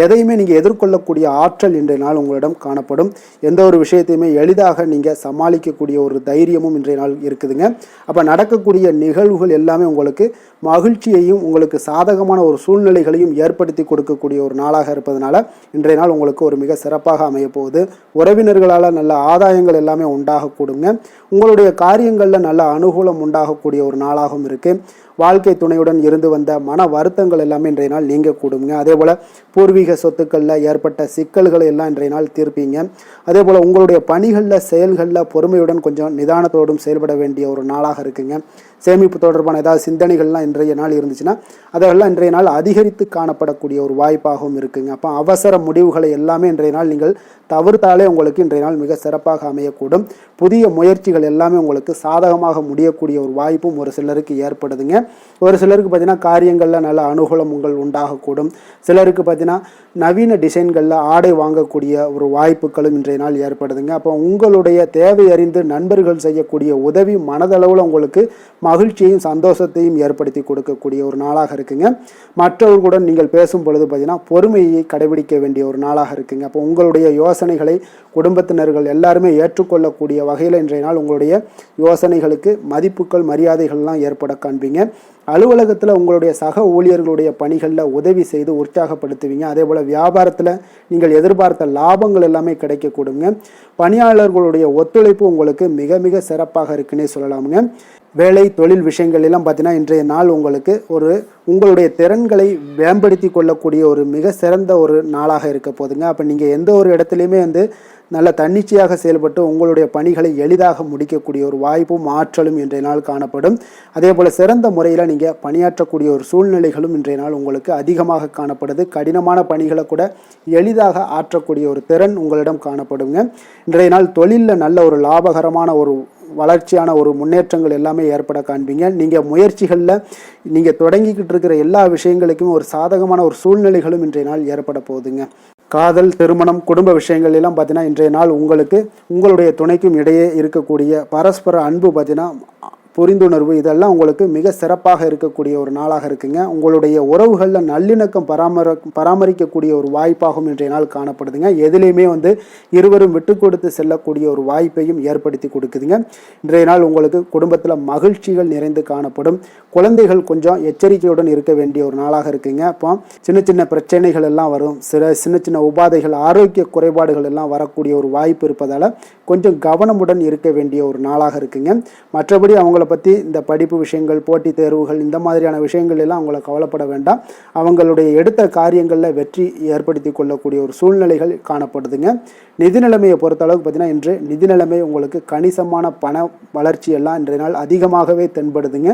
எதையுமே நீங்கள் எதிர்கொள்ளக்கூடிய ஆற்றல் இன்றைய நாள் உங்களிடம் காணப்படும். எந்த ஒரு விஷயத்தையுமே எளிதாக நீங்கள் சமாளிக்கக்கூடிய ஒரு தைரியமும் இன்றைய நாள் இருக்குதுங்க. அப்போ நடக்கக்கூடிய நிகழ்வுகள் எல்லாமே உங்களுக்கு மகிழ்ச்சியையும் உங்களுக்கு சாதகமான ஒரு சூழ்நிலைகளையும் ஏற்படுத்தி கொடுக்கக்கூடிய ஒரு நாளாக இருப்பதனால இன்றைய நாள் உங்களுக்கு ஒரு மிக சிறப்பாக அமைய போகுது. உறவினர்களால் நல்ல ஆதாயங்கள் எல்லாமே உண்டாகக்கூடுங்க. உங்களுடைய காரியங்களில் நல்ல அனுகூலம் உண்டாகக்கூடிய ஒரு நாளாகவும் இருக்குது. வாழ்க்கை துணையுடன் இருந்து வந்த மன வருத்தங்கள் எல்லாமே இன்றைய நாள் நீங்கக்கூடுங்க. அதே போல் பூர்வீக சொத்துக்களில் ஏற்பட்ட சிக்கல்களை எல்லாம் இன்றைய நாள் தீர்ப்பீங்க. அதே போல் உங்களுடைய பணிகளில் செயல்களில் பொறுமையுடன் கொஞ்சம் நிதானத்தோடும் செயல்பட வேண்டிய ஒரு நாளாக இருக்குங்க. சேமிப்பு தொடர்பான ஏதாவது சிந்தனைகள்லாம் இன்றைய நாள் இருந்துச்சுன்னா அதெல்லாம் இன்றைய நாள் அதிகரித்து காணப்படக்கூடிய ஒரு வாய்ப்பாகவும் இருக்குங்க. அப்போ அவசர முடிவுகளை எல்லாமே இன்றைய நாள் நீங்கள் தவிர்த்தாலே உங்களுக்கு இன்றைய நாள் மிக சிறப்பாக அமையக்கூடும். புதிய முயற்சிகள் எல்லாமே உங்களுக்கு சாதகமாக முடியக்கூடிய ஒரு வாய்ப்பும் ஒரு சிலருக்கு ஏற்படுதுங்க. ஒரு சிலருக்கு பார்த்தீங்கன்னா காரியங்களில் நல்ல அனுகூலம் உண்டாகக்கூடும். சிலருக்கு பார்த்தீங்கன்னா நவீன டிசைன்களில் ஆடை வாங்கக்கூடிய ஒரு வாய்ப்புகளும் இன்றைய நாள் ஏற்படுதுங்க. அப்போ உங்களுடைய தேவை அறிந்து நண்பர்கள் செய்யக்கூடிய உதவி மனதளவில் உங்களுக்கு மகிழ்ச்சியையும் சந்தோஷத்தையும் ஏற்படுத்தி கொடுக்கக்கூடிய ஒரு நாளாக இருக்குங்க. மற்றவர்களுடன் நீங்கள் பேசும் பொழுது பார்த்தீங்கன்னா பொறுமையை கடைபிடிக்க வேண்டிய ஒரு நாளாக இருக்குங்க. அப்போ உங்களுடைய யோசனைகளை குடும்பத்தினர்கள் எல்லாருமே ஏற்றுக்கொள்ளக்கூடிய வகையில் இன்றைய நாள் உங்களுடைய யோசனைகளுக்கு மதிப்புகள் மரியாதைகள்லாம் ஏற்பட காண்பீங்க. அலுவலகத்தில் உங்களுடைய சக ஊழியர்களுடைய பணிகளில் உதவி செய்து உற்சாகப்படுத்துவீங்க. அதே போல் வியாபாரத்தில் நீங்கள் எதிர்பார்த்த லாபங்கள் எல்லாமே கிடைக்கக்கூடுங்க. பணியாளர்களுடைய ஒத்துழைப்பு உங்களுக்கு மிக மிக சிறப்பாக இருக்குன்னே சொல்லலாமுங்க. வேலை தொழில் விஷயங்கள் எல்லாம் பார்த்தீங்கன்னா இன்றைய நாள் உங்களுக்கு உங்களுடைய திறன்களை மேம்படுத்தி கொள்ளக்கூடிய ஒரு மிக சிறந்த ஒரு நாளாக இருக்க போதுங்க. அப்போ நீங்கள் எந்த ஒரு இடத்துலையுமே நல்ல தன்னிச்சையாக செயல்பட்டு உங்களுடைய பணிகளை எளிதாக முடிக்கக்கூடிய ஒரு வாய்ப்பும் ஆற்றலும் இன்றைய நாள் காணப்படும். அதே போல் சிறந்த முறையில் நீங்கள் பணியாற்றக்கூடிய ஒரு சூழ்நிலைகளும் இன்றைய நாள் உங்களுக்கு அதிகமாக காணப்படுது. கடினமான பணிகளை கூட எளிதாக ஆற்றக்கூடிய ஒரு திறன் உங்களிடம் காணப்படுங்க. இன்றைய நாள் தொழிலில் நல்ல ஒரு லாபகரமான ஒரு வளர்ச்சியான ஒரு முன்னேற்றங்கள் எல்லாமே ஏற்பட காண்பீங்க. நீங்கள் முயற்சிகளில் நீங்கள் தொடங்கிக்கிட்டு இருக்கிற எல்லா விஷயங்களுக்கும் ஒரு சாதகமான ஒரு சூழ்நிலைகளும் இன்றைய நாள் ஏற்பட போகுதுங்க. காதல், திருமணம், குடும்ப விஷயங்கள் எல்லாம் பார்த்தீங்கன்னா இன்றைய நாள் உங்களுக்கு உங்களுடைய துணைக்கும் இடையே இருக்கக்கூடிய பரஸ்பர அன்பு பார்த்தீங்கன்னா புரிந்துணர்வு இதெல்லாம் உங்களுக்கு மிக சிறப்பாக இருக்கக்கூடிய ஒரு நாளாக இருக்குங்க. உங்களுடைய உறவுகளில் நல்லிணக்கம் பராமரிக்கக்கூடிய ஒரு வாய்ப்பாகவும் இன்றைய நாள் காணப்படுதுங்க. எதுலேயுமே இருவரும் விட்டு கொடுத்து செல்லக்கூடிய ஒரு வாய்ப்பையும் ஏற்படுத்தி கொடுக்குதுங்க. இன்றைய நாள் உங்களுக்கு குடும்பத்தில் மகிழ்ச்சிகள் நிறைந்து காணப்படும். குழந்தைகள் கொஞ்சம் எச்சரிக்கையுடன் இருக்க வேண்டிய ஒரு நாளாக இருக்குங்க. அப்போ சின்ன சின்ன பிரச்சனைகள் எல்லாம் வரும். சின்ன சின்ன உபாதைகள், ஆரோக்கிய குறைபாடுகள் எல்லாம் வரக்கூடிய ஒரு வாய்ப்பு இருப்பதால் கொஞ்சம் கவனமுடன் இருக்க வேண்டிய ஒரு நாளாக இருக்குங்க. மற்றபடி அவங்கள பற்றி இந்த படிப்பு விஷயங்கள், போட்டித் தேர்வுகள் இந்த மாதிரியான விஷயங்கள் எல்லாம் அவங்கள கவலைப்பட வேண்டாம். அவங்களுடைய எடுத்த காரியங்களில் வெற்றி ஏற்படுத்தி கொள்ளக்கூடிய ஒரு சூழ்நிலைகள் காணப்படுதுங்க. நிதி நிலைமையை பொறுத்த அளவுக்கு பார்த்தீங்கன்னா இன்று நிதி நிலைமை உங்களுக்கு கணிசமான பண வளர்ச்சி எல்லாம் இன்றைய நாள் அதிகமாகவே தென்படுதுங்க.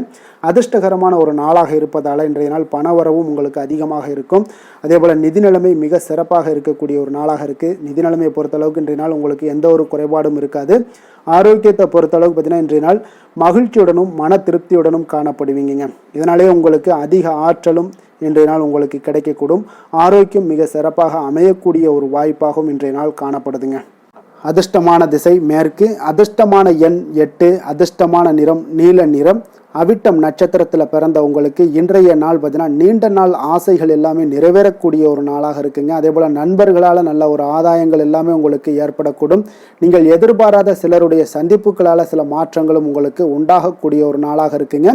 அதிர்ஷ்டகரமான ஒரு நாளாக இருப்பதால் இன்றைய நாள் பண வரவும் உங்களுக்கு அதிகமாக இருக்கும். அதே போல் நிதி நிலைமை மிக சிறப்பாக இருக்கக்கூடிய ஒரு நாளாக இருக்குது. நிதி நிலைமையை பொறுத்தளவுக்கு இன்றைய நாள் உங்களுக்கு எந்த ஒரு குறைபாடும் இருக்காது. ஆரோக்கியத்தை பொறுத்தளவுக்கு பார்த்தீங்கன்னா இன்றைய நாள் மகிழ்ச்சியுடனும் மன திருப்தியுடனும் காணப்படுவீங்க. இதனாலே உங்களுக்கு அதிக ஆற்றலும் இன்றைய நாள் உங்களுக்கு கிடைக்கக்கூடும். ஆரோக்கியம் மிக சிறப்பாக அமையக்கூடிய ஒரு வாய்ப்பாகவும் இன்றைய நாள் காணப்படுதுங்க. அதிர்ஷ்டமான திசை மேற்கு, அதிர்ஷ்டமான எண் 8, அதிர்ஷ்டமான நிறம் நீல நிறம். அவிட்டம் நட்சத்திரத்தில் பிறந்த உங்களுக்கு இன்றைய நாள் பார்த்தீங்கன்னா நீண்ட நாள் ஆசைகள் எல்லாமே நிறைவேறக்கூடிய ஒரு நாளாக இருக்குங்க. அதே போல் நண்பர்களால் நல்ல ஒரு ஆதாயங்கள் எல்லாமே உங்களுக்கு ஏற்படக்கூடும். நீங்கள் எதிர்பாராத சிலருடைய சந்திப்புகளால் சில மாற்றங்களும் உங்களுக்கு உண்டாகக்கூடிய ஒரு நாளாக இருக்குங்க.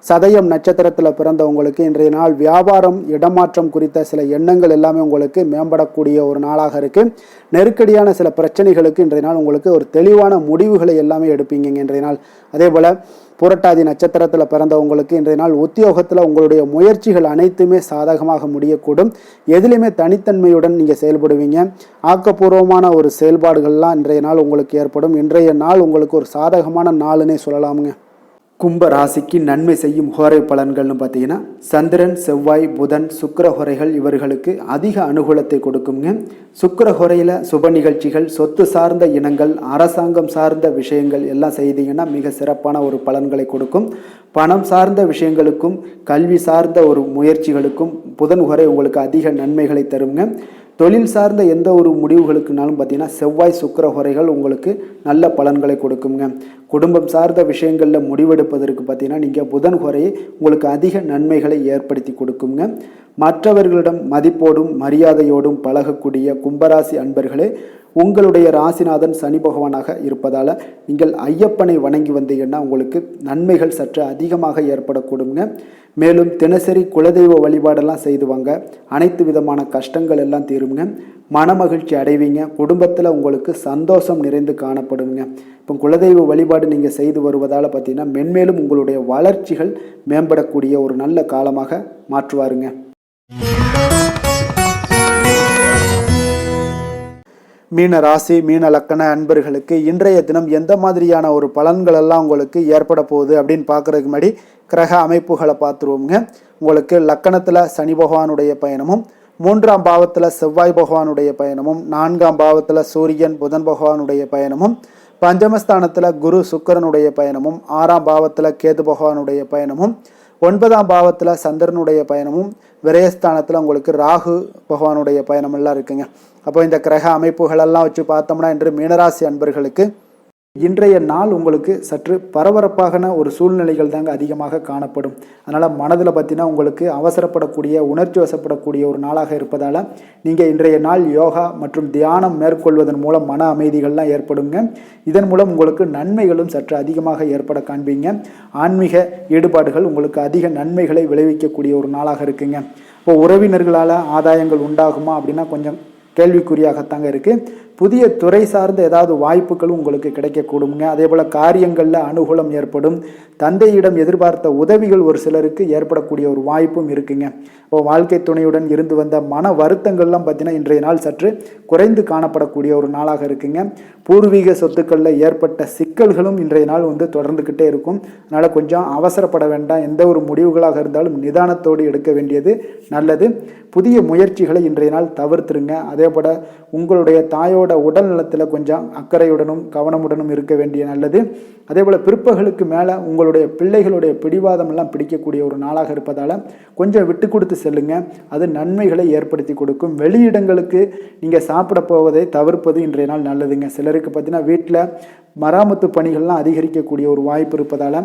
சதயம் நட்சத்திரத்தில் பிறந்த உங்களுக்கு இன்றைய நாள் வியாபாரம் இடமாற்றம் குறித்த சில எண்ணங்கள் எல்லாமே உங்களுக்கு மேம்படக்கூடிய ஒரு நாளாக இருக்கு. நெருக்கடியான சில பிரச்சனைகளுக்கு இன்றைய நாள் உங்களுக்கு ஒரு தெளிவான முடிவுகளை எல்லாமே எடுப்பீங்க இன்றைய நாள். அதே போல் புரட்டாதி நட்சத்திரத்தில் பிறந்தவங்களுக்கு இன்றைய நாள் உத்தியோகத்தில் உங்களுடைய முயற்சிகள் அனைத்துமே சாதகமாக முடியக்கூடும். எதிலுமே தனித்தன்மையுடன் நீங்கள் செயல்படுவீங்க. ஆக்கப்பூர்வமான ஒரு செயல்பாடுகள்லாம் இன்றைய நாள் உங்களுக்கு ஏற்படும். இன்றைய நாள் உங்களுக்கு ஒரு சாதகமான நாளுன்னே சொல்லலாமுங்க. கும்ப ராசிக்கு நன்மை செய்யும் ஹோரை பலன்கள்னு பார்த்தீங்கன்னா சந்திரன், செவ்வாய், புதன், சுக்கிர ஹோரைகள் இவர்களுக்கு அதிக அனுகூலத்தை கொடுக்குங்க. சுக்கிர ஹோரையில் சுப நிகழ்ச்சிகள், சொத்து சார்ந்த இனங்கள், அரசாங்கம் சார்ந்த விஷயங்கள் எல்லாம் செய்தீங்கன்னா மிக சிறப்பான ஒரு பலன்களை கொடுக்கும். பணம் சார்ந்த விஷயங்களுக்கும் கல்வி சார்ந்த ஒரு முயற்சிகளுக்கும் புதன் ஹோரை உங்களுக்கு அதிக நன்மைகளை தருங்க. தொழில் சார்ந்த எந்த ஒரு முடிவுகளுக்குனாலும் பார்த்தீங்கன்னா செவ்வாய், சுக்கிர ஹோரைகள் உங்களுக்கு நல்ல பலன்களை கொடுக்குங்க. குடும்பம் சார்ந்த விஷயங்களில் முடிவெடுப்பதற்கு பார்த்தீங்கன்னா நீங்கள் புதன் ஹோரையை உங்களுக்கு அதிக நன்மைகளை ஏற்படுத்தி கொடுக்குங்க. மற்றவர்களிடம் மதிப்போடும் மரியாதையோடும் பழகக்கூடிய கும்பராசி அன்பர்களே, உங்களுடைய ராசிநாதன் சனி பகவானாக இருப்பதால் நீங்கள் ஐயப்பனை வணங்கி வந்தீங்கன்னா உங்களுக்கு நன்மைகள் சற்று அதிகமாக ஏற்படக்கூடுங்க. மேலும் தினசரி குலதெய்வ வழிபாடெல்லாம் செய்து வாங்க. அனைத்து விதமான கஷ்டங்கள் எல்லாம் தீருங்க. மனமகிழ்ச்சி அடைவீங்க. குடும்பத்தில் உங்களுக்கு சந்தோஷம் நிறைந்து காணப்படுங்க. இப்போ குலதெய்வ வழிபாடு நீங்கள் செய்து வருவதால் பார்த்தீங்கன்னா மென்மேலும் உங்களுடைய வளர்ச்சிகள் மேம்படக்கூடிய ஒரு நல்ல காலமாக மாற்றுவாருங்க. மீன ராசி மீன லக்கண அன்பர்களுக்கு இன்றைய தினம் எந்த மாதிரியான ஒரு பலன்கள் எல்லாம் உங்களுக்கு ஏற்பட போகுது அப்படின்னு பார்க்கறதுக்கு முன்னாடி கிரக அமைப்புகளை பார்த்துருவோங்க. உங்களுக்கு லக்கணத்தில் சனி பகவானுடைய பயணமும், 3ஆம் பாவத்தில் செவ்வாய் பகவானுடைய பயணமும், 4ஆம் பாவத்தில் சூரியன் புதன் பகவானுடைய பயணமும், பஞ்சமஸ்தானத்தில் குரு சுக்கிரனுடைய பயணமும், 6ஆம் பாவத்தில் கேது பகவானுடைய பயணமும், 9ஆம் பாவத்தில் சந்திரனுடைய பயணமும், விரயஸ்தானத்தில் உங்களுக்கு ராகு பகவானுடைய பயணமெல்லாம் இருக்குங்க. அப்போ இந்த கிரக அமைப்புகளெல்லாம் வச்சு பார்த்தோம்னா இன்று மீனராசி அன்பர்களுக்கு இன்றைய நாள் உங்களுக்கு சற்று பரபரப்பான ஒரு சூழ்நிலைகள் தாங்க அதிகமாக காணப்படும். அதனால் மனதில் பார்த்தீங்கன்னா உங்களுக்கு அவசரப்படக்கூடிய உணர்ச்சி வசப்படக்கூடிய ஒரு நாளாக இருப்பதால் நீங்கள் இன்றைய நாள் யோகா மற்றும் தியானம் மேற்கொள்வதன் மூலம் மன அமைதிகள்லாம் ஏற்படுங்க. இதன் மூலம் உங்களுக்கு நன்மைகளும் சற்று அதிகமாக ஏற்பட காண்பீங்க. ஆன்மீக ஈடுபாடுகள் உங்களுக்கு அதிக நன்மைகளை விளைவிக்கக்கூடிய ஒரு நாளாக இருக்குங்க. இப்போ உறவினர்களால் ஆதாயங்கள் உண்டாகுமா அப்படின்னா கொஞ்சம் கேள்விக்குறியாகத்தாங்க இருக்குது. புதிய துறை சார்ந்த ஏதாவது வாய்ப்புகளும் உங்களுக்கு கிடைக்கக்கூடுங்க. அதே போல் காரியங்களில் அனுகூலம் ஏற்படும். தந்தையிடம் எதிர்பார்த்த உதவிகள் ஒரு சிலருக்கு ஏற்படக்கூடிய ஒரு வாய்ப்பும் இருக்குங்க. இப்போ வாழ்க்கை துணையுடன் இருந்து வந்த மன வருத்தங்கள்லாம் பார்த்தீங்கன்னா இன்றைய நாள் சற்று குறைந்து காணப்படக்கூடிய ஒரு நாளாக இருக்குங்க. பூர்வீக சொத்துக்களில் ஏற்பட்ட சிக்கல்களும் இன்றைய நாள் தொடர்ந்துக்கிட்டே இருக்கும். அதனால் கொஞ்சம் அவசரப்பட வேண்டாம். எந்த ஒரு முடிவுகளாக இருந்தாலும் நிதானத்தோடு எடுக்க வேண்டியது நல்லது. புதிய முயற்சிகளை இன்றைய நாள் தவிர்த்துருங்க. அதே போல் உங்களுடைய தாயோட உடல் நலத்தில் கொஞ்சம் அக்கறையுடனும் கவனமுடனும் இருக்க வேண்டிய நல்லது. அதே போல் பிற்பகலுக்கு மேலே உங்களுடைய பிள்ளைகளுடைய பிடிவாதம் எல்லாம் பிடிக்கக்கூடிய ஒரு நாளாக இருப்பதால் கொஞ்சம் விட்டு கொடுத்து செல்லுங்க. அது நன்மைகளை ஏற்படுத்தி கொடுக்கும். வெளியிடங்களுக்கு நீங்கள் சாப்பிட போவதை தவிர்ப்பது இன்றைய நாள் நல்லதுங்க. சிலருக்கு பார்த்தீங்கன்னா வீட்டில் மராமத்து பணிகள்லாம் அதிகரிக்கக்கூடிய ஒரு வாய்ப்பு இருப்பதால்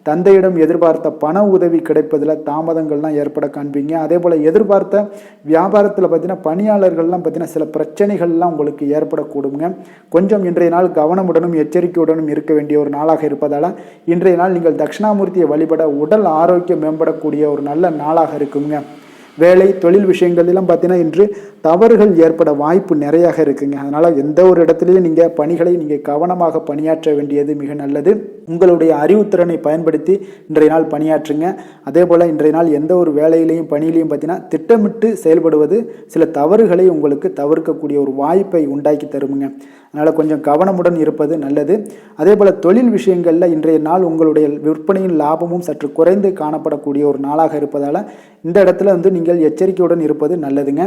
தந்தையிடம் எதிர்பார்த்த பண உதவி கிடைப்பதில் தாமதங்கள்லாம் ஏற்பட காண்பீங்க. அதே போல் எதிர்பார்த்த வியாபாரத்தில் பார்த்தீங்கன்னா பணியாளர்கள்லாம் பார்த்தீங்கன்னா சில பிரச்சனைகள்லாம் உங்களுக்கு ஏற்படக்கூடுங்க. கொஞ்சம் இன்றைய நாள் கவனமுடனும் எச்சரிக்கையுடனும் இருக்க வேண்டிய ஒரு நாளாக இருப்பதால் இன்றைய நாள் நீங்கள் தட்சிணாமூர்த்தியை வழிபட உடல் ஆரோக்கியம் மேம்படக்கூடிய ஒரு நல்ல நாளாக இருக்குங்க. வேலை தொழில் விஷயங்கள்லாம் பார்த்தீங்கன்னா இன்று தவறுகள் ஏற்பட வாய்ப்பு நிறையாக இருக்குங்க. அதனால் எந்த ஒரு இடத்துலையும் நீங்கள் பணிகளை நீங்கள் கவனமாக பணியாற்ற வேண்டியது மிக நல்லது. உங்களுடைய அறிவுத்திறனை பயன்படுத்தி இன்றைய நாள் பணியாற்றுங்க. அதே போல் இன்றைய நாள் எந்த ஒரு வேலையிலையும் பணியிலையும் பார்த்தீங்கன்னா திட்டமிட்டு செயல்படுவது சில தவறுகளை உங்களுக்கு தவிர்க்கக்கூடிய ஒரு வாய்ப்பை உண்டாக்கி தருமுங்க. அதனால் கொஞ்சம் கவனமுடன் இருப்பது நல்லது. அதே போல் தொழில் விஷயங்களில் இன்றைய நாள் உங்களுடைய விற்பனையின் லாபமும் சற்று குறைந்து காணப்படக்கூடிய ஒரு நாளாக இருப்பதால் இந்த இடத்துல நீங்கள் எச்சரிக்கையுடன் இருப்பது நல்லதுங்க.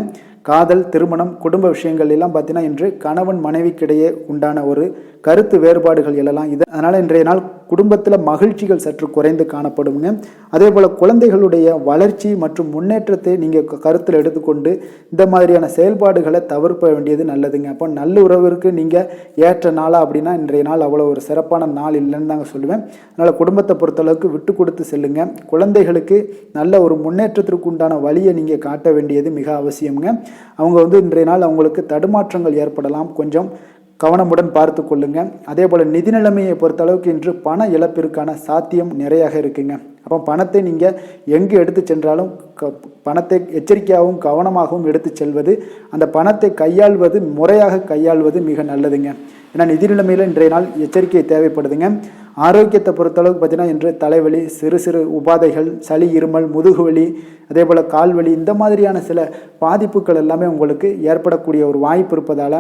காதல், திருமணம், குடும்ப விஷயங்கள் எல்லாம் பார்த்தீங்கன்னா இன்று கணவன் மனைவிக்கிடையே உண்டான ஒரு கருத்து வேறுபாடுகள் எழலாம். அதனால் இன்றைய நாள் குடும்பத்தில் மகிழ்ச்சிகள் சற்று குறைந்து காணப்படுங்க. அதே போல் குழந்தைகளுடைய வளர்ச்சி மற்றும் முன்னேற்றத்தை நீங்கள் கருத்தில் எடுத்துக்கொண்டு இந்த மாதிரியான செயல்பாடுகளை தவிர்க்க வேண்டியது நல்லதுங்க. அப்போ நல்ல உறவிற்கு நீங்கள் ஏற்ற நாளா அப்படின்னா இன்றைய நாள் அவ்வளோ ஒரு சிறப்பான நாள் இல்லைன்னு தாங்க சொல்லுவேன். அதனால் குடும்பத்தை பொறுத்தளவுக்கு விட்டு கொடுத்து செல்லுங்க. குழந்தைகளுக்கு நல்ல ஒரு முன்னேற்றத்திற்கு உண்டான வழியை நீங்கள் காட்ட வேண்டியது மிக அவசியம்ங்க. அவங்க இன்றைய நாள் அவங்களுக்கு தடுமாற்றங்கள் ஏற்படலாம், கொஞ்சம் கவனமுடன் பார்த்து கொள்ளுங்க. அதே போல் நிதி நிலைமையை பொறுத்தளவுக்கு இன்று பண இழப்பிற்கான சாத்தியம் நிறையாக இருக்குங்க. அப்போ பணத்தை நீங்கள் எங்கு எடுத்து சென்றாலும் பணத்தை எச்சரிக்கையாகவும் கவனமாகவும் எடுத்து செல்வது, அந்த பணத்தை கையாள்வது முறையாக கையாள்வது மிக நல்லதுங்க. ஏன்னா நிதி நிலைமையில் இன்றைய நாள் எச்சரிக்கை தேவைப்படுதுங்க. ஆரோக்கியத்தை பொறுத்தளவுக்கு பார்த்தீங்கன்னா இன்று தலைவலி, சிறு சிறு உபாதைகள், சளி, இருமல், முதுகுவலி, அதே போல் கால்வலி, இந்த மாதிரியான சில பாதிப்புகள் எல்லாமே உங்களுக்கு ஏற்படக்கூடிய ஒரு வாய்ப்பு இருப்பதால்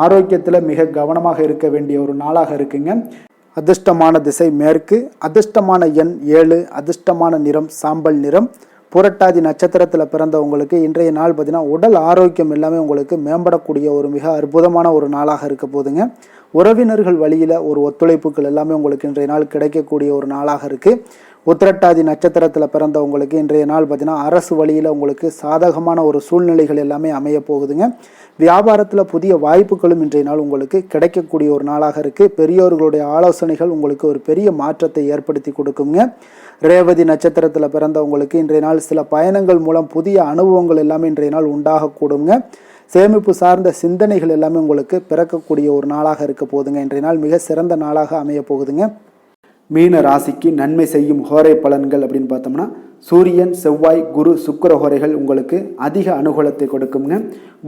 ஆரோக்கியத்தில் மிக கவனமாக இருக்க வேண்டிய ஒரு நாளாக இருக்குங்க. அதிர்ஷ்டமான திசை மேற்கு, அதிர்ஷ்டமான எண் 7, அதிர்ஷ்டமான நிறம் சாம்பல் நிறம். புரட்டாதி நட்சத்திரத்தில் பிறந்தவங்களுக்கு இன்றைய நாள் பார்த்தீங்கன்னா உடல் ஆரோக்கியம் எல்லாமே உங்களுக்கு மேம்படக்கூடிய ஒரு மிக அற்புதமான ஒரு நாளாக இருக்க போதுங்க. உறவினர்கள் வழியில் ஒரு ஒத்துழைப்புகள் எல்லாமே உங்களுக்கு இன்றைய நாள் கிடைக்கக்கூடிய ஒரு நாளாக இருக்குது. உத்திரட்டாதி நட்சத்திரத்தில் பிறந்தவங்களுக்கு இன்றைய நாள் பார்த்தீங்கன்னா அரசு வழியில் உங்களுக்கு சாதகமான ஒரு சூழ்நிலைகள் எல்லாமே அமைய போகுதுங்க. வியாபாரத்தில் புதிய வாய்ப்புகளும் இன்றைய நாள் உங்களுக்கு கிடைக்கக்கூடிய ஒரு நாளாக இருக்குது. பெரியோர்களுடைய ஆலோசனைகள் உங்களுக்கு ஒரு பெரிய மாற்றத்தை ஏற்படுத்தி கொடுக்குங்க. ரேவதி நட்சத்திரத்தில் பிறந்தவங்களுக்கு இன்றைய நாள் சில பயணங்கள் மூலம் புதிய அனுபவங்கள் எல்லாமே இன்றைய நாள் உண்டாகக்கூடுங்க. சேமிப்பு சார்ந்த சிந்தனைகள் எல்லாமே உங்களுக்கு பிறக்கக்கூடிய ஒரு நாளாக இருக்க போகுதுங்க. இன்றைய நாள் மிக சிறந்த நாளாக அமைய போகுதுங்க. மீன ராசிக்கு நன்மை செய்யும் ஹோரை பலன்கள் அப்படின்னு பார்த்தோம்னா சூரியன், செவ்வாய், குரு, சுக்கிர ஹோரைகள் உங்களுக்கு அதிக அனுகூலத்தை கொடுக்குங்க.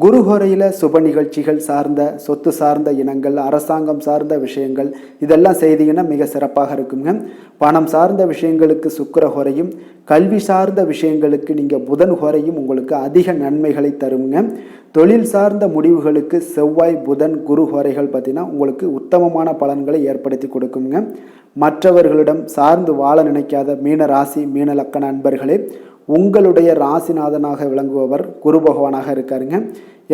குரு ஹோரையில் சுப நிகழ்ச்சிகள் சார்ந்த, சொத்து சார்ந்த இனங்கள், அரசாங்கம் சார்ந்த விஷயங்கள் இதெல்லாம் செய்தீங்கன்னா மிக சிறப்பாக இருக்குங்க. பணம் சார்ந்த விஷயங்களுக்கு சுக்கிர ஹோரையும், கல்வி சார்ந்த விஷயங்களுக்கு நீங்கள் புதன் ஹோரையும் உங்களுக்கு அதிக நன்மைகளை தருங்க. தொழில் சார்ந்த முடிவுகளுக்கு செவ்வாய், புதன், குரு ஹோரைகள் பார்த்தீங்கன்னா உங்களுக்கு உத்தமமான பலன்களை ஏற்படுத்தி கொடுக்குங்க. மற்றவர்களிடம் சார்ந்து வாழ நினைக்காத மீன ராசி, மீன லக்கண அன்பர்களே, உங்களுடைய ராசிநாதனாக விளங்குபவர் குரு பகவானாக இருக்காருங்க.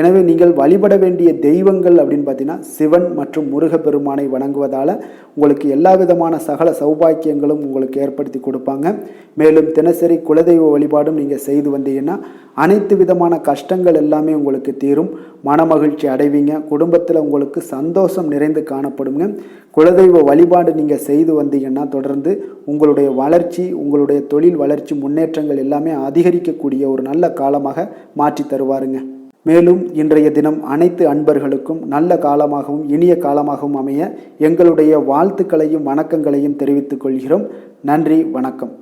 எனவே நீங்கள் வழிபட வேண்டிய தெய்வங்கள் அப்படின்னு பார்த்தீங்கன்னா சிவன் மற்றும் முருகப்பெருமானை வணங்குவதால் உங்களுக்கு எல்லா விதமான சகல சௌபாக்கியங்களும் உங்களுக்கு ஏற்படுத்தி கொடுப்பாங்க. மேலும் தினசரி குலதெய்வ வழிபாடும் நீங்கள் செய்து வந்தீங்கன்னா அனைத்து விதமான கஷ்டங்கள் எல்லாமே உங்களுக்கு தீரும், மனமகிழ்ச்சி அடைவீங்க, குடும்பத்தில் உங்களுக்கு சந்தோஷம் நிறைந்து காணப்படுங்க. குலதெய்வ வழிபாடு நீங்கள் செய்து வந்தீங்கன்னா தொடர்ந்து உங்களுடைய வளர்ச்சி, உங்களுடைய தொழில் வளர்ச்சி, முன்னேற்றங்கள் எல்லாமே அதிகரிக்கக்கூடிய ஒரு நல்ல காலமாக மாற்றி தருவாருங்க. மேலும் இன்றைய தினம் அனைத்து அன்பர்களுக்கும் நல்ல காலமாகவும் இனிய காலமாகவும் அமைய எங்களுடைய வாழ்த்துக்களையும் வணக்கங்களையும் தெரிவித்துக் கொள்கிறோம். நன்றி, வணக்கம்.